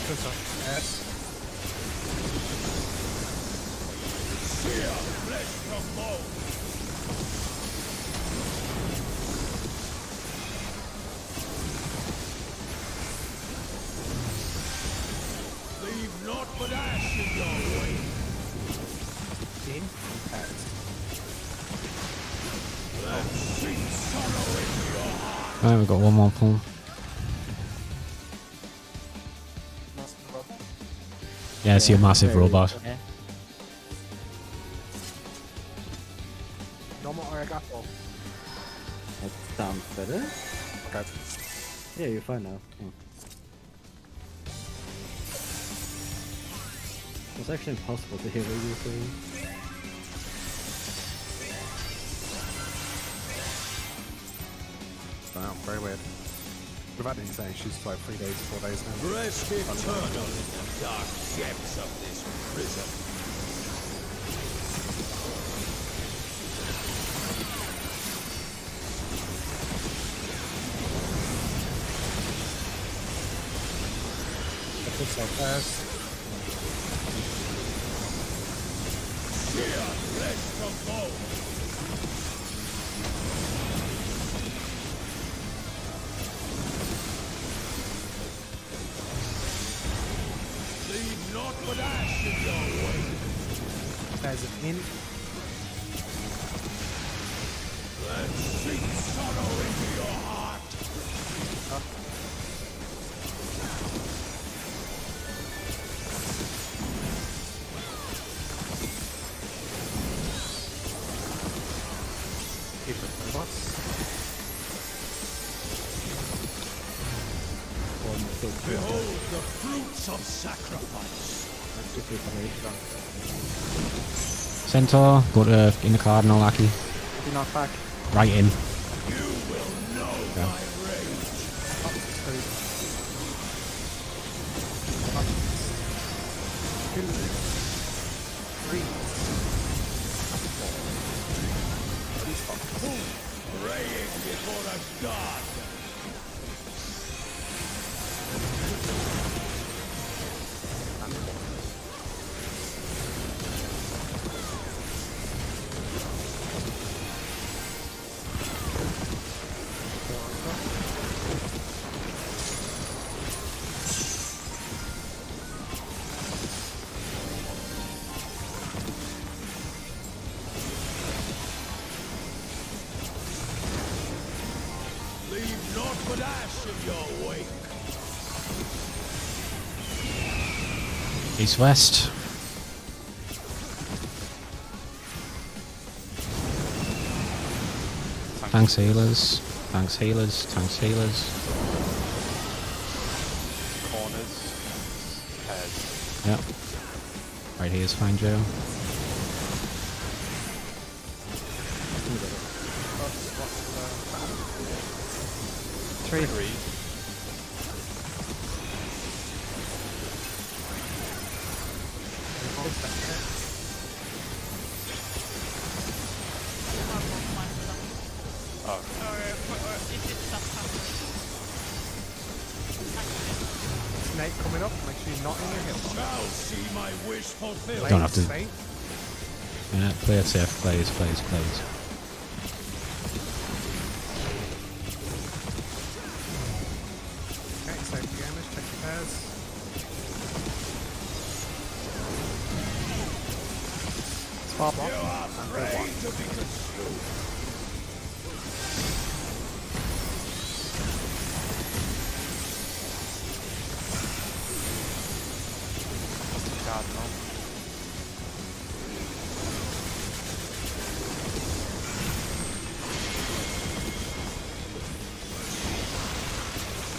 That's S.
Sear flesh from bone. Leave naught but ash in your way. And sink sorrow into your heart.
Right, we've got one more pull. Yeah, it's your massive
very-
robot.
Yeah.
Normal Arigato.
That sounds better.
Okay.
Yeah, you're fine now. Oh. It's actually impossible to hear what you're saying.
Wow, very weird. We've had insane. She's like 3 days, 4 days now.
Rest eternal in the dark depths of this prison.
That looks like S.
Sear flesh from bone. Leave naught but ash in your way.
There's an in.
And sink sorrow into your heart.
Keep it in the box.
Behold the fruits of sacrifice.
Centaur, go to in the cardinal, Aki.
Do knock back.
Right in.
You will know
Yeah.
my rage. Praying before a god. Leave naught but ash in your wake.
East west. Tanks healers. Tanks healers. Tanks healers.
Corners. Heads.
Yep. Right here's fine, Joe.
Three.
Oh.
Or is it that fast?
Snake coming up. Make sure you're not in your hill.
Shall see my wish fulfilled.
Don't have to.
Snake.
Yeah, play it safe, please, please, please.
Okay, safety damage. Check your pairs.
Swap.
You are afraid to be consumed.
Cardinal.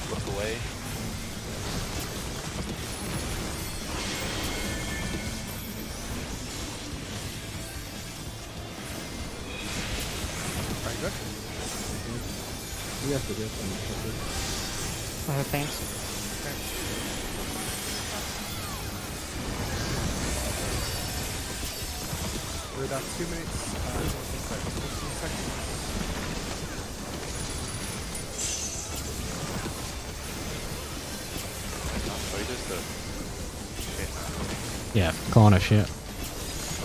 Look away.
Very good.
You have to do it.
Thanks.
We're about 2 minutes. 15 seconds.
So he does the shit.
Yeah, corner shit.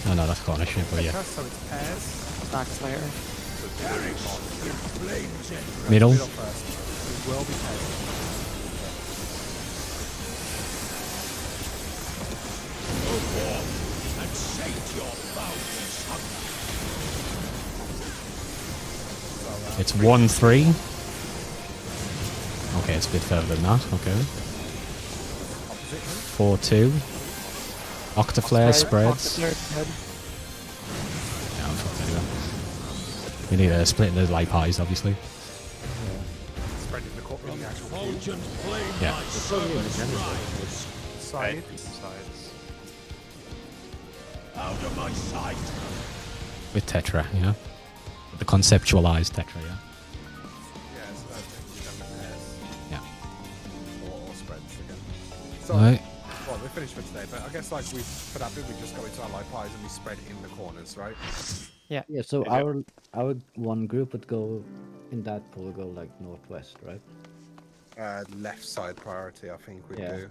Oh no, that's corner shit, but yeah.
So it's pairs.
Back Slayer.
So it's very corners.
Flame generate.
Middle.
Middle first. It will be pairs.
Go forth and sate your boundless hunger.
It's 1-3. Okay, it's a bit further than that. Okay. 4-2. Octaflare spreads. Yeah, I'm fucked anyway. We need a split in the light parties, obviously.
Spreading the court in the actual queue.
Fulgent flame
Yeah.
my servants rise.
Side.
Sides.
Out of my sight.
With Tetra, yeah. The conceptualized Tetra, yeah.
Yeah, so that's pairs.
Yeah.
Or spreads again. So,
Right.
well, we're finished for today, but I guess like for that bit, we just go into our light pies and we spread in the corners, right?
Yeah, so
Yeah.
our one group would go in that pool, go like northwest, right?
Left side priority, I think we
Yeah.
do.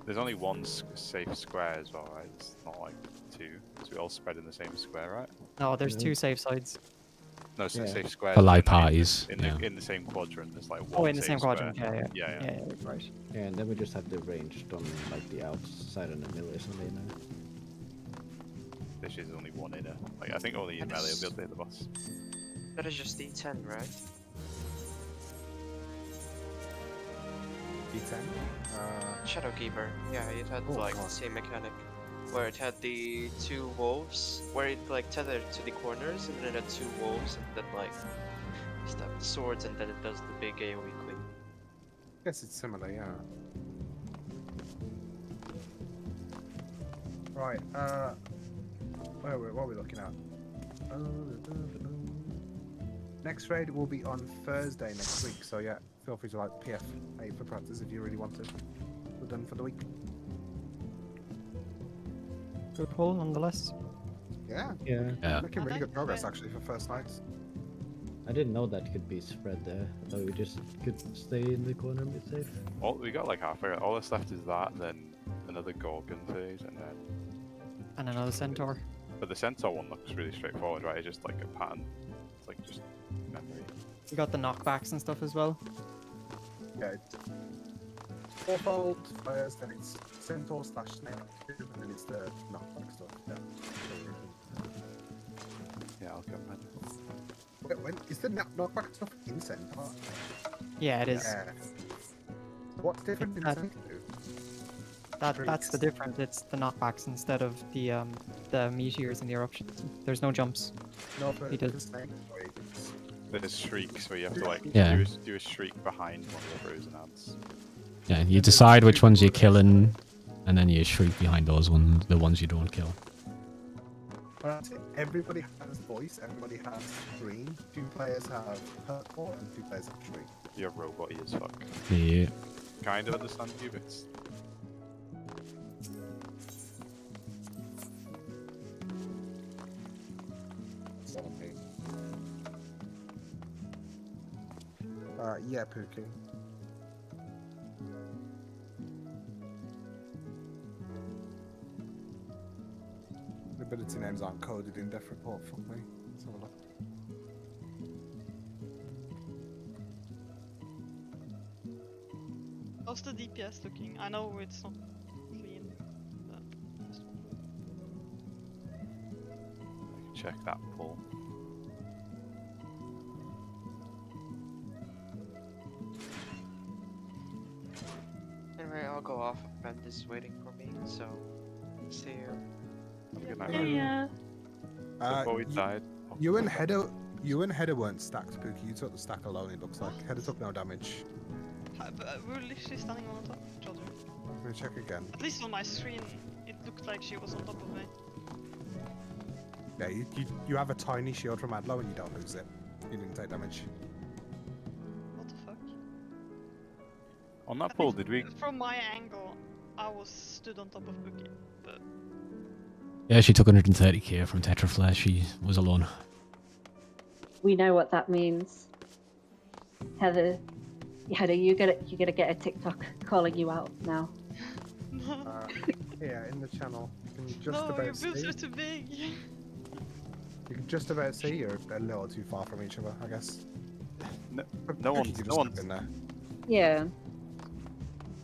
There's only one safe square as well, right? It's not like two. So we all spread in the same square, right?
No, there's two safe sides.
No, so
Yeah.
safe squares.
For light
in the-
parties,
In,
yeah.
the, in the same quadrant, there's like one.
Oh, in the
safe
same
square.
quadrant. Yeah,
Yeah.
right.
Yeah, and then we just have the ranged on like the outside and the middle or something.
This is only one inner. Like I think only in melee will be able to hit the boss.
That is just D10, right?
D10.
Shadowkeeper. Yeah, it had
Oh,
like
God.
the same mechanic. Where it had the two wolves, where it like tethered to the corners, and then it had two wolves, and then like stab the swords, and then it does the big AoE queen.
Guess it's similar, yeah. Right, what are we looking at? Next raid will be on Thursday next week, so yeah, feel free to like PF8 for practice if you really want to. We're done for the week.
Good pull, nonetheless.
Yeah,
Yeah,
Yeah.
making really good progress actually for first nights.
I didn't know that could be spread there. I thought we just could stay in the corner and be safe.
All we got like halfway. All that's left is that, and then another Gorgon phase, and then.
And another centaur.
But the centaur one looks really straightforward, right? It's just like a pattern. It's like just memory.
We got the knockbacks and stuff as well.
Yeah, it's fourfold first, then it's centaur / snake, and then it's the knockback stuff. Yeah.
Yeah, I'll get mine.
Wait, when is the knockback stuff in centaur?
Yeah, it is.
Yeah. What's different in
That-
centaur?
That's the difference. It's the knockbacks instead of the meteors and the eruptions. There's no jumps.
No, but
He does.
the snake breaks.
There's shrieks where you have to like
Yeah.
do a shriek behind one of the frozen ants.
Yeah, you decide which ones you're killing, and then you shriek behind those ones, the ones you don't kill.
But that's it. Everybody has voice, everybody has screen. 2 players have hurtful and 2 players have shriek.
You're robot-y as fuck.
Yeah.
Kind of understand you, but it's...
Yeah, Pookie. The ability names aren't coded in def report for me. Let's have a look.
How's the DPS looking? I know it's not clean, but just wondering.
Check that pull.
Anyway, I'll go off. Ben is waiting for me, so see you.
Have a good night,
Yeah,
man.
yeah.
Before we died.
You and Header weren't stacked, Pookie. You took the stack alone, it looks like. Header took no damage.
But we're literally standing on top of each other.
Let me check again.
At least on my screen, it looked like she was on top of me.
Yeah, you have a tiny shield from Adlo and you don't lose it. You didn't take damage.
What the fuck?
On that
At
pull,
least
did we...
From my angle, I was stood on top of Bookie, but
Yeah, she took 130k from Tetraflare. She was alone.
We know what that means. Heather, you gotta get a TikTok calling you out now.
Yeah, in the channel. You can just
no, your
about
boobs
see.
are too big.
You can just about see you're a little too far from each other, I guess.
No
Pookie
one's...
can just
No
step
one's...
in there.
Yeah.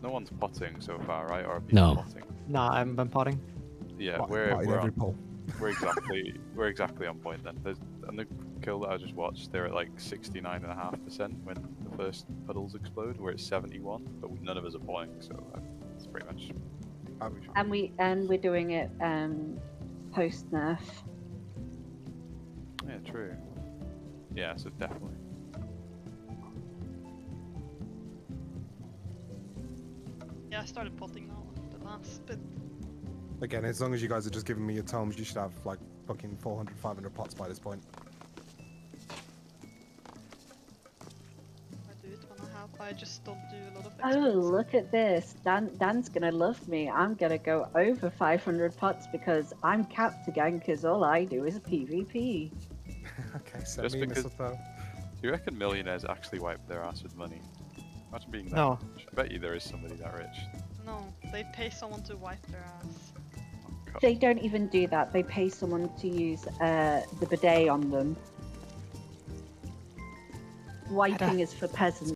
No one's potting so far, right? Or are people
No.
potting?
Nah, I haven't been potting.
Yeah,
Pot-
we're
potted every
on,
pull.
we're exactly on point then. And the kill that I just watched, they're at like 69.5% when the first puddles explode. We're at 71, but none of us are potting, so that's pretty much.
And we're doing it post nerf.
Yeah, true. Yeah, so definitely.
Yeah, I started potting now, the last bit.
Again, as long as you guys are just giving me your tomes, you should have like fucking 400, 500 pots by this point.
I do it when I have, I just don't do a lot of
Oh,
expensive.
look at this. Dan's gonna love me. I'm gonna go over 500 pots because I'm capped again because all I do is PvP.
Okay, send
Just
me a
because-
mistletoe.
Do you reckon millionaires actually wipe their ass with money? Imagine being that
No.
rich. I bet you there is somebody that rich.
No, they pay someone to wipe their ass.
Oh, God.
They don't even do that. They pay someone to use the bidet on them. Wiping is for peasants.